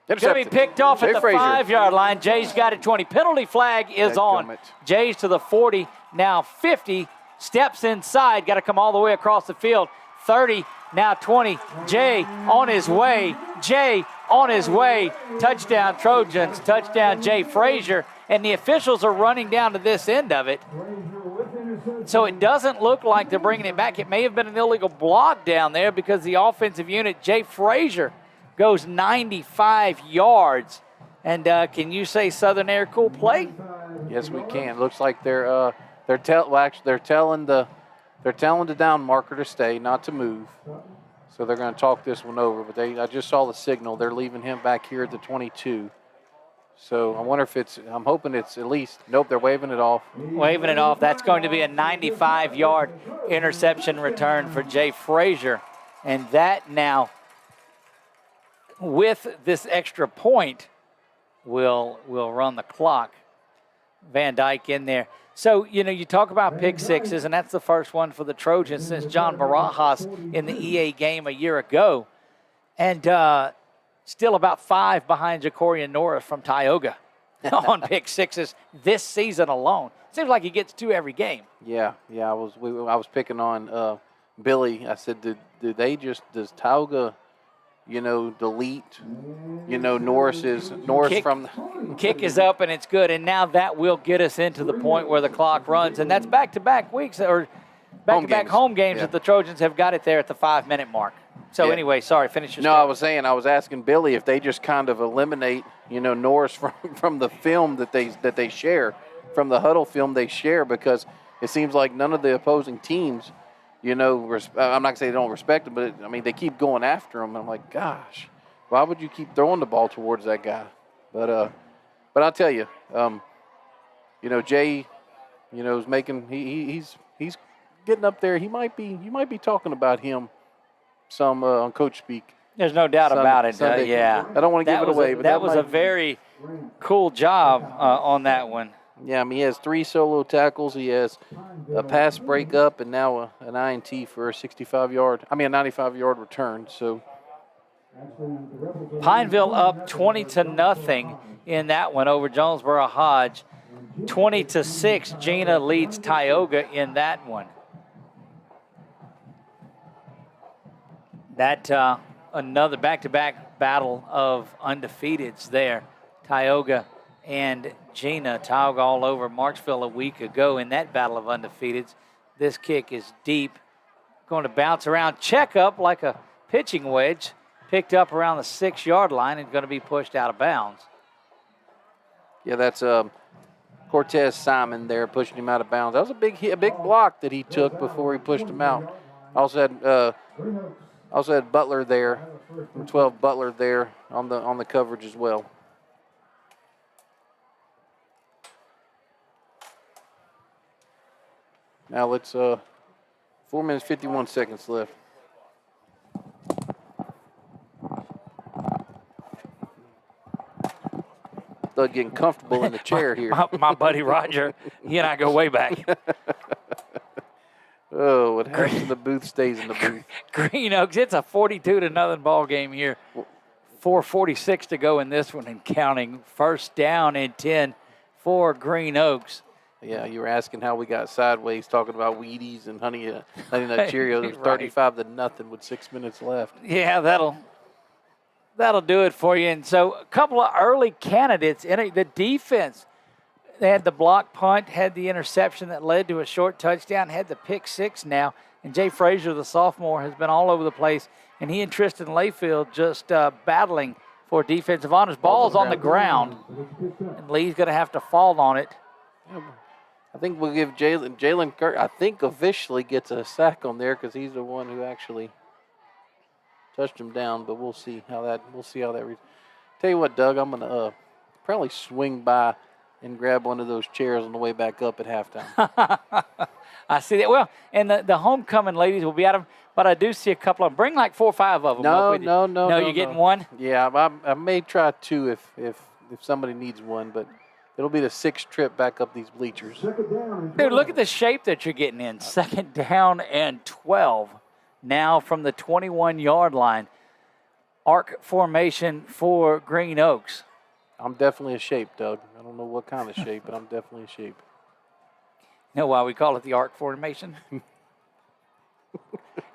Speaker 1: Going to be picked off at the 5-yard line. Jay's got it 20. Penalty flag is on. Jay's to the 40, now 50. Steps inside. Got to come all the way across the field. 30, now 20. Jay on his way. Jay on his way. Touchdown Trojans. Touchdown Jay Frazier. And the officials are running down to this end of it. So it doesn't look like they're bringing it back. It may have been an illegal block down there because the offensive unit, Jay Frazier, goes 95 yards. And can you say Southern Air cool play?
Speaker 2: Yes, we can. Looks like they're telling the down marker to stay, not to move. So they're going to talk this one over. But I just saw the signal. They're leaving him back here at the 22. So I wonder if I'm hoping it's at least, nope, they're waving it off.
Speaker 1: Waving it off. That's going to be a 95-yard interception return for Jay Frazier. And that now, with this extra point, will run the clock. Van Dyke in there. So, you know, you talk about pick sixes, and that's the first one for the Trojans since John Barajas in the EA game a year ago. And still about 5 behind Jacorian Norris from Tioga on pick sixes this season alone. Seems like he gets 2 every game.
Speaker 2: Yeah. I was picking on Billy. I said, does Tioga, you know, delete, you know, Norris
Speaker 1: kick,
Speaker 2: from
Speaker 1: kick is up and it's good, and now that will get us into the point where the clock runs, and that's back-to-back weeks or back-to-back home games that the Trojans have got it there at the 5-minute mark. So anyway, sorry, finish your story.
Speaker 2: I was asking Billy if they just kind of eliminate, you know, Norris from the film that they share, from the huddle film they share, because it seems like none of the opposing teams, you know, I'm not going to say they don't respect him, but they keep going after him. I'm like, gosh, why would you keep throwing the ball towards that guy? But I'll tell you, you know, Jay, you know, is making he's getting up there. You might be talking about him some on Coach Speak.
Speaker 1: There's no doubt about it. Yeah,
Speaker 2: I don't want to give it away, but
Speaker 1: that was a very cool job on that one.
Speaker 2: Yeah, he has 3 solo tackles. He has a pass breakup and now an INT for a 95-yard return. So
Speaker 1: Pineville up 20-0 in that one over Jonesboro Hodge. 20-6, Gina leads Tioga in that one. That another back-to-back battle of undefeateds there. Tioga and Gina. Tioga all over Marksville a week ago in that battle of undefeateds. This kick is deep. Going to bounce around, check up like a pitching wedge. Picked up around the 6-yard line and going to be pushed out of bounds.
Speaker 2: Yeah, that's Cortez Simon there pushing him out of bounds. That was a big block that he took before he pushed him out. Also had Butler there, 12 Butler there on the coverage as well. Now let's 4 minutes 51 seconds left. Doug getting comfortable in the chair here.
Speaker 1: my buddy Roger, he and I go way back.
Speaker 2: Oh, what happens in the booth stays in the booth.
Speaker 1: Green Oaks, it's a 42-0 ball game here. 4:46 to go in this one and counting. First down and 10 for Green Oaks.
Speaker 2: Yeah, you were asking how we got sideways talking about Wheaties and Honey Nut Cheerios.
Speaker 1: Right.
Speaker 2: 35-0 with 6 minutes left.
Speaker 1: Yeah, that'll do it for you. And so a couple of early candidates in it. The defense, they had the block punt, had the interception that led to a short touchdown, had the pick 6 now. And Jay Frazier, the sophomore, has been all over the place. And he and Tristan Layfield just battling for defensive honors. Ball's on the ground, and Lee's going to have to fall on it.
Speaker 2: I think we'll give Jalen Kirk, I think, officially gets a sack on there because he's the one who actually touched him down. But we'll see how that reads. Tell you what, Doug, I'm gonna probably swing by and grab one of those chairs on the way back up at halftime.
Speaker 1: I see that. Well, and the homecoming ladies will be at them, but I do see a couple of them. Bring like 4 or 5 of them.
Speaker 2: No,
Speaker 1: you're getting one?
Speaker 2: Yeah, I may try 2 if somebody needs one, but it'll be the 6th trip back up these bleachers.
Speaker 1: Dude, look at the shape that you're getting in. 2nd down and 12. Now from the 21-yard line. Arc formation for Green Oaks.
Speaker 2: I'm definitely a shape, Doug. I don't know what kind of shape, but I'm definitely a shape.
Speaker 1: You know why we call it the arc formation?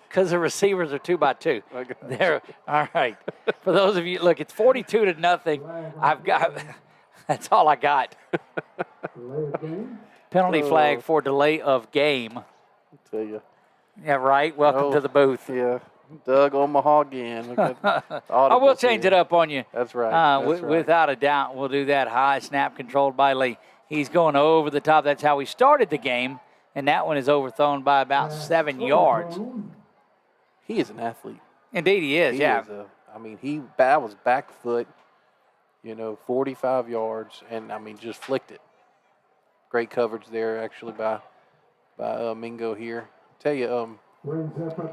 Speaker 1: Because the receivers are 2 by 2. There. All right. For those of you, look, it's 42-0. I've got. That's all I got. Penalty flag for delay of game.
Speaker 2: I'll tell you.
Speaker 1: Yeah, right. Welcome to the booth.
Speaker 2: Yeah. Doug Omaha again.
Speaker 1: I will change it up on you.
Speaker 2: That's right.
Speaker 1: Without a doubt, we'll do that. High snap controlled by Lee. He's going over the top. That's how we started the game, and that one is overthrown by about 7 yards.
Speaker 2: He is an athlete.
Speaker 1: Indeed, he is.
Speaker 2: That was back foot, 45 yards, and just flicked it. Great coverage there, actually, by Mingo here. Tell you,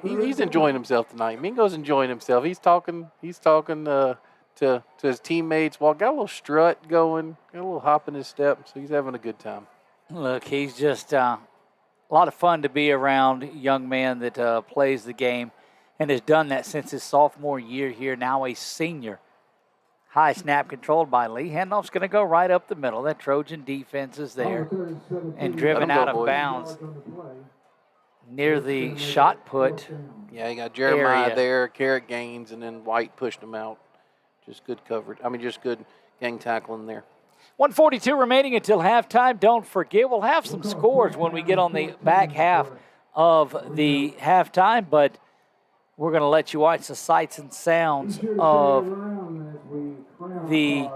Speaker 2: he's enjoying himself tonight. Mingo's enjoying himself. He's talking to his teammates. Got a little strut going, got a little hop in his step, so he's having a good time.
Speaker 1: Look, he's just a lot of fun to be around. Young man that plays the game and has done that since his sophomore year here. Now a senior. High snap controlled by Lee. Handoff's going to go right up the middle. That Trojan defense is there and driven out of bounds near the shot put.
Speaker 2: Yeah, you got Jeremiah
Speaker 1: area.
Speaker 2: there, Carrot Gaines, and then White pushed him out. Just good coverage. just good gang tackling there.
Speaker 1: 1:42 remaining until halftime. Don't forget, we'll have some scores when we get on the back half of the halftime, but we're going to let you watch the sights and sounds of the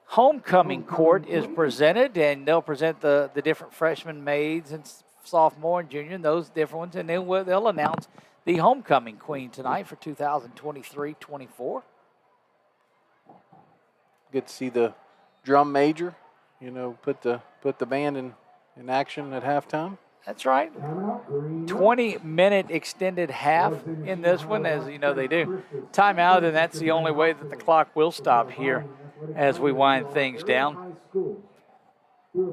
Speaker 1: homecoming court is presented, and they'll present the different freshman maids and sophomore and junior and those different ones, and then they'll announce the homecoming queen tonight for 2023-24.
Speaker 2: Good to see the drum major, put the band in action at halftime.
Speaker 1: That's right. 20-minute extended half in this one, as you know they do. Timeout, and that's the only way that the clock will stop here as we wind things down. Well,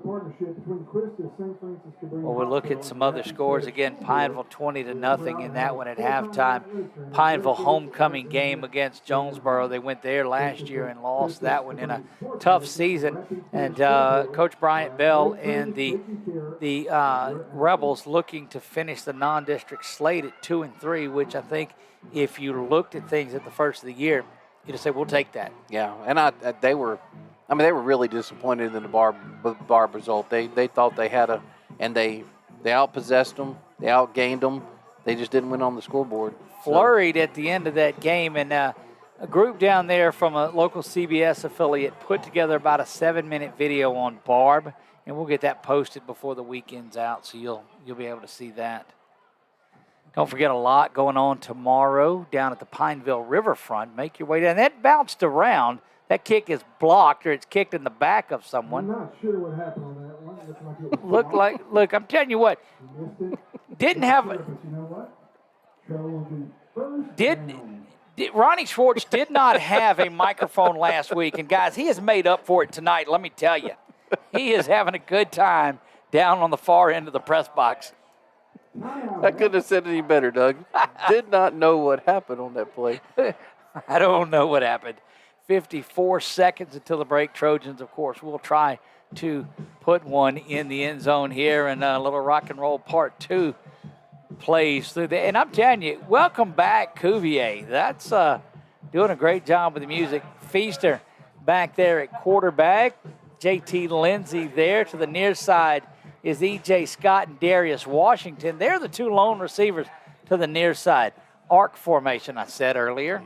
Speaker 1: we'll look at some other scores. Again, Pineville 20-0 in that one at halftime. Pineville homecoming game against Jonesboro. They went there last year and lost that one in a tough season. And Coach Bryant Bell and the Rebels looking to finish the non-district slate at 2-3, which I think if you looked at things at the first of the year, you'd say, we'll take that.
Speaker 2: Yeah, and they were really disappointed in the Barb result. They thought they had and they outpossessed them, they outgained them. They just didn't win on the scoreboard.
Speaker 1: Flurried at the end of that game, and a group down there from a local CBS affiliate put together about a 7-minute video on Barb, and we'll get that posted before the weekend's out, so you'll be able to see that. Don't forget, a lot going on tomorrow down at the Pineville Riverfront. Make your way down. That bounced around. That kick is blocked, or it's kicked in the back of someone.
Speaker 9: I'm not sure what happened on that one.
Speaker 1: Look, I'm telling you what. Didn't have. Ronnie Schwartz did not have a microphone last week, and guys, he has made up for it tonight. Let me tell you, he is having a good time down on the far end of the press box.
Speaker 2: I couldn't have said any better, Doug. Did not know what happened on that play.
Speaker 1: I don't know what happened. 54 seconds until the break. Trojans, of course, will try to put one in the end zone here, and a little rock and roll part 2 plays through there. And I'm telling you, welcome back, Cuvier. That's doing a great job with the music. Feaster back there at quarterback. JT Lindsay there to the near side is E.J. Scott and Darius Washington. They're the 2 lone receivers to the near side. Arc formation, I said earlier.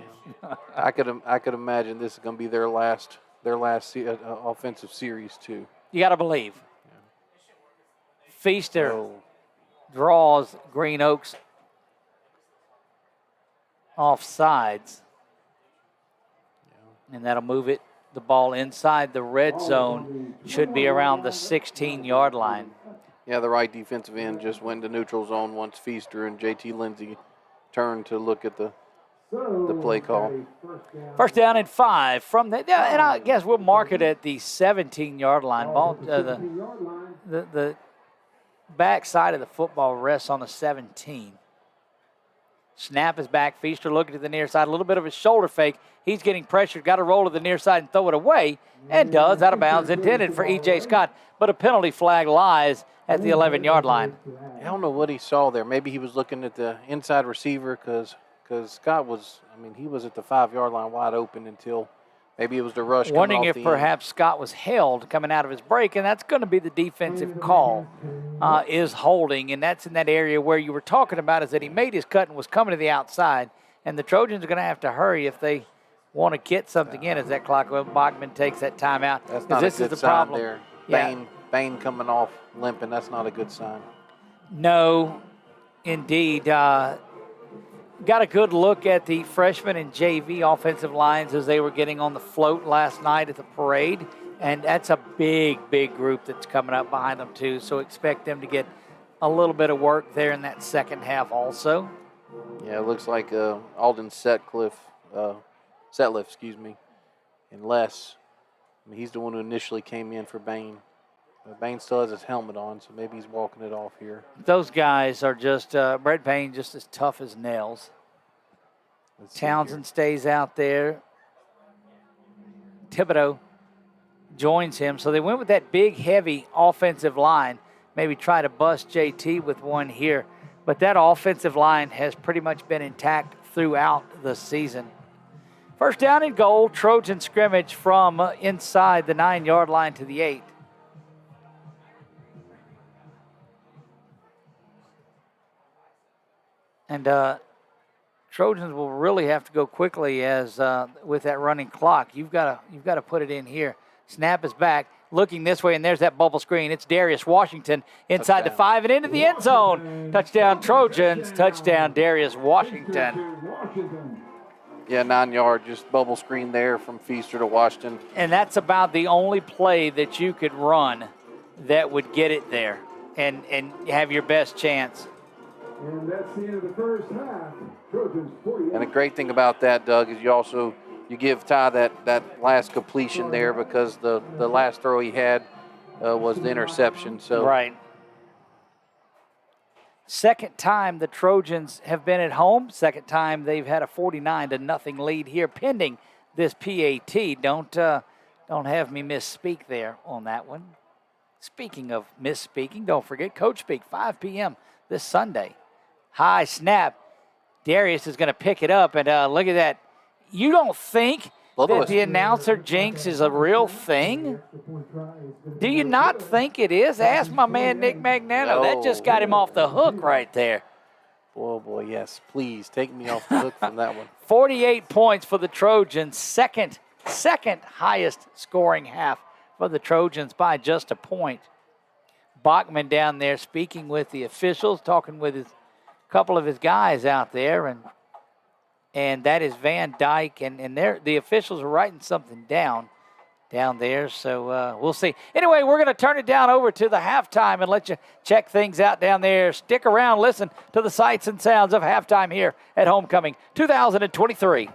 Speaker 2: I could imagine this is going to be their last offensive series too.
Speaker 1: You got to believe. Feaster draws Green Oaks off sides. And that'll move the ball inside the red zone. Should be around the 16-yard line.
Speaker 2: Yeah, the right defensive end just went to neutral zone once Feaster and J.T. Lindsay turned to look at the play call.
Speaker 1: First down and 5 from the, and I guess we'll mark it at the 17-yard line. Ball, the back side of the football rests on the 17. Snap is back. Feaster looking to the near side. A little bit of a shoulder fake. He's getting pressured. Got to roll to the near side and throw it away. And does. Out of bounds. Intended for E.J. Scott. But a penalty flag lies at the 11-yard line.
Speaker 2: I don't know what he saw there. Maybe he was looking at the inside receiver because Scott was, he was at the 5-yard line wide open until maybe it was the rush.
Speaker 1: Wondering if perhaps Scott was held coming out of his break, and that's going to be the defensive call, is holding, and that's in that area where you were talking about is that he made his cut and was coming to the outside, and the Trojans are going to have to hurry if they want to get something in as that clock. Bachman takes that timeout.
Speaker 2: That's not
Speaker 1: this
Speaker 2: a good
Speaker 1: is the
Speaker 2: sign
Speaker 1: problem
Speaker 2: there.
Speaker 1: Yeah.
Speaker 2: Bain coming off limping. That's not a good sign.
Speaker 1: No, indeed. Got a good look at the freshman and JV offensive lines as they were getting on the float last night at the parade. And that's a big, big group that's coming up behind them, too. So expect them to get a little bit of work there in that second half also.
Speaker 2: Yeah, it looks like Alden Setliff, and Les. He's the one who initially came in for Bain. Bain still has his helmet on, so maybe he's walking it off here.
Speaker 1: Those guys are just, Brett Payne, just as tough as nails. Townsend stays out there. Thibodeau joins him. So they went with that big, heavy offensive line. Maybe try to bust JT with one here. But that offensive line has pretty much been intact throughout the season. First down and goal, Trojan scrimmage from inside the 9-yard line to the 8. And Trojans will really have to go quickly as with that running clock. You've got to put it in here. Snap is back, looking this way, and there's that bubble screen. It's Darius Washington inside the 5 and into the end zone. Touchdown Trojans. Touchdown Darius Washington.
Speaker 2: Yeah, 9-yard, just bubble screen there from Feaster to Washington.
Speaker 1: And that's about the only play that you could run that would get it there and have your best chance.
Speaker 9: And that's the end of the first half. Trojans 48.
Speaker 2: And the great thing about that, Doug, is you give Ty that last completion there because the last throw he had was the interception. So
Speaker 1: right. Second time the Trojans have been at home. Second time they've had a 49-0 lead here pending this PAT. Don't have me misspeak there on that one. Speaking of misspeaking, don't forget Coach Speak, 5 p.m. this Sunday. High snap. Darius is going to pick it up, and look at that. You don't think that the announcer jinx is a real thing? Do you not think it is? Ask my man Nick Magnano. That just got him off the hook right there.
Speaker 2: Oh, boy, yes. Please take me off the hook from that one.
Speaker 1: 48 points for the Trojans. Second highest scoring half for the Trojans by just a point. Bachman down there speaking with the officials, talking with his couple of his guys out there, and that is Van Dyke, and the officials are writing something down there, so we'll see. Anyway, we're going to turn it down over to the halftime and let you check things out down there. Stick around, listen to the sights and sounds of halftime here at Homecoming 2023.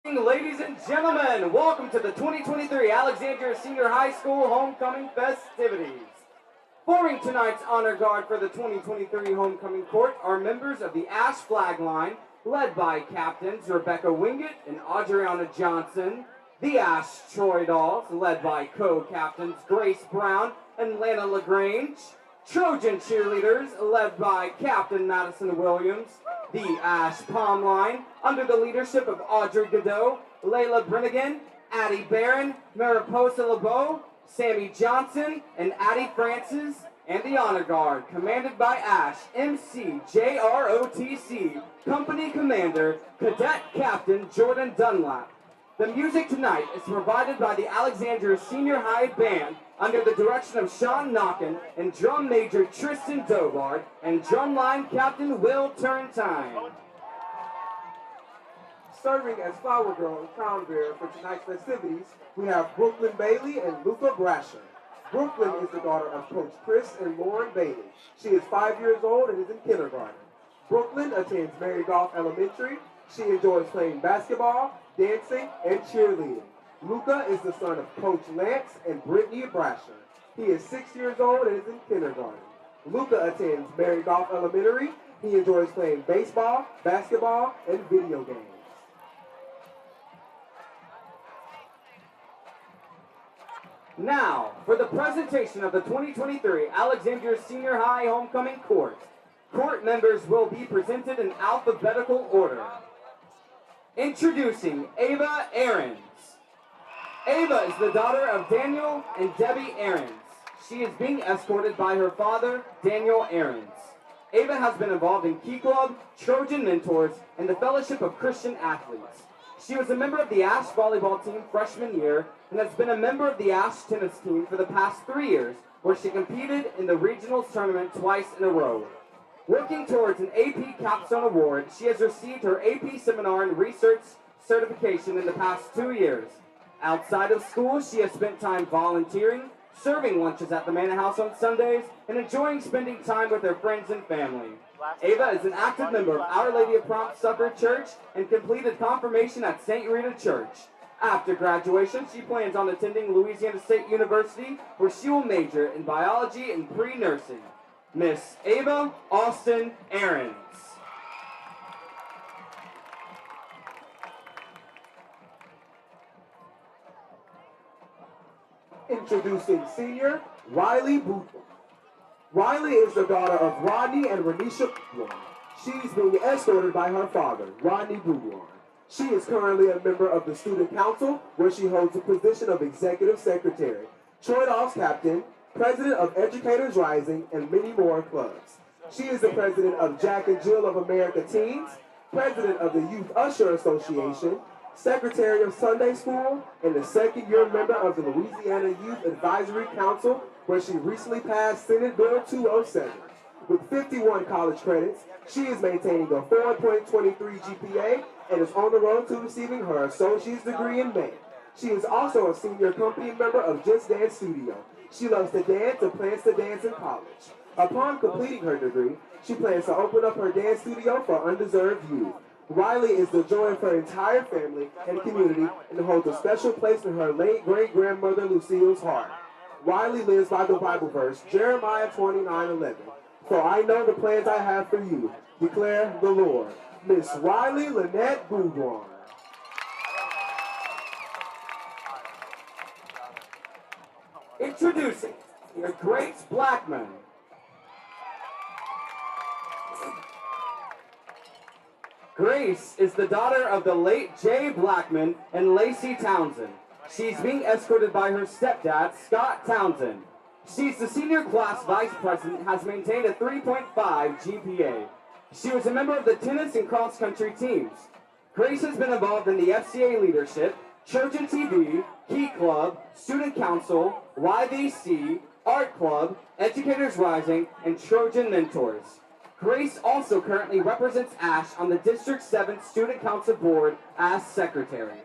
Speaker 14: Ladies and gentlemen, welcome to the 2023 Alexandria Senior High School Homecoming Festivities. Forming tonight's honor guard for the 2023 Homecoming Court are members of the Ash Flag Line, led by captains Rebecca Wingett and Adriana Johnson, the Ash Troy Dolls, led by co-captains Grace Brown and Lana LaGrange, Trojan cheerleaders, led by Captain Madison Williams, the Ash Palm Line, under the leadership of Audrey Godot, Layla Brennigan, Addie Barron, Mariposa LeBeau, Sammy Johnson, and Addie Francis, and the Honor Guard, commanded by Ash MCJROTC, Company Commander, Cadet Captain Jordan Dunlap. The music tonight is provided by the Alexandria Senior High Band under the direction of Sean Knockin and Drum Major Tristan Dobard and Drumline Captain Will Turntime.
Speaker 9: Serving as flower girl and crown bearer for tonight's festivities, we have Brooklyn Bailey and Luca Brasher. Brooklyn is the daughter of Coach Chris and Lauren Bailey. She is 5 years old and is in kindergarten. Brooklyn attends Mary Goff Elementary. She enjoys playing basketball, dancing, and cheerleading. Luca is the son of Coach Lance and Brittany Brasher. He is 6 years old and is in kindergarten. Luca attends Mary Goff Elementary. He enjoys playing baseball, basketball, and video games.
Speaker 14: Now, for the presentation of the 2023 Alexandria Senior High Homecoming Court. Court members will be presented in alphabetical order. Introducing Ava Ahrens. Ava is the daughter of Daniel and Debbie Ahrens. She is being escorted by her father, Daniel Ahrens. Ava has been involved in Key Club, Trojan Mentors, and the Fellowship of Christian Athletes. She was a member of the Ash volleyball team freshman year and has been a member of the Ash tennis team for the past 3 years, where she competed in the regionals tournament twice in a row. Working towards an AP Capstone Award, she has received her AP Seminar and Research certification in the past 2 years. Outside of school, she has spent time volunteering, serving lunches at the Manor House on Sundays, and enjoying spending time with her friends and family. Ava is an active member of Our Lady of Prompt Supper Church and completed confirmation at St. Rita Church. After graduation, she plans on attending Louisiana State University, where she will major in biology and pre-nursing. Miss Ava Austin Ahrens.
Speaker 9: Introducing senior Riley Boothman. Riley is the daughter of Rodney and Renisha Boudoir. She's being escorted by her father, Rodney Boudoir. She is currently a member of the Student Council, where she holds the position of Executive Secretary, Troy Dolls Captain, President of Educators Rising, and many more clubs. She is the President of Jack and Jill of America Teens, President of the Youth Usher Association, Secretary of Sunday School, and the second-year member of the Louisiana Youth Advisory Council, where she recently passed Senate Bill 207. With 51 college credits, she is maintaining a 4.23 GPA and is on the road to receiving her associate's degree in May. She is also a senior company member of Just Dance Studio. She loves to dance and plans to dance in college. Upon completing her degree, she plans to open up her dance studio for undeserved youth. Riley is the joy of her entire family and community and holds a special place in her late great-grandmother Lucille's heart. Riley lives by the Bible verse, Jeremiah 29:11. For I know the plans I have for you, declare the Lord. Miss Riley Lynette Boudoir.
Speaker 14: Introducing Grace Blackman. Grace is the daughter of the late Jay Blackman and Lacey Townsend. She's being escorted by her stepdad, Scott Townsend. She's the senior class vice president, has maintained a 3.5 GPA. She was a member of the tennis and cross-country teams. Grace has been involved in the FCA leadership, Trojan TV, Key Club, Student Council, YVC, Art Club, Educators Rising, and Trojan Mentors. Grace also currently represents Ash on the District 7 Student Council Board as secretary.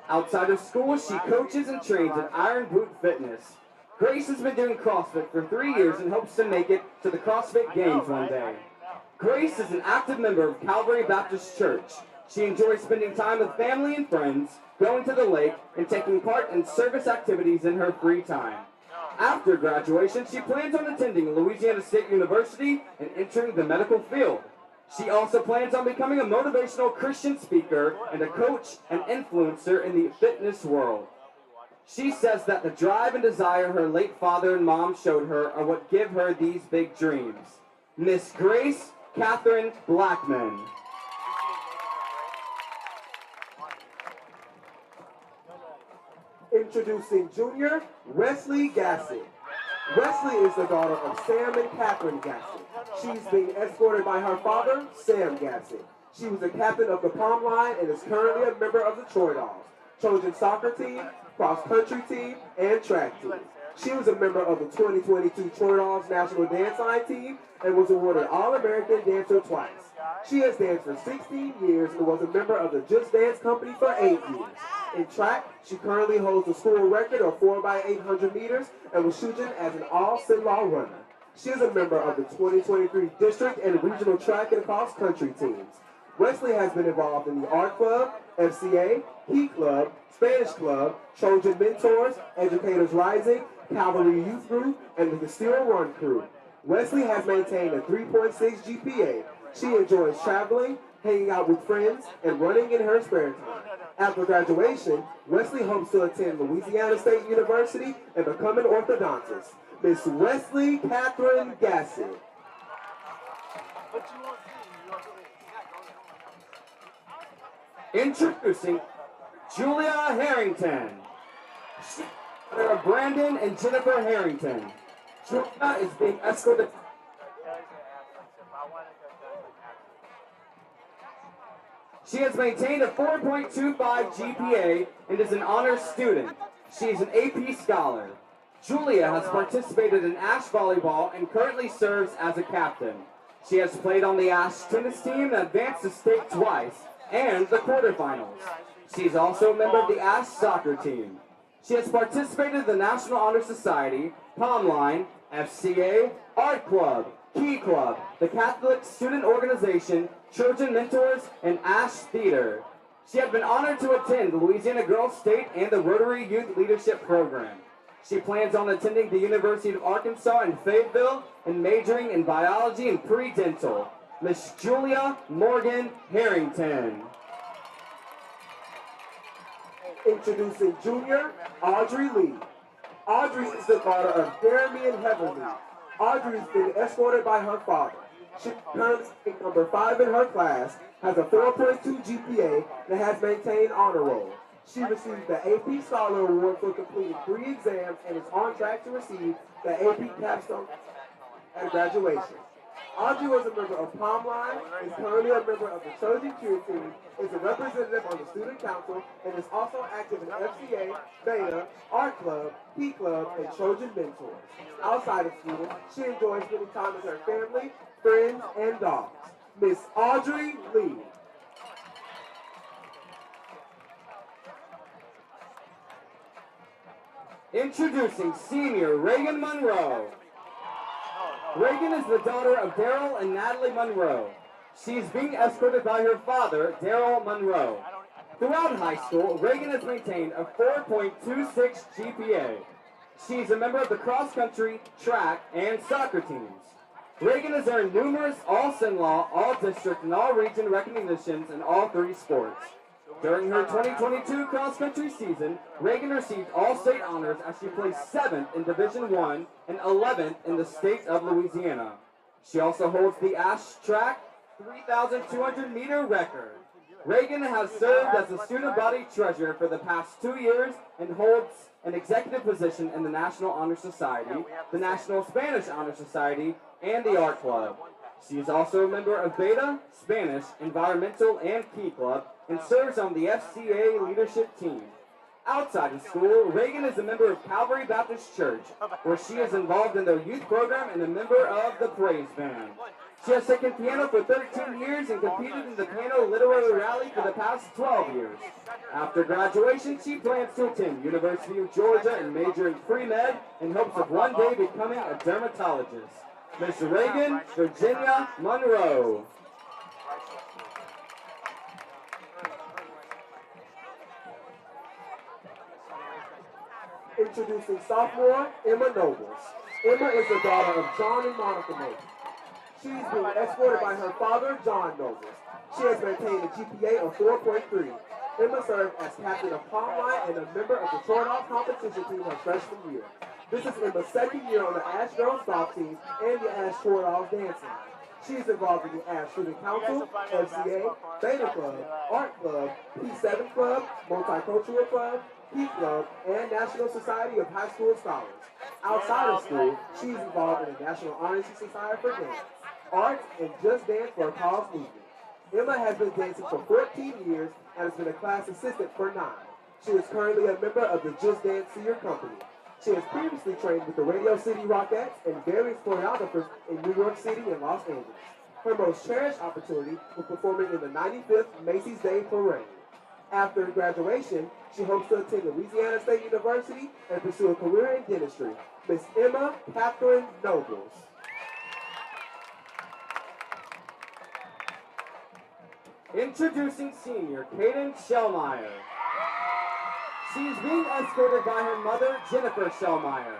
Speaker 14: Outside of school, she coaches and trains at Iron Boot Fitness. Grace has been doing CrossFit for 3 years and hopes to make it to the CrossFit Games one day. Grace is an active member of Calvary Baptist Church. She enjoys spending time with family and friends, going to the lake, and taking part in service activities in her free time. After graduation, she plans on attending Louisiana State University and entering the medical field. She also plans on becoming a motivational Christian speaker and a coach and influencer in the fitness world. She says that the drive and desire her late father and mom showed her are what give her these big dreams. Miss Grace Catherine Blackman.
Speaker 15: Introducing Junior Wesley Gassett. Wesley is the daughter of Sam and Catherine Gassett. She's being escorted by her father, Sam Gassett. She was a captain of the Palm Line and is currently a member of the Trojans, Trojan soccer team, cross-country team, and track team. She was a member of the 2022 Trojans National Dance Line team and was awarded All-American Dancer twice. She has danced for 16 years and was a member of the Just Dance Company for 8 years. In track, she currently holds the school record of 4x800 meters and was shooting as an all-Sinlaw runner. She is a member of the 2023 District and Regional Track and Cross Country teams. Wesley has been involved in the Art Club, FCA, Key Club, Spanish Club, Trojan Mentors, Educators Rising, Cavalry Youth Group, and the Steel Run Crew. Wesley has maintained a 3.6 GPA. She enjoys traveling, hanging out with friends, and running in her spare time. After graduation, Wesley hopes to attend Louisiana State University and become an orthodontist. Miss Wesley Catherine Gassett.
Speaker 14: Introducing Julia Harrington. There are Brandon and Jennifer Harrington. Julia is being escorted. She has maintained a 4.25 GPA and is an honors student. She is an AP scholar. Julia has participated in Ash volleyball and currently serves as a captain. She has played on the Ash tennis team and advanced to state twice and the quarterfinals. She is also a member of the Ash soccer team. She has participated in the National Honor Society, Palm Line, FCA, Art Club, Key Club, the Catholic Student Organization, Trojan Mentors, and Ash Theater. She had been honored to attend the Louisiana Girls State and the Rotary Youth Leadership Program. She plans on attending the University of Arkansas in Fayetteville and majoring in biology and pre-dental. Miss Julia Morgan Harrington.
Speaker 15: Introducing Junior Audrey Lee. Audrey is the daughter of Jeremy and Heather Lee. Audrey has been escorted by her father. She currently is number 5 in her class, has a 4.2 GPA, and has maintained honor roll. She received the AP Scholar Award for completing 3 exams and is on track to receive the AP Capstone at graduation. Audrey was a member of Palm Line, is currently a member of the Trojan Cheer Team, is a representative on the Student Council, and is also active in FCA, Beta, Art Club, Key Club, and Trojan Mentors. Outside of school, she enjoys spending time with her family, friends, and dogs. Miss Audrey Lee.
Speaker 14: Introducing senior Reagan Monroe. Reagan is the daughter of Daryl and Natalie Monroe. She is being escorted by her father, Daryl Monroe. Throughout high school, Reagan has maintained a 4.26 GPA. She is a member of the cross-country, track, and soccer teams. Reagan has earned numerous All-Sinlaw, All-District, and All-Region recognitions in all 3 sports. During her 2022 cross-country season, Reagan received all-state honors as she placed 7th in Division I and 11th in the state of Louisiana. She also holds the Ash Track 3,200-meter record. Reagan has served as the student body treasurer for the past 2 years and holds an executive position in the National Honor Society, the National Spanish Honor Society, and the Art Club. She is also a member of Beta, Spanish, Environmental, and Key Club, and serves on the FCA leadership team. Outside of school, Reagan is a member of Calvary Baptist Church, where she is involved in their youth program and a member of the Praise Band. She has taken piano for 13 years and competed in the Piano Literary Rally for the past 12 years. After graduation, she plans to attend University of Georgia and major in pre-med in hopes of one day becoming a dermatologist. Miss Reagan Virginia Monroe.
Speaker 15: Introducing sophomore Emma Nobles. Emma is the daughter of John and Monica Nobles. She is being escorted by her father, John Nobles. She has maintained a GPA of 4.3. Emma served as captain of Palm Line and a member of the Trojans competition team her freshman year. This is Emma's second year on the Ash Girls golf team and the Ash Trojans dance line. She is involved in the Ash Student Council, FCA, Beta Club, Art Club, P7 Club, Multicultural Club, Key Club, and National Society of High School Scholars. Outside of school, she is involved in the National Honor Society for Dance, Art, and Just Dance for a Cause movement. Emma has been dancing for 14 years and has been a class assistant for 9. She is currently a member of the Just Dance Senior Company. She has previously trained with the Radio City Rockettes and various choreographers in New York City and Los Angeles. Her most cherished opportunity was performing in the 95th Macy's Day Parade. After graduation, she hopes to attend Louisiana State University and pursue a career in dentistry. Miss Emma Catherine Nobles.
Speaker 14: Introducing senior Kaden Shellmeyer. She is being escorted by her mother, Jennifer Shellmeyer.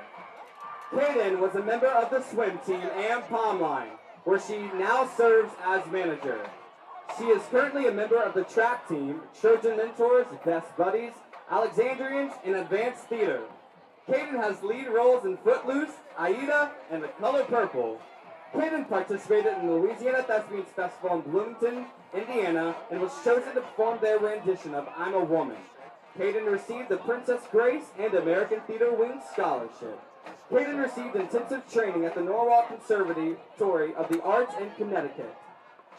Speaker 14: Kaden was a member of the swim team and Palm Line, where she now serves as manager. She is currently a member of the track team, Trojan Mentors, Best Buddies, Alexandrians, and Advanced Theater. Kaden has lead roles in Footloose, Aida, and The Color Purple. Kaden participated in the Louisiana Thespians Festival in Bloomington, Indiana, and was chosen to perform their rendition of I'm a Woman. Kaden received the Princess Grace and American Theater Wing Scholarship. Kaden received intensive training at the Norwalk Conservatory of the Arts in Connecticut.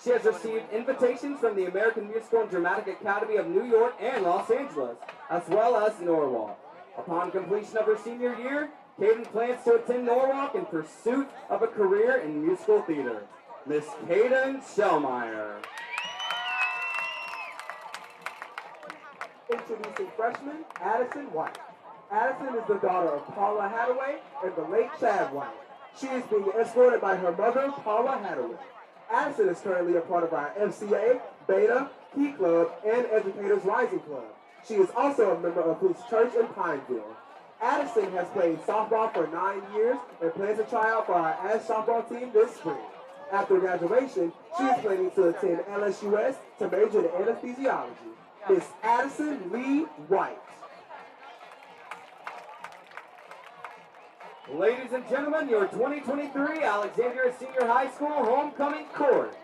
Speaker 14: She has received invitations from the American Musical and Dramatic Academy of New York and Los Angeles, as well as Norwalk. Upon completion of her senior year, Kaden plans to attend Norwalk in pursuit of a career in musical theater. Miss Kaden Shellmeyer.
Speaker 15: Introducing freshman Addison White. Addison is the daughter of Paula Hathaway and the late Chad White. She is being escorted by her mother, Paula Hathaway. Addison is currently a part of our FCA, Beta, Key Club, and Educators Rising Club. She is also a member of his church in Pineville. Addison has played softball for 9 years and plans to try out for our Ash softball team this spring. After graduation, she is planning to attend LSUS to major in anesthesiology. Miss Addison Lee White.
Speaker 14: Ladies and gentlemen, your 2023 Alexandria Senior High School homecoming court.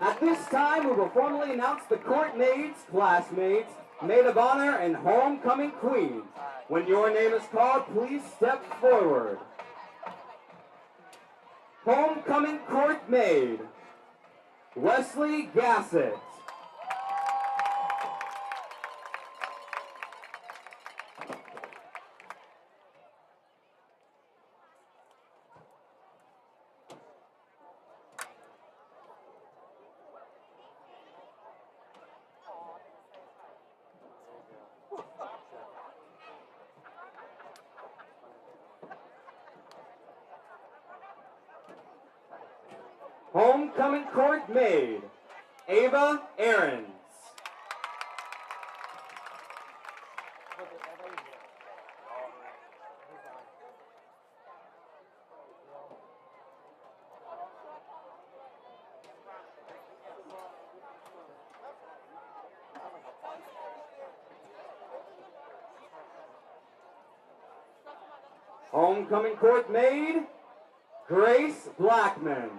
Speaker 14: At this time, we will formally announce the court maids, classmates, maid of honor, and homecoming queen. When your name is called, please step forward. Homecoming court maid, Wesley Gassett. Homecoming court maid, Ava Ahrens. Homecoming court maid, Grace Blackman.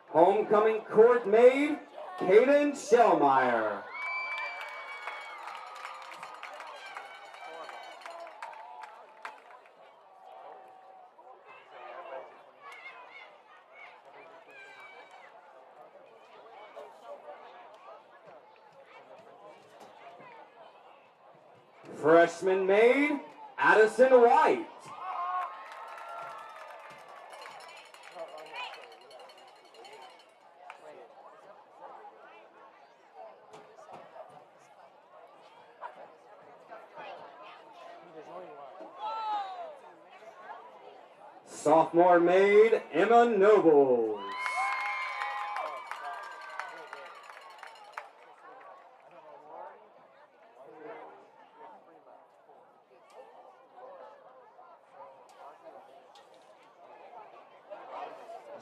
Speaker 14: Homecoming court maid, Kaden Shellmeyer. Freshman maid, Addison White. Sophomore maid, Emma Nobles.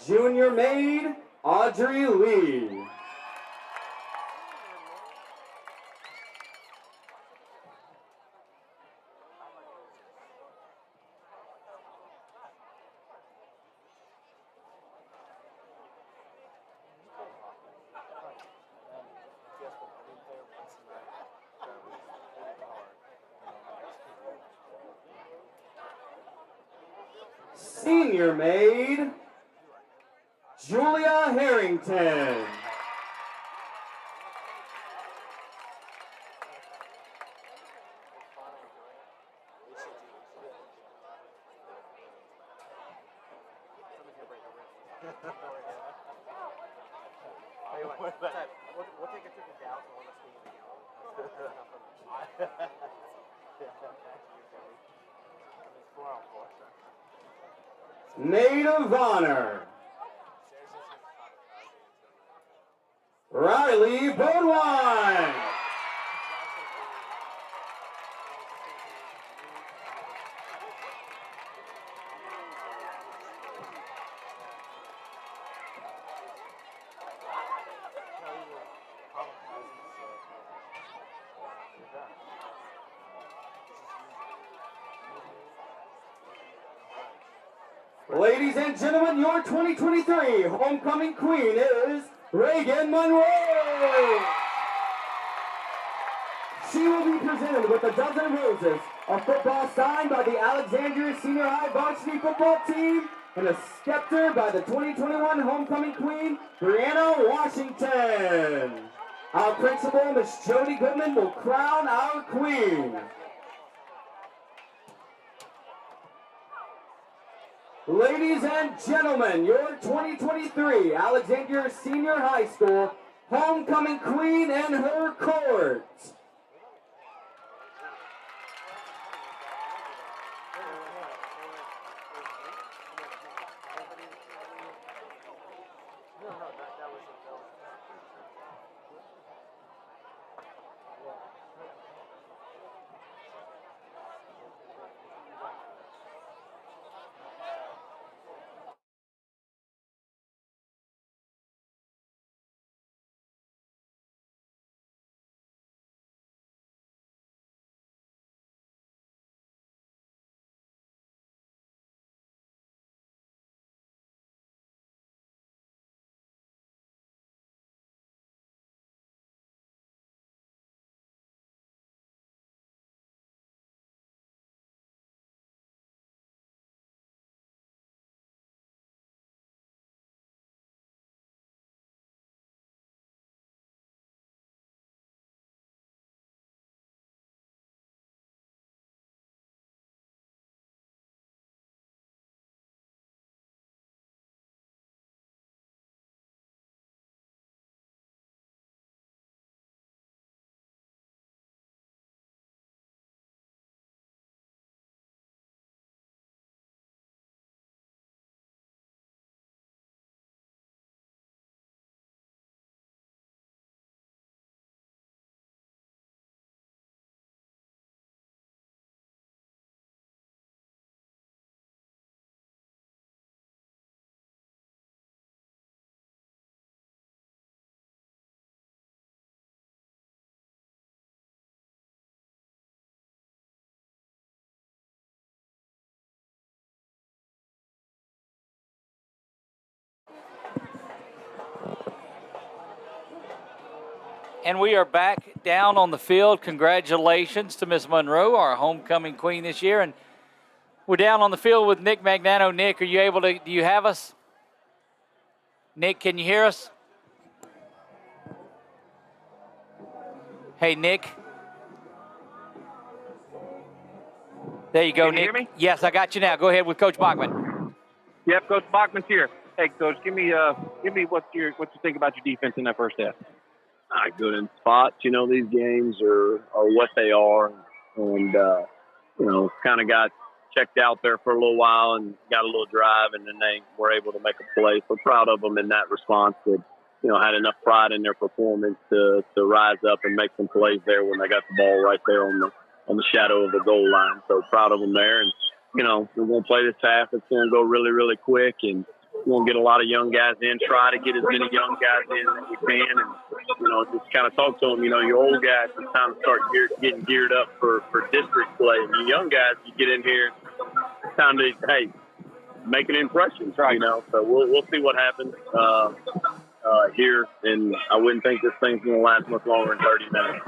Speaker 14: Junior maid, Audrey Lee. Senior maid, Julia Harrington. Maid of honor, Riley Bodwine. Ladies and gentlemen, your 2023 homecoming queen is Reagan Monroe. She will be presented with a dozen roses, a football signed by the Alexandria Senior High varsity football team, and a scepter by the 2021 homecoming queen, Brianna Washington. Our principal, Miss Jody Goodman, will crown our queen. Ladies and gentlemen, your 2023 Alexandria Senior High School homecoming queen and her court.
Speaker 1: And we are back down on the field. Congratulations to Miss Monroe, our homecoming queen this year. And we're down on the field with Nick Magnano. Nick, are you able to, do you have us? Nick, can you hear us? Hey, Nick. There you go,
Speaker 16: Can you
Speaker 1: Nick.
Speaker 16: hear me?
Speaker 1: Yes, I got you now. Go ahead with Coach Bachman.
Speaker 16: Yep, Coach Bachman's here. Hey, Coach, give me what you think about your defense in that first half.
Speaker 17: Good in spots. You know, these games are what they are. And, kind of got checked out there for a little while and got a little drive, and then they were able to make a play. So proud of them in that response that, had enough pride in their performance to rise up and make some plays there when they got the ball right there on the shadow of the goal line. So proud of them there. And, we're going to play this half. It's going to go really, really quick, and we're going to get a lot of young guys in, try to get as many young guys in as we can, and, just kind of talk to them. your old guys, it's time to start getting geared up for district play. And you young guys, you get in here, it's time to, make an impression, So we'll see what happens here, and I wouldn't think this thing's going to last much longer than 30 minutes.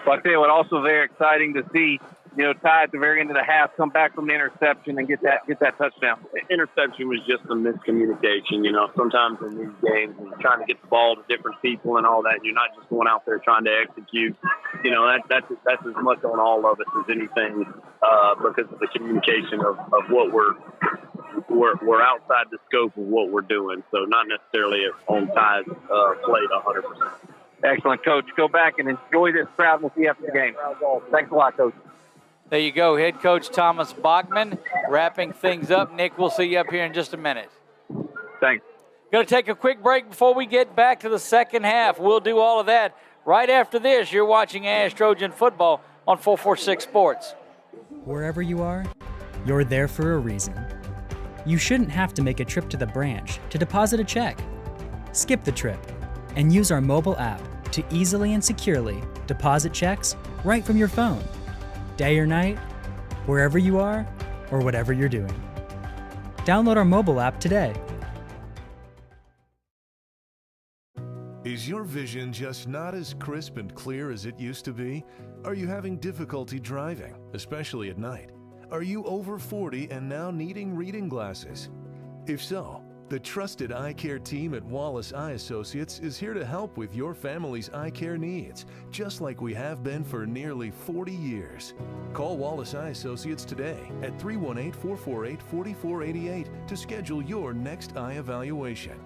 Speaker 16: Well, I tell you what, also very exciting to see, Ty at the very end of the half come back from the interception and get that touchdown.
Speaker 17: Interception was just a miscommunication. Sometimes in these games, you're trying to get the ball to different people and all that. You're not just going out there trying to execute. That's as much on all of us as anything because of the communication of what we're outside the scope of what we're doing. So not necessarily on Ty's plate 100%.
Speaker 16: Excellent, Coach. Go back and enjoy this crowd. We'll see you after the game. Thanks a lot, Coach.
Speaker 1: There you go, head coach Thomas Bachman wrapping things up. Nick, we'll see you up here in just a minute.
Speaker 16: Thanks.
Speaker 1: Going to take a quick break before we get back to the second half. We'll do all of that right after this. You're watching Ash Trojan football on 446 Sports.
Speaker 7: Wherever you are, you're there for a reason. You shouldn't have to make a trip to the branch to deposit a check. Skip the trip and use our mobile app to easily and securely deposit checks right from your phone. Day or night, wherever you are, or whatever you're doing. Download our mobile app today.
Speaker 3: Is your vision just not as crisp and clear as it used to be? Are you having difficulty driving, especially at night? Are you over 40 and now needing reading glasses? If so, the trusted eye care team at Wallace Eye Associates is here to help with your family's eye care needs, just like we have been for nearly 40 years. Call Wallace Eye Associates today at 318-448-4488 to schedule your next eye evaluation.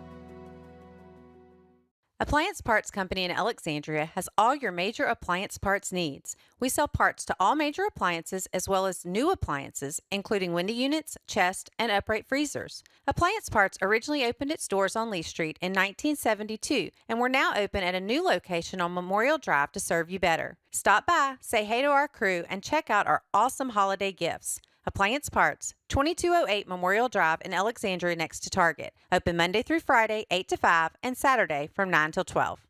Speaker 8: Appliance Parts Company in Alexandria has all your major appliance parts needs. We sell parts to all major appliances as well as new appliances, including window units, chest, and upright freezers. Appliance Parts originally opened its doors on Lee Street in 1972, and we're now open at a new location on Memorial Drive to serve you better. Stop by, say hey to our crew, and check out our awesome holiday gifts. Appliance Parts, 2208 Memorial Drive in Alexandria next to Target. Open Monday through Friday, 8 to 5, and Saturday from 9 till 12.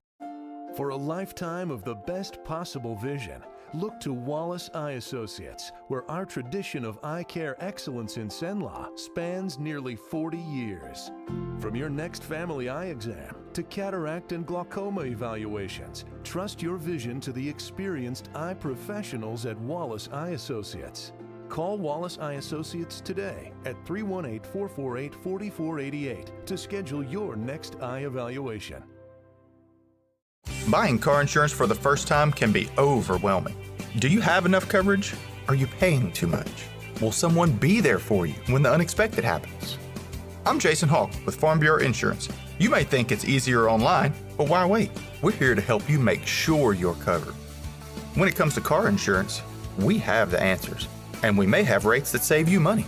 Speaker 3: For a lifetime of the best possible vision, look to Wallace Eye Associates, where our tradition of eye care excellence in Cenla spans nearly 40 years. From your next family eye exam to cataract and glaucoma evaluations, trust your vision to the experienced eye professionals at Wallace Eye Associates. Call Wallace Eye Associates today at 318-448-4488 to schedule your next eye evaluation.
Speaker 18: Buying car insurance for the first time can be overwhelming. Do you have enough coverage? Are you paying too much? Will someone be there for you when the unexpected happens? I'm Jason Hawk with Farm Bureau Insurance. You may think it's easier online, but why wait? We're here to help you make sure you're covered. When it comes to car insurance, we have the answers, and we may have rates that save you money.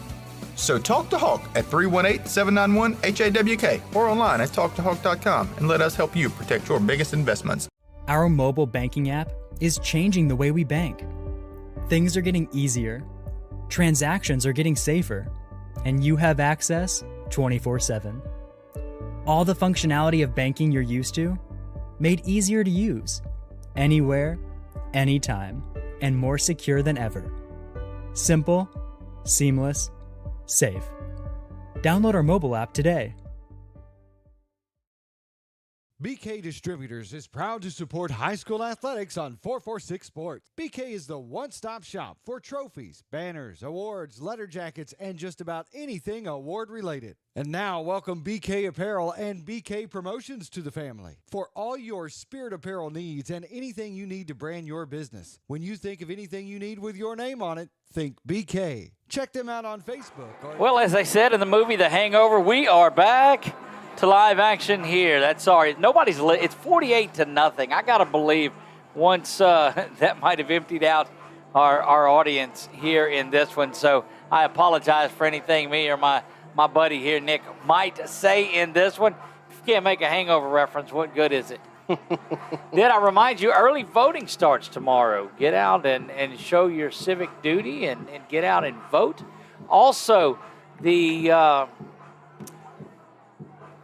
Speaker 18: So talk to Hawk at 318-791-HAWK or online at talktohawk.com and let us help you protect your biggest investments.
Speaker 7: Our mobile banking app is changing the way we bank. Things are getting easier, transactions are getting safer, and you have access 24/7. All the functionality of banking you're used to, made easier to use, anywhere, anytime, and more secure than ever. Simple, seamless, safe. Download our mobile app today.
Speaker 5: BK Distributors is proud to support high school athletics on 446 Sports. BK is the one-stop shop for trophies, banners, awards, letter jackets, and just about anything award-related. And now, welcome BK Apparel and BK Promotions to the family. For all your spirit apparel needs and anything you need to brand your business. When you think of anything you need with your name on it, think BK. Check them out on Facebook.
Speaker 1: Well, as they said in the movie The Hangover, we are back to live action here. It's 48-0. I got to believe once that might have emptied out our audience here in this one. So I apologize for anything me or my buddy here, Nick, might say in this one. If you can't make a hangover reference, what good is it? Did I remind you, early voting starts tomorrow. Get out and show your civic duty and get out and vote. Also, the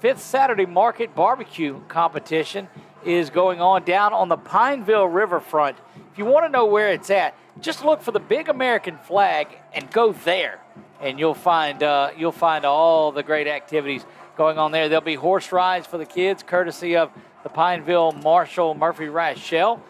Speaker 1: Fifth Saturday Market Barbecue competition is going on down on the Pineville Riverfront. If you want to know where it's at, just look for the big American flag and go there, and you'll find all the great activities going on there. There'll be horse rides for the kids, courtesy of the Pineville Marshall Murphy Rachel.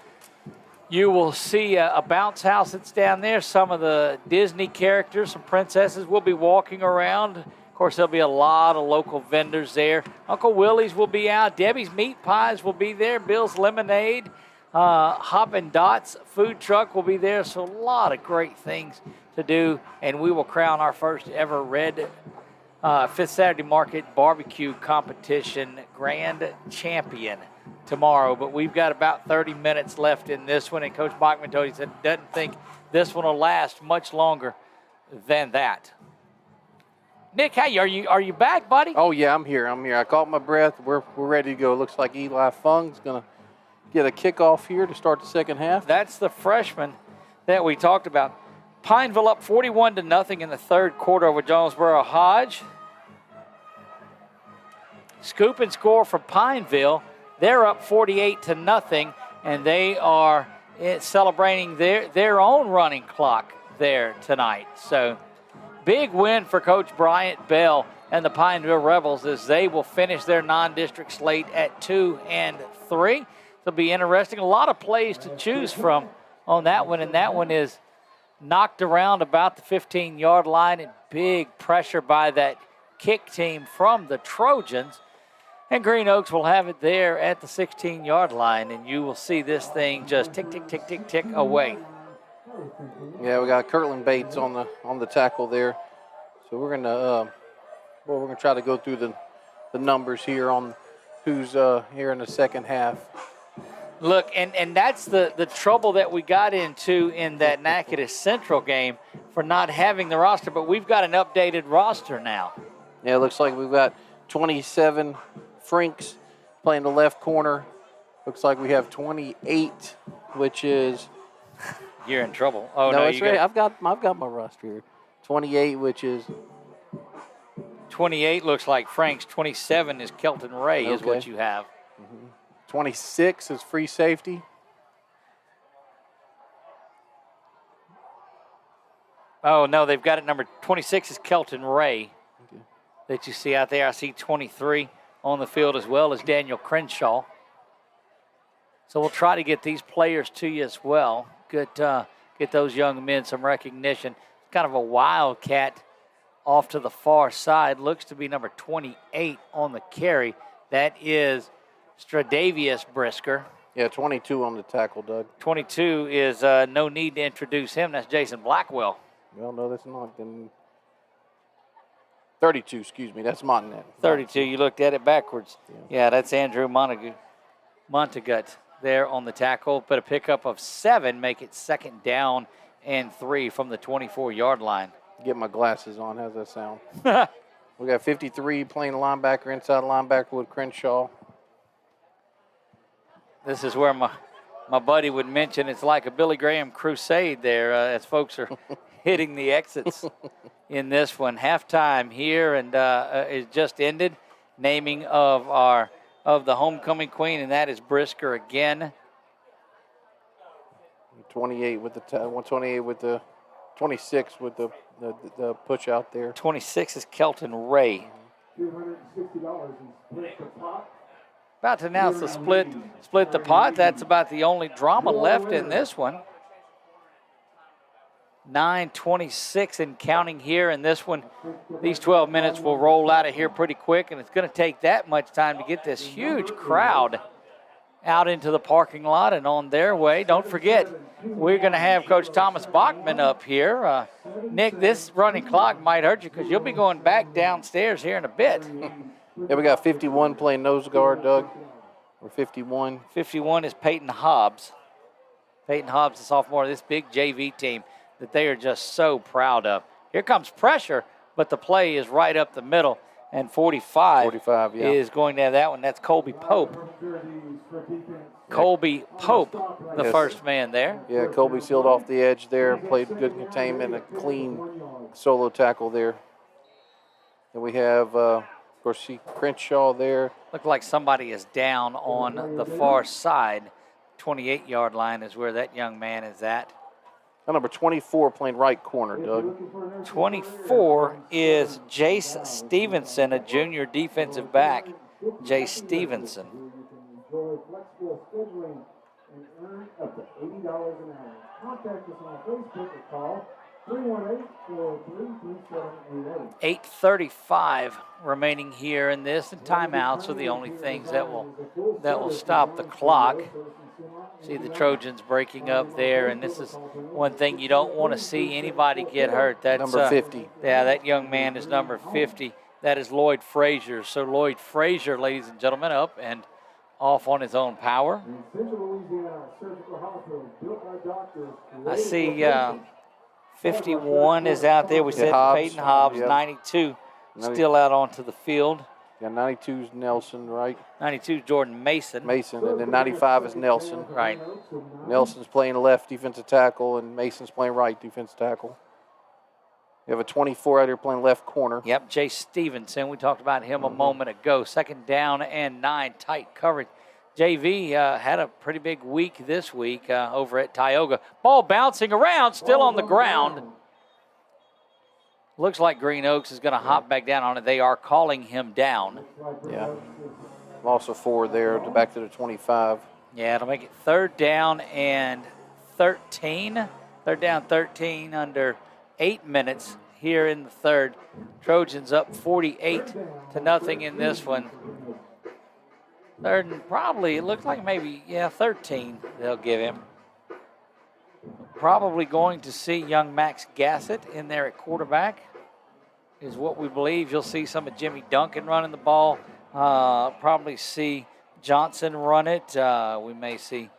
Speaker 1: You will see a bounce house that's down there. Some of the Disney characters, some princesses will be walking around. Of course, there'll be a lot of local vendors there. Uncle Willie's will be out. Debbie's Meat Pies will be there. Bill's Lemonade. Hoppin' Dots food truck will be there. So a lot of great things to do. And we will crown our first ever Red Fifth Saturday Market Barbecue Competition Grand Champion tomorrow. But we've got about 30 minutes left in this one. And Coach Bachman told he said doesn't think this one will last much longer than that. Nick, hey, are you back, buddy?
Speaker 2: Oh, yeah, I'm here. I caught my breath. We're ready to go. It looks like Eli Fung's going to get a kickoff here to start the second half.
Speaker 1: That's the freshman that we talked about. Pineville up 41-0 in the third quarter over Jonesboro Hodge. Scoop and score for Pineville. They're up 48-0, and they are celebrating their own running clock there tonight. So big win for Coach Bryant Bell and the Pineville Rebels as they will finish their non-district slate at 2-3. It'll be interesting. A lot of plays to choose from on that one, and that one is knocked around about the 15-yard line, and big pressure by that kick team from the Trojans. And Green Oaks will have it there at the 16-yard line, and you will see this thing just tick, tick, tick, tick, tick away.
Speaker 2: Yeah, we got Kirtland Bates on the tackle there. So we're gonna try to go through the numbers here on who's here in the second half.
Speaker 1: Look, and that's the trouble that we got into in that Natchitoches Central game for not having the roster, but we've got an updated roster now.
Speaker 2: Yeah, it looks like we've got 27 Franks playing the left corner. Looks like we have 28, which is...
Speaker 1: You're in trouble. Oh,
Speaker 2: no, it's right. I've got my roster here. 28, which is...
Speaker 1: 28 looks like Frank's. 27 is Kelton Ray is what you have.
Speaker 2: Mm-hmm. 26 is free safety.
Speaker 1: Oh, no, they've got it number 26 is Kelton Ray that you see out there. I see 23 on the field as well as Daniel Crenshaw. So we'll try to get these players to you as well. Get those young men some recognition. Kind of a wildcat off to the far side. Looks to be number 28 on the carry. That is Stradavius Brisker.
Speaker 2: Yeah, 22 on the tackle, Doug.
Speaker 1: 22 is no need to introduce him. That's Jason Blackwell.
Speaker 2: Well, no, that's not. 32, excuse me. That's Montagut.
Speaker 1: 32. You looked at it backwards. Yeah, that's Andrew Montagut there on the tackle. But a pickup of 7, make it 2nd down and 3 from the 24-yard line.
Speaker 2: Get my glasses on. How's that sound? We got 53 playing linebacker, inside linebacker with Crenshaw.
Speaker 1: This is where my buddy would mention it's like a Billy Graham crusade there as folks are hitting the exits in this one. Halftime here, and it just ended. Naming of the homecoming queen, and that is Brisker again.
Speaker 2: 28 with the 128 with the 26 with the push out there.
Speaker 1: 26 is Kelton Ray.
Speaker 9: $260 in split the pot.
Speaker 1: About to announce the split the pot. That's about the only drama left in this one. 9:26 and counting here in this one. These 12 minutes will roll out of here pretty quick, and it's going to take that much time to get this huge crowd out into the parking lot and on their way. Don't forget, we're going to have Coach Thomas Bachman up here. Nick, this running clock might hurt you because you'll be going back downstairs here in a bit.
Speaker 2: Yeah, we got 51 playing nose guard, Doug. Or 51.
Speaker 1: 51 is Peyton Hobbs. Peyton Hobbs, the sophomore of this big JV team that they are just so proud of. Here comes pressure, but the play is right up the middle. And 45
Speaker 2: yeah.
Speaker 1: is going to have that one. That's Colby Pope. Colby Pope, the first man there.
Speaker 2: Yeah, Colby sealed off the edge there, played good containment, a clean solo tackle there. Then we have, of course, Crenshaw there.
Speaker 1: Looked like somebody is down on the far side. 28-yard line is where that young man is at.
Speaker 2: Number 24 playing right corner, Doug.
Speaker 1: 24 is Jace Stevenson, a junior defensive back. Jace Stevenson.
Speaker 9: Up to $80 an hour. Contact us on Facebook or call 318-403-3788.
Speaker 1: 8:35 remaining here in this, and timeouts are the only things that will stop the clock. See the Trojans breaking up there, and this is one thing you don't want to see anybody get hurt. That's
Speaker 2: number 50.
Speaker 1: Yeah, that young man is number 50. That is Lloyd Frazier. So Lloyd Frazier, ladies and gentlemen, up and off on his own power. I see 51 is out there. We said Peyton Hobbs, 92 still out onto the field.
Speaker 2: Yeah, 92 is Nelson, right?
Speaker 1: 92 is Jordan Mason.
Speaker 2: And then 95 is Nelson.
Speaker 1: Right.
Speaker 2: Nelson's playing left defensive tackle, and Mason's playing right defensive tackle. You have a 24 out here playing left corner.
Speaker 1: Yep, Jay Stevenson. We talked about him a moment ago. 2nd down and 9, tight coverage. JV had a pretty big week this week over at Tioga. Ball bouncing around, still on the ground. Looks like Green Oaks is going to hop back down on it. They are calling him down.
Speaker 2: Yeah. Loss of 4 there, back to the 25.
Speaker 1: Yeah, it'll make it 3rd down and 13. 3rd down, 13 under 8 minutes here in the 3rd. Trojans up 48-0 in this one. 3rd and probably, it looks like maybe, 13 they'll give him. Probably going to see young Max Gassett in there at quarterback is what we believe. You'll see some of Jimmy Duncan running the ball. Probably see Johnson run it. We may see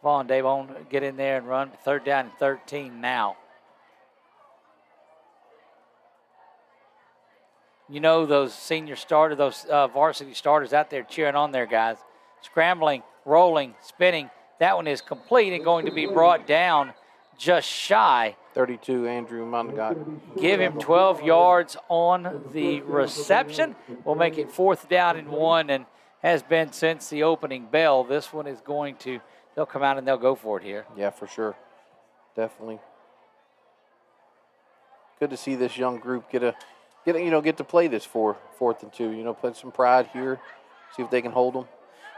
Speaker 1: Vaughn Daybone get in there and run. 3rd down and 13 now. You know those senior starters, those varsity starters out there cheering on their guys. Scrambling, rolling, spinning. That one is complete and going to be brought down just shy.
Speaker 2: 32, Andrew Mongat.
Speaker 1: Give him 12 yards on the reception. We'll make it 4th down and 1, and has been since the opening bell. This one is going to, they'll come out and they'll go for it here.
Speaker 2: Yeah, for sure. Definitely. Good to see this young group get to play this 4th and 2. Put some pride here, see if they can hold them.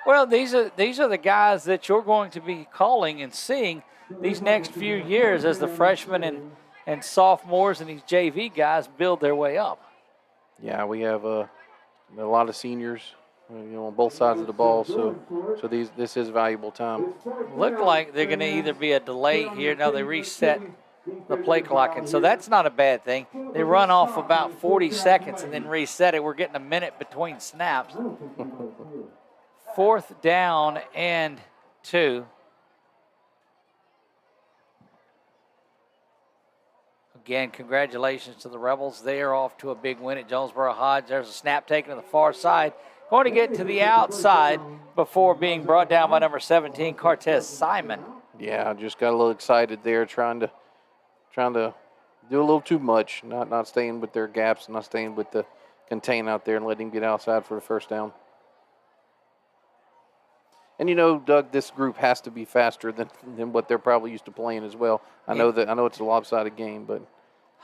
Speaker 1: Well, these are the guys that you're going to be calling and seeing these next few years as the freshmen and sophomores and these JV guys build their way up.
Speaker 2: Yeah, we have a lot of seniors, on both sides of the ball. So this is valuable time.
Speaker 1: Look like they're going to either be a delay here. No, they reset the play clock, and so that's not a bad thing. They run off about 40 seconds and then reset it. We're getting a minute between snaps. 4th down and 2. Again, congratulations to the Rebels. They are off to a big win at Jonesboro Hodge. There's a snap taken to the far side. Going to get to the outside before being brought down by number 17, Cortez Simon.
Speaker 2: Yeah, I just got a little excited there, trying to do a little too much, not staying with their gaps, not staying with the contain out there and letting him get outside for the 1st down. And Doug, this group has to be faster than what they're probably used to playing as well. I know it's a lopsided game, but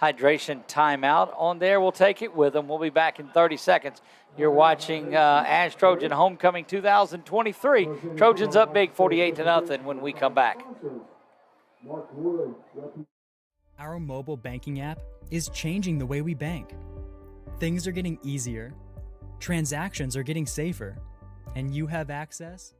Speaker 1: hydration timeout on there. We'll take it with them. We'll be back in 30 seconds. You're watching Ash Trojan Homecoming 2023. Trojans up big 48-0 when we come back.
Speaker 7: Our mobile banking app is changing the way we bank. Things are getting easier, transactions are getting safer, and you have access.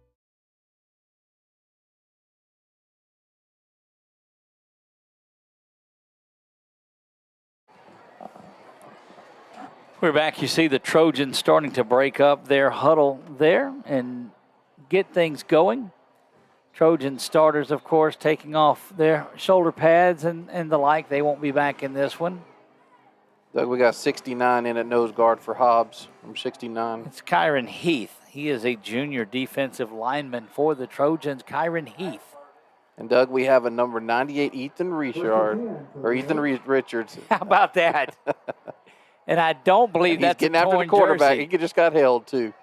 Speaker 1: We're back. You see the Trojans starting to break up their huddle there and get things going. Trojan starters, of course, taking off their shoulder pads and the like. They won't be back in this one.
Speaker 2: Doug, we got 69 in at nose guard for Hobbs from 69.
Speaker 1: It's Kyron Heath. He is a junior defensive lineman for the Trojans. Kyron Heath.
Speaker 2: And Doug, we have a number 98, Ethan Richards.
Speaker 1: How about that? And I don't believe
Speaker 2: and
Speaker 1: that's
Speaker 2: he's getting after the quarterback.
Speaker 1: Jersey.
Speaker 2: He just got held, too.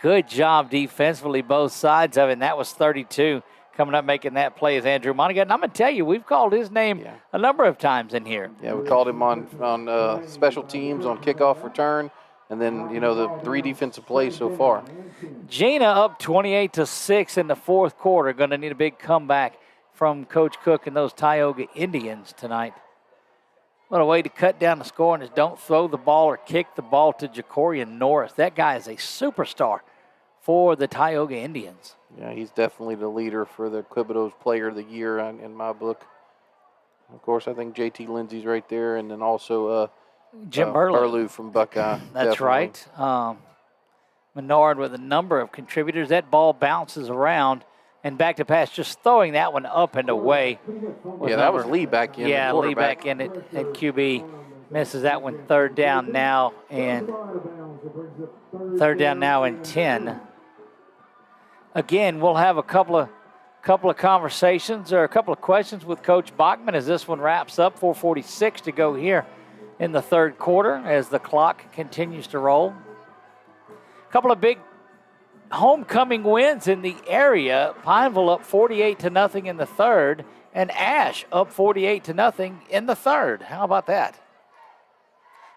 Speaker 1: Good job defensively, both sides of it. And that was 32 coming up making that play is Andrew Monaghan. And I'm going to tell you, we've called his name a number of times in here.
Speaker 2: Yeah, we called him on special teams, on kickoff return, and then, the 3 defensive plays so far.
Speaker 1: Gina up 28-6 in the fourth quarter. Going to need a big comeback from Coach Cook and those Tioga Indians tonight. What a way to cut down the score is don't throw the ball or kick the ball to Jacorian Norris. That guy is a superstar for the Tioga Indians.
Speaker 2: Yeah, he's definitely the leader for the Quibido's Player of the Year in my book. Of course, I think JT Lindsay's right there, and then also
Speaker 1: Jim Burlew
Speaker 2: from Buckeye.
Speaker 1: That's
Speaker 2: definitely.
Speaker 1: right. Menard with a number of contributors. That ball bounces around. And back to pass, just throwing that one up and away.
Speaker 2: Yeah, that was Lee back in.
Speaker 1: Yeah, Lee back in at QB. Misses that one. Third down now and 10. Again, we'll have a couple of conversations or a couple of questions with Coach Bachman as this one wraps up. 4:46 to go here in the third quarter as the clock continues to roll. A couple of big homecoming wins in the area. Pineville up 48-0 in the third, and Ash up 48-0 in the third. How about that?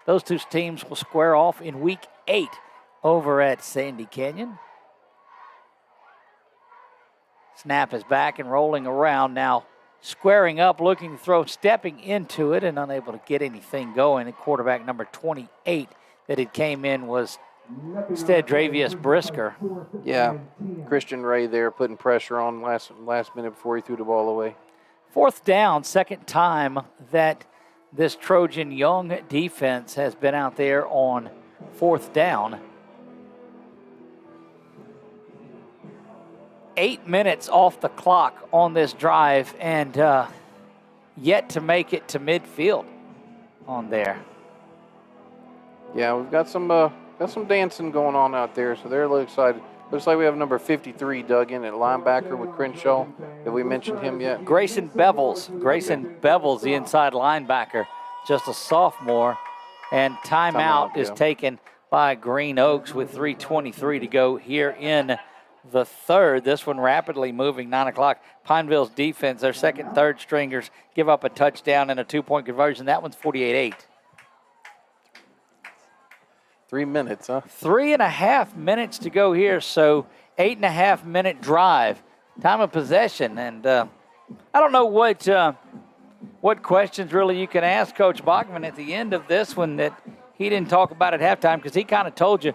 Speaker 1: Those two teams will square off in week 8 over at Sandy Canyon. Snap is back and rolling around now, squaring up, looking to throw, stepping into it, and unable to get anything going. And quarterback number 28 that it came in was instead Dravius Brisker.
Speaker 2: Yeah, Christian Ray there putting pressure on last minute before he threw the ball away.
Speaker 1: Fourth down, second time that this Trojan young defense has been out there on fourth down. 8 minutes off the clock on this drive and yet to make it to midfield on there.
Speaker 2: Yeah, we've got some dancing going on out there, so they're a little excited. Looks like we have number 53 dug in at linebacker with Crenshaw. Have we mentioned him yet?
Speaker 1: Grayson Bevels, the inside linebacker, just a sophomore. And timeout is taken by Green Oaks with 3:23 to go here in the third. This one rapidly moving, 9 o'clock. Pineville's defense, their second, third stringers, give up a touchdown and a 2-point conversion. That one's 48-8.
Speaker 2: 3 minutes, huh?
Speaker 1: 3.5 minutes to go here, so 8.5 minute drive. Time of possession, and I don't know what questions really you can ask Coach Bachman at the end of this one that he didn't talk about at halftime, because he kind of told you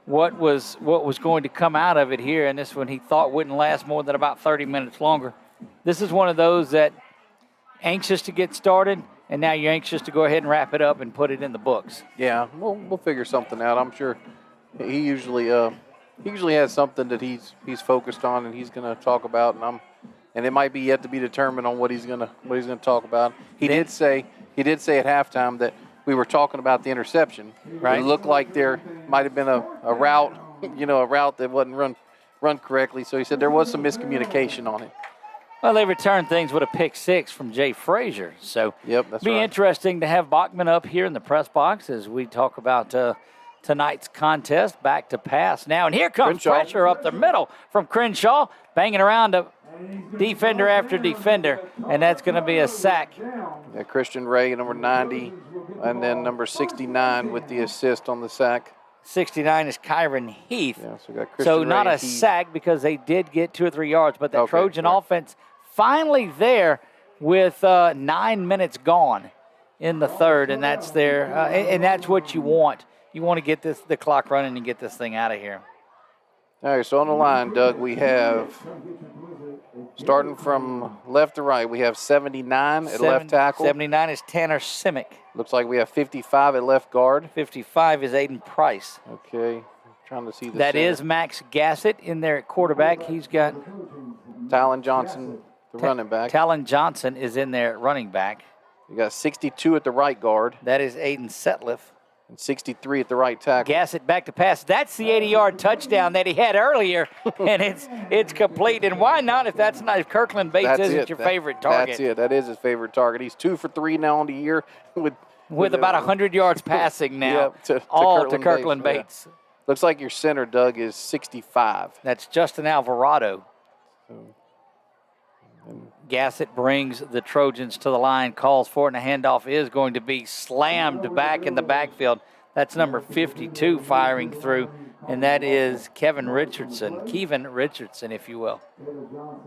Speaker 1: what was going to come out of it here, and this one he thought wouldn't last more than about 30 minutes longer. This is one of those that anxious to get started, and now you're anxious to go ahead and wrap it up and put it in the books.
Speaker 2: Yeah, we'll figure something out. I'm sure he usually has something that he's focused on and he's going to talk about, and it might be yet to be determined on what he's going to talk about. He did say at halftime that we were talking about the interception.
Speaker 1: Right.
Speaker 2: It looked like there might have been a route, a route that wasn't run correctly. So he said there was some miscommunication on it.
Speaker 1: Well, they returned things with a pick six from Jay Frazier. So
Speaker 2: that's
Speaker 1: be interesting to have Bachman up here in the press box as we talk about tonight's contest. Back to pass now. And here comes pressure up the middle from Crenshaw. Banging around to defender after defender, and that's going to be a sack.
Speaker 2: Yeah, Christian Ray, number 90, and then number 69 with the assist on the sack.
Speaker 1: 69 is Kyron Heath.
Speaker 2: Yeah, so we got Christian
Speaker 1: So
Speaker 2: Ray
Speaker 1: not a
Speaker 2: and Heath.
Speaker 1: sack because they did get 2 or 3 yards, but the
Speaker 2: Okay,
Speaker 1: Trojan
Speaker 2: right.
Speaker 1: offense finally there with 9 minutes gone in the third, and that's there, and that's what you want. You want to get the clock running and get this thing out of here.
Speaker 2: All right, so on the line, Doug, we have, starting from left to right, we have 79 at left tackle.
Speaker 1: 79 is Tanner Simic.
Speaker 2: Looks like we have 55 at left guard.
Speaker 1: 55 is Aiden Price.
Speaker 2: Okay, I'm trying to see the
Speaker 1: That
Speaker 2: center.
Speaker 1: is Max Gassett in there at quarterback. He's got
Speaker 2: Talon Johnson, the running back.
Speaker 1: Talon Johnson is in there at running back.
Speaker 2: We got 62 at the right guard.
Speaker 1: That is Aiden Setliff.
Speaker 2: And 63 at the right tackle.
Speaker 1: Gassett back to pass. That's the 80-yard touchdown that he had earlier, and it's complete. And why not if that's not, if Kirkland Bates isn't your favorite target?
Speaker 2: That's it. That is his favorite target. He's 2 for 3 now on the year
Speaker 1: with about 100 yards passing now,
Speaker 2: to
Speaker 1: Kirkland Bates.
Speaker 2: Yeah. Looks like your center, Doug, is 65.
Speaker 1: That's Justin Alvarado. Gassett brings the Trojans to the line, calls for it, and the handoff is going to be slammed back in the backfield. That's number 52 firing through, and that is Kevin Richardson, if you will.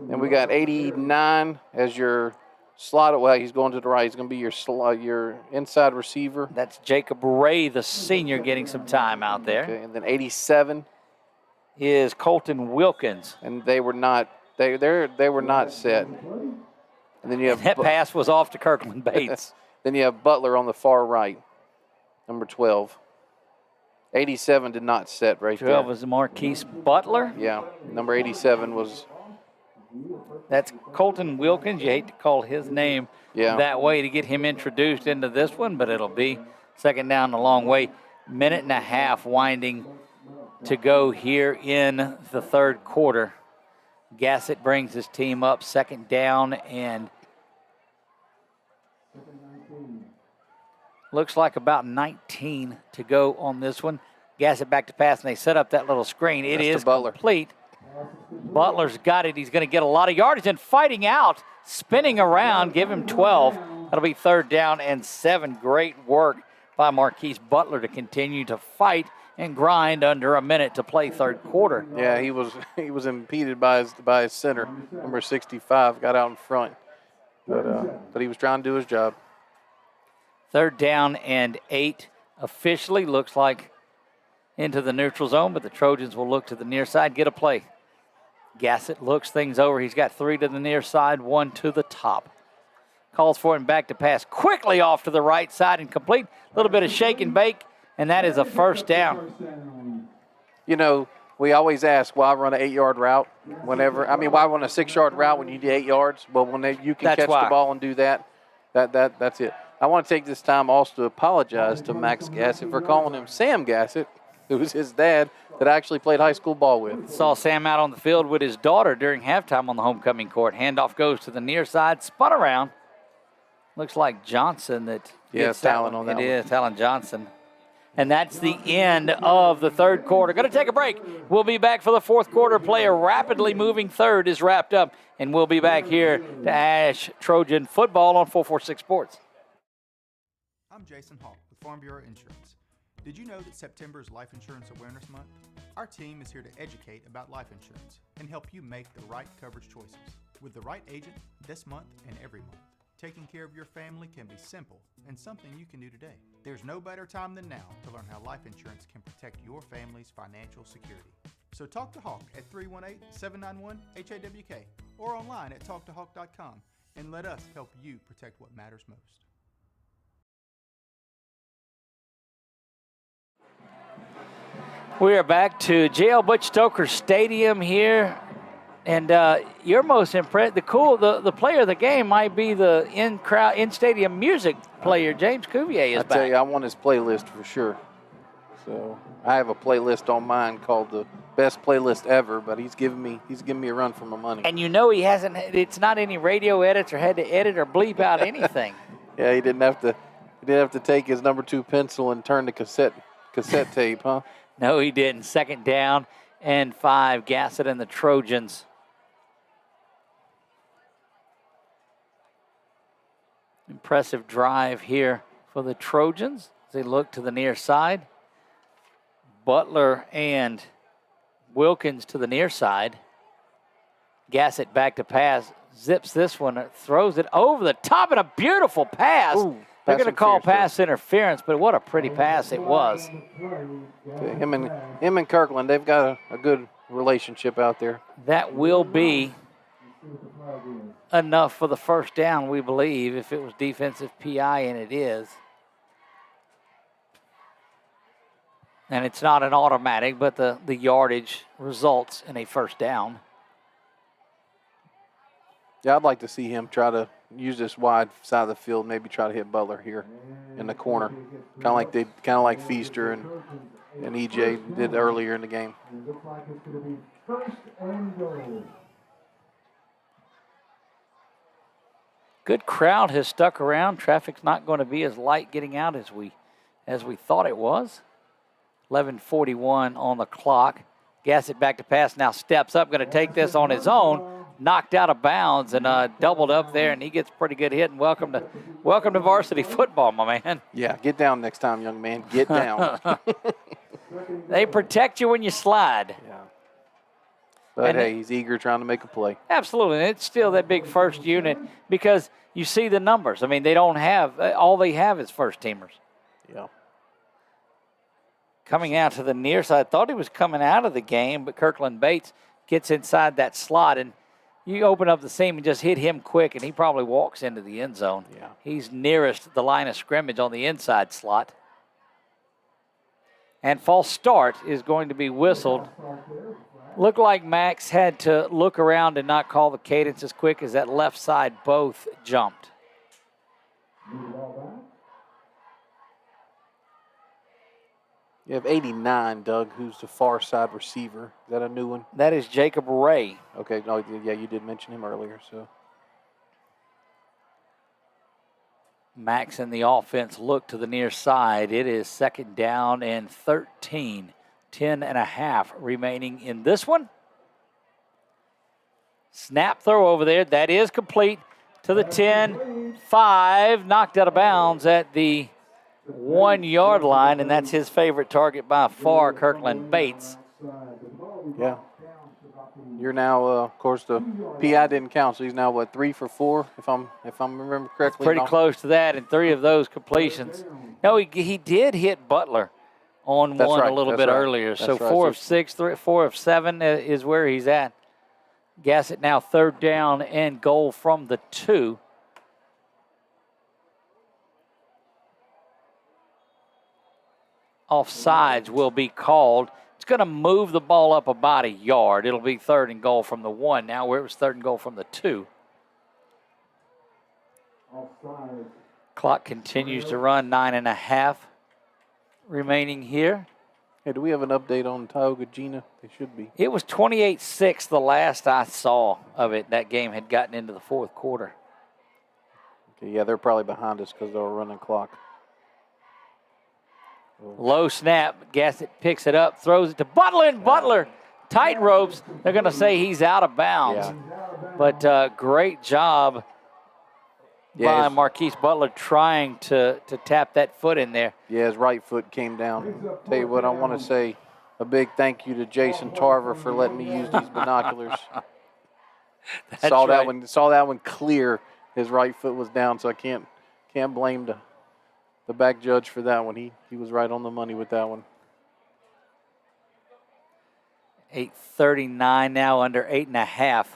Speaker 2: And we got 89 as your slot. Well, he's going to the right. He's going to be your inside receiver.
Speaker 1: That's Jacob Ray, the senior, getting some time out there.
Speaker 2: Okay, and then 87
Speaker 1: is Colton Wilkins.
Speaker 2: And they were not set. And then you have
Speaker 1: that pass was off to Kirkland Bates.
Speaker 2: Then you have Butler on the far right, number 12. 87 did not set right
Speaker 1: 12
Speaker 2: there.
Speaker 1: 12 was Marquise Butler.
Speaker 2: Yeah, number 87 was.
Speaker 1: That's Colton Wilkins. You hate to call his name that way to get him introduced into this one, but it'll be second down the long way. Minute and a half winding to go here in the third quarter. Gassett brings his team up second down and looks like about 19 to go on this one. Gassett back to pass, and they set up that little screen. It is complete. Butler's got it. He's going to get a lot of yardage and fighting out, spinning around, give him 12. That'll be third down and 7. Great work by Marquise Butler to continue to fight and grind under a minute to play third quarter.
Speaker 2: Yeah, he was impeded by his center, number 65, got out in front, but he was trying to do his job.
Speaker 1: Third down and 8 officially looks like into the neutral zone, but the Trojans will look to the near side, get a play. Gassett looks things over. He's got 3 to the near side, 1 to the top. Calls for it and back to pass quickly off to the right side and complete. A little bit of shake and bake. And that is a first down.
Speaker 2: You know, we always ask why run an 8-yard route why run a 6-yard route when you need 8 yards? Well, when you can catch the ball and do that's it. I want to take this time also to apologize to Max Gassett for calling him Sam Gassett, who was his dad that I actually played high school ball with.
Speaker 1: Saw Sam out on the field with his daughter during halftime on the homecoming court. Handoff goes to the near side, spun around. Looks like Johnson that gets
Speaker 2: Talon on that one.
Speaker 1: It is Talon Johnson. And that's the end of the third quarter. Going to take a break. We'll be back for the fourth quarter. Play a rapidly moving third is wrapped up. And we'll be back here to Ash Trojan football on 446 Sports.
Speaker 6: I'm Jason Hall with Farm Bureau Insurance. Did you know that September is Life Insurance Awareness Month? Our team is here to educate about life insurance and help you make the right coverage choices with the right agent this month and every month. Taking care of your family can be simple and something you can do today. There's no better time than now to learn how life insurance can protect your family's financial security. So talk to Hawk at 318-791-HAWK or online at talktohawk.com and let us help you protect what matters most.
Speaker 1: We are back to JL Butch Stoker Stadium here. And you're most impressed. The player of the game might be the in-stadium music player. James Cuvier is back.
Speaker 2: I tell you, I want his playlist for sure. So I have a playlist on mine called the best playlist ever, but he's giving me a run for my money.
Speaker 1: And you know he hasn't. It's not any radio edits or had to edit or bleep out anything.
Speaker 2: Yeah, he didn't have to take his number 2 pencil and turn the cassette tape, huh?
Speaker 1: No, he didn't. Second down and 5. Gassett and the Trojans. Impressive drive here for the Trojans as they look to the near side. Butler and Wilkins to the near side. Gassett back to pass. Zips this one, throws it over the top, and a beautiful pass.
Speaker 2: Ooh,
Speaker 1: They're
Speaker 2: pass
Speaker 1: going to call
Speaker 2: interference
Speaker 1: pass interference, but what a pretty pass it was.
Speaker 2: Him and Kirkland, they've got a good relationship out there.
Speaker 1: That will be enough for the first down, we believe, if it was defensive PI, and it is. And it's not an automatic, but the yardage results in a first down.
Speaker 2: Yeah, I'd like to see him try to use this wide side of the field, maybe try to hit Butler here in the corner, kind of like Feaster and EJ did earlier in the game.
Speaker 1: Good crowd has stuck around. Traffic's not going to be as light getting out as we thought it was. 11:41 on the clock. Gassett back to pass, now steps up, going to take this on his own. Knocked out of bounds and doubled up there, and he gets a pretty good hit. And welcome to varsity football, my man.
Speaker 2: Yeah, get down next time, young man. Get down.
Speaker 1: They protect you when you slide.
Speaker 2: Yeah. But hey, he's eager trying to make a play.
Speaker 1: Absolutely, and it's still that big first unit because you see the numbers. I mean, they don't have, all they have is first teamers.
Speaker 2: Yeah.
Speaker 1: Coming out to the near side, thought he was coming out of the game, but Kirkland Bates gets inside that slot, and you open up the seam and just hit him quick, and he probably walks into the end zone.
Speaker 2: Yeah.
Speaker 1: He's nearest the line of scrimmage on the inside slot. And false start is going to be whistled. Looked like Max had to look around and not call the cadence as quick as that left side both jumped.
Speaker 2: You have 89, Doug, who's the far side receiver. Is that a new one?
Speaker 1: That is Jacob Ray.
Speaker 2: Okay, no, yeah, you did mention him earlier. So
Speaker 1: Max and the offense look to the near side. It is second down and 13. 10.5 remaining in this one. Snap throw over there. That is complete to the 10. 5 knocked out of bounds at the 1 yard line, and that's his favorite target by far, Kirkland Bates.
Speaker 2: Yeah. You're now, of course, the PI didn't count, so he's now what, 3 for 4, if I'm remember correctly.
Speaker 1: Pretty close to that, and 3 of those completions. No, he did hit Butler on
Speaker 2: That's
Speaker 1: one
Speaker 2: right.
Speaker 1: a little
Speaker 2: That's
Speaker 1: bit
Speaker 2: right.
Speaker 1: earlier.
Speaker 2: That's
Speaker 1: So
Speaker 2: right.
Speaker 1: 4 of 6, 4 of 7 is where he's at. Gassett now third down and goal from the 2. Offsides will be called. It's going to move the ball up about a yard. It'll be third and goal from the 1 now, where it was third and goal from the 2. Clock continues to run, 9.5 remaining here.
Speaker 2: Hey, do we have an update on Tioga Gina? They should be.
Speaker 1: It was 28-6 the last I saw of it. That game had gotten into the fourth quarter.
Speaker 2: Okay, yeah, they're probably behind us because they were running clock.
Speaker 1: Low snap. Gassett picks it up, throws it to Butler, and Butler tight ropes. They're going to say he's out of bounds.
Speaker 2: Yeah.
Speaker 1: But great job by Marquise Butler trying to tap that foot in there.
Speaker 2: Yeah, his right foot came down. Tell you what, I want to say a big thank you to Jason Tarver for letting me use these binoculars. Saw that one clear. His right foot was down, so I can't blame the back judge for that one. He was right on the money with that one.
Speaker 1: 8:39 now, under 8.5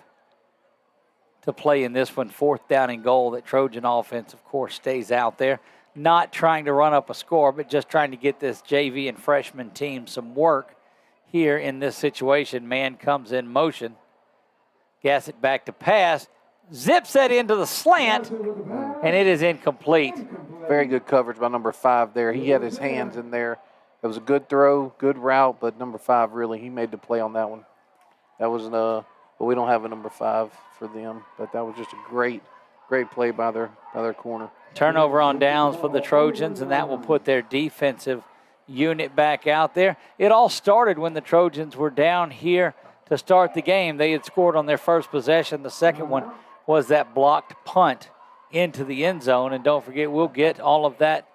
Speaker 1: to play in this one. Fourth down and goal. That Trojan offense, of course, stays out there. Not trying to run up a score, but just trying to get this JV and freshman team some work here in this situation. Man comes in motion. Gassett back to pass. Zips that into the slant, and it is incomplete.
Speaker 2: Very good coverage by number 5 there. He had his hands in there. It was a good throw, good route, but number 5 really, he made the play on that one. That was but we don't have a number 5 for them, but that was just a great play by their corner.
Speaker 1: Turnover on downs for the Trojans, and that will put their defensive unit back out there. It all started when the Trojans were down here to start the game. They had scored on their first possession. The second one was that blocked punt into the end zone. And don't forget, we'll get all of that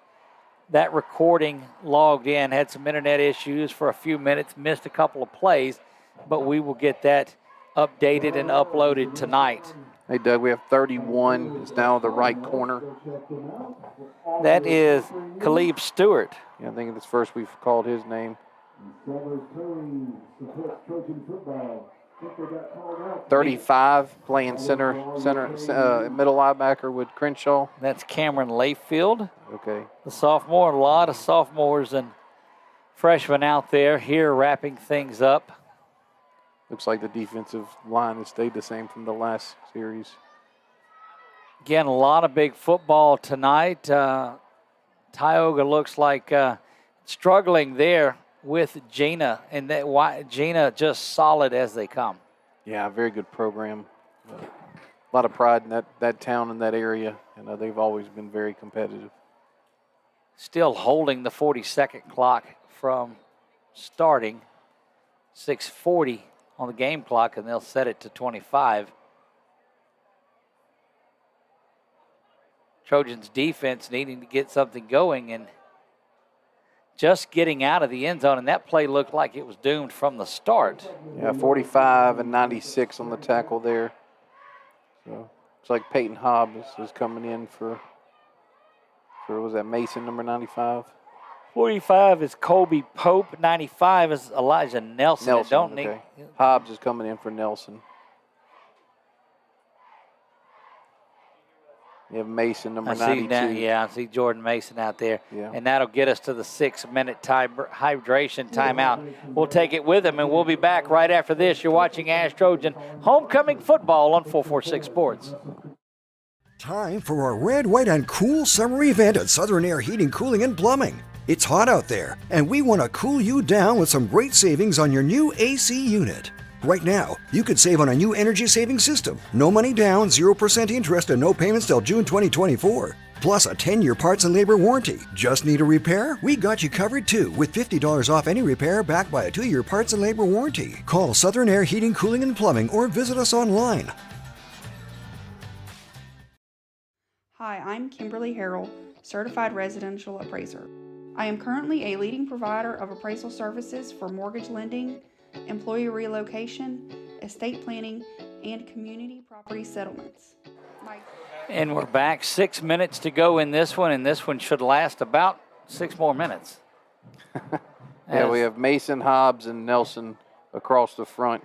Speaker 1: recording logged in. Had some internet issues for a few minutes, missed a couple of plays, but we will get that updated and uploaded tonight.
Speaker 2: Hey, Doug, we have 31. It's now the right corner.
Speaker 1: That is Khalib Stewart.
Speaker 2: Yeah, I think it's first we've called his name. 35 playing center, middle linebacker with Crenshaw.
Speaker 1: That's Cameron Layfield.
Speaker 2: Okay.
Speaker 1: The sophomore, a lot of sophomores and freshmen out there here wrapping things up.
Speaker 2: Looks like the defensive line has stayed the same from the last series.
Speaker 1: Again, a lot of big football tonight. Tioga looks like struggling there with Gina, and that Gina just solid as they come.
Speaker 2: Yeah, very good program. A lot of pride in that town and that area, and they've always been very competitive.
Speaker 1: Still holding the 40-second clock from starting. 6:40 on the game clock, and they'll set it to 25. Trojans defense needing to get something going and just getting out of the end zone, and that play looked like it was doomed from the start.
Speaker 2: Yeah, 45 and 96 on the tackle there. So it's like Peyton Hobbs is coming in for was that Mason, number 95?
Speaker 1: 45 is Colby Pope. 95 is Elijah Nelson.
Speaker 2: Hobbs is coming in for Nelson. You have Mason, number 92.
Speaker 1: I see Jordan Mason out there.
Speaker 2: Yeah.
Speaker 1: And that'll get us to the 6-minute hydration timeout. We'll take it with him, and we'll be back right after this. You're watching Ash Trojan Homecoming Football on 446 Sports.
Speaker 4: Time for a red, white, and cool summer event at Southern Air Heating, Cooling, and Plumbing. It's hot out there, and we want to cool you down with some great savings on your new AC unit. Right now, you could save on a new energy-saving system. No money down, 0% interest, and no payments till June 2024. Plus a 10-year parts and labor warranty. Just need a repair? We got you covered too, with $50 off any repair backed by a 2-year parts and labor warranty. Call Southern Air Heating, Cooling, and Plumbing or visit us online.
Speaker 19: Hi, I'm Kimberly Harrell, Certified Residential Appraiser. I am currently a leading provider of appraisal services for mortgage lending, employee relocation, estate planning, and community property settlements.
Speaker 1: And we're back. 6 minutes to go in this one, and this one should last about 6 more minutes.
Speaker 2: Yeah, we have Mason, Hobbs, and Nelson across the front.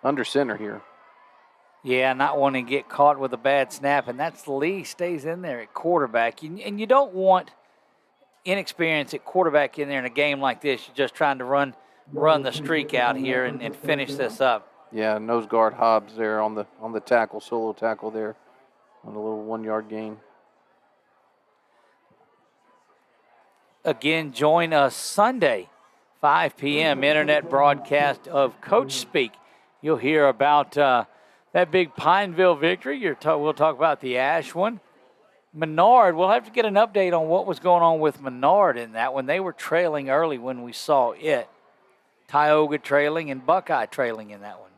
Speaker 2: Under center here.
Speaker 1: Yeah, not wanting to get caught with a bad snap, and that's Lee stays in there at quarterback. And you don't want inexperience at quarterback in there in a game like this. You're just trying to run the streak out here and finish this up.
Speaker 2: Yeah, nose guard Hobbs there on the tackle, solo tackle there on a little 1-yard gain.
Speaker 1: Again, join us Sunday, 5 p.m. internet broadcast of Coach Speak. You'll hear about that big Pineville victory. We'll talk about the Ash one. Menard, we'll have to get an update on what was going on with Menard in that one. They were trailing early when we saw it. Tioga trailing and Buckeye trailing in that one.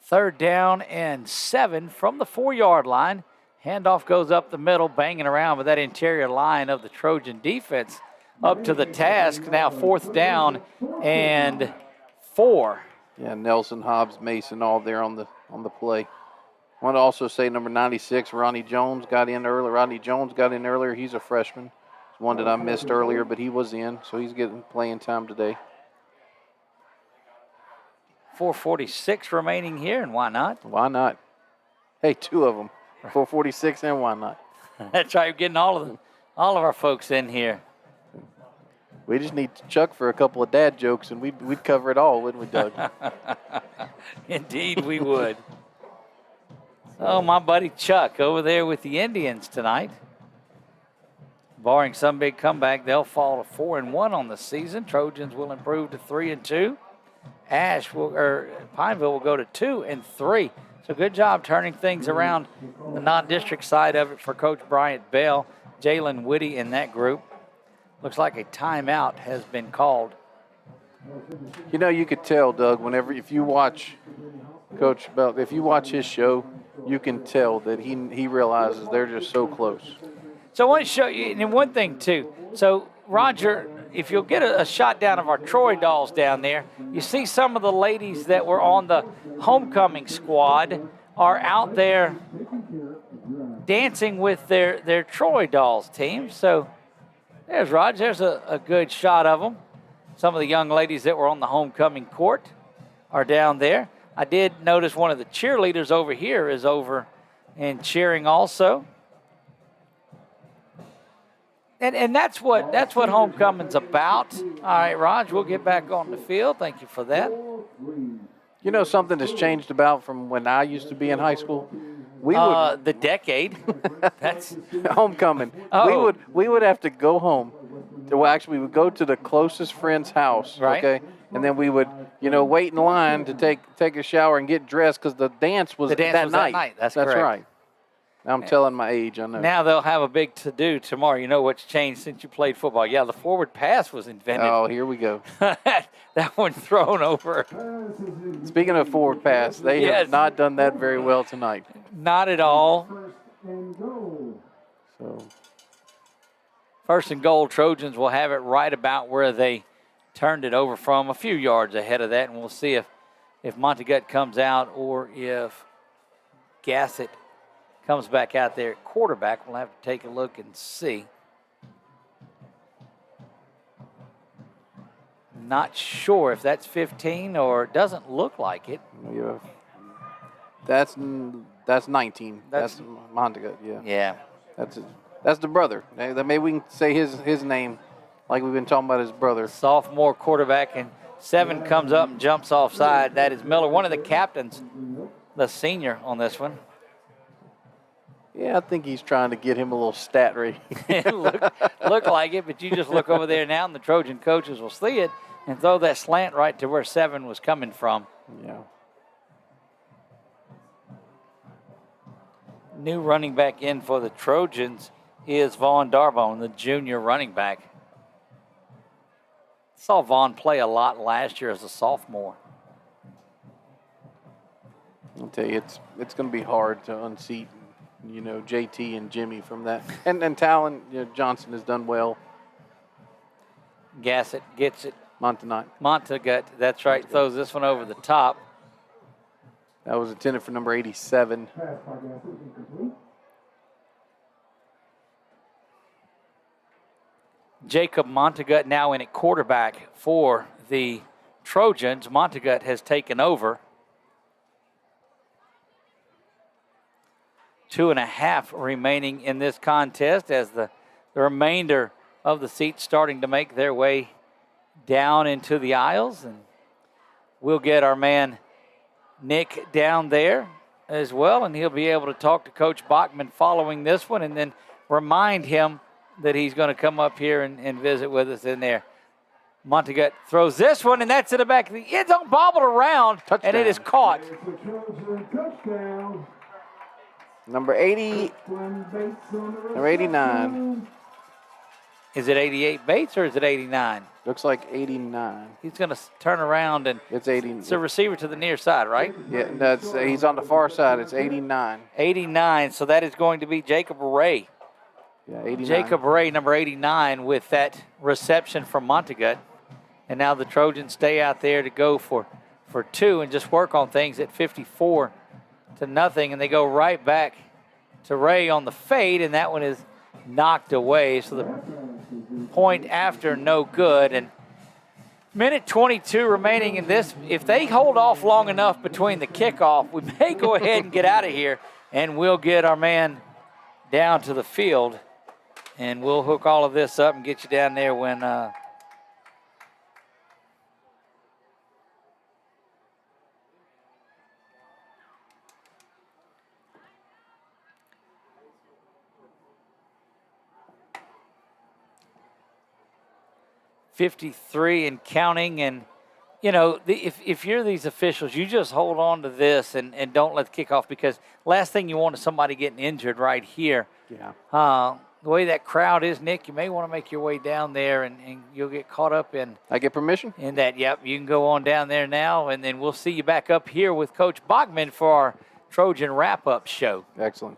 Speaker 1: 3rd down and 7 from the 4-yard line. Handoff goes up the middle, banging around with that interior line of the Trojan defense up to the task. Now 4th down and 4.
Speaker 2: Yeah, Nelson, Hobbs, Mason, all there on the play. I want to also say number 96, Ronnie Jones got in early. Rodney Jones got in earlier. He's a freshman. It's one that I missed earlier, but he was in, so he's getting playing time today.
Speaker 1: 4:46 remaining here, and why not?
Speaker 2: Why not? Hey, 2 of them. 4:46, and why not?
Speaker 1: That's right. We're getting all of our folks in here.
Speaker 2: We just need Chuck for a couple of dad jokes, and we'd cover it all, wouldn't we, Doug?
Speaker 1: Indeed, we would. Oh, my buddy Chuck over there with the Indians tonight. Barring some big comeback, they'll fall to 4-1 on the season. Trojans will improve to 3-2. Pineville will go to 2-3. So good job turning things around the non-district side of it for Coach Bryant Bell, Jalen Whitty, and that group. Looks like a timeout has been called.
Speaker 2: You know, you could tell, Doug, if you watch Coach Belt, if you watch his show, you can tell that he realizes they're just so close.
Speaker 1: So I want to show you, and one thing too. So Roger, if you'll get a shot down of our Troy dolls down there, you see some of the ladies that were on the homecoming squad are out there dancing with their Troy dolls team. So there's Roger. There's a good shot of them. Some of the young ladies that were on the homecoming court are down there. I did notice one of the cheerleaders over here is over and cheering also. And that's what homecoming's about. All right, Raj, we'll get back on the field. Thank you for that.
Speaker 2: You know something that's changed about from when I used to be in high school?
Speaker 1: The decade. That's
Speaker 2: homecoming.
Speaker 1: Oh.
Speaker 2: We would have to go home. We would go to the closest friend's house,
Speaker 1: right.
Speaker 2: Okay? And then we would, wait in line to take a shower and get dressed because the dance was that night.
Speaker 1: That's correct.
Speaker 2: Right. Now I'm telling my age, I know.
Speaker 1: Now they'll have a big to-do tomorrow. You know what's changed since you played football. Yeah, the forward pass was invented.
Speaker 2: Oh, here we go.
Speaker 1: That one thrown over.
Speaker 2: Speaking of forward pass, they have not done that very well tonight.
Speaker 1: Not at all.
Speaker 2: So,
Speaker 1: first and goal, Trojans will have it right about where they turned it over from, a few yards ahead of that, and we'll see if Montegut comes out or if Gassett comes back out there at quarterback. We'll have to take a look and see. Not sure if that's 15 or it doesn't look like it.
Speaker 2: Yeah. That's 19. That's Montegut, yeah.
Speaker 1: Yeah.
Speaker 2: That's the brother. Maybe we can say his name like we've been talking about his brother.
Speaker 1: Sophomore quarterback, and 7 comes up and jumps offside. That is Miller, one of the captains, the senior on this one.
Speaker 2: Yeah, I think he's trying to get him a little stat rate.
Speaker 1: look like it, but you just look over there now, and the Trojan coaches will see it and throw that slant right to where 7 was coming from.
Speaker 2: Yeah.
Speaker 1: New running back in for the Trojans is Vaughn Darbone, the junior running back. Saw Vaughn play a lot last year as a sophomore.
Speaker 2: I'll tell you, it's going to be hard to unseat, JT and Jimmy from that. And Talon, Johnson has done well.
Speaker 1: Gassett gets it.
Speaker 2: Montegut,
Speaker 1: that's right, throws this one over the top.
Speaker 2: That was intended for number 87.
Speaker 1: Jacob Montegut now in at quarterback for the Trojans. Montegut has taken over. 2.5 remaining in this contest as the remainder of the seats starting to make their way down into the aisles. And we'll get our man Nick down there as well, and he'll be able to talk to Coach Bachman following this one and then remind him that he's going to come up here and visit with us in there. Montegut throws this one, and that's in the back of the end zone, bobbled around, touchdown. And it is caught.
Speaker 2: Number 89.
Speaker 1: Is it 88 Bates or is it 89?
Speaker 2: Looks like 89.
Speaker 1: He's going to turn around and
Speaker 2: it's 80.
Speaker 1: It's a receiver to the near side, right?
Speaker 2: Yeah, he's on the far side. It's 89.
Speaker 1: 89. So that is going to be Jacob Ray.
Speaker 2: Yeah, 89.
Speaker 1: Jacob Ray, number 89, with that reception from Montegut. And now the Trojans stay out there to go for 2 and just work on things at 54-0, and they go right back to Ray on the fade, and that one is knocked away. So the point after, no good. And minute 22 remaining in this. If they hold off long enough between the kickoff, we may go ahead and get out of here, and we'll get our man down to the field, and we'll hook all of this up and get you down there when 53 and counting. And, if you're these officials, you just hold on to this and don't let the kickoff, because last thing you want is somebody getting injured right here.
Speaker 2: Yeah.
Speaker 1: the way that crowd is, Nick, you may want to make your way down there, and you'll get caught up in.
Speaker 2: I get permission?
Speaker 1: In that, yep. You can go on down there now, and then we'll see you back up here with Coach Bachman for our Trojan wrap-up show.
Speaker 2: Excellent.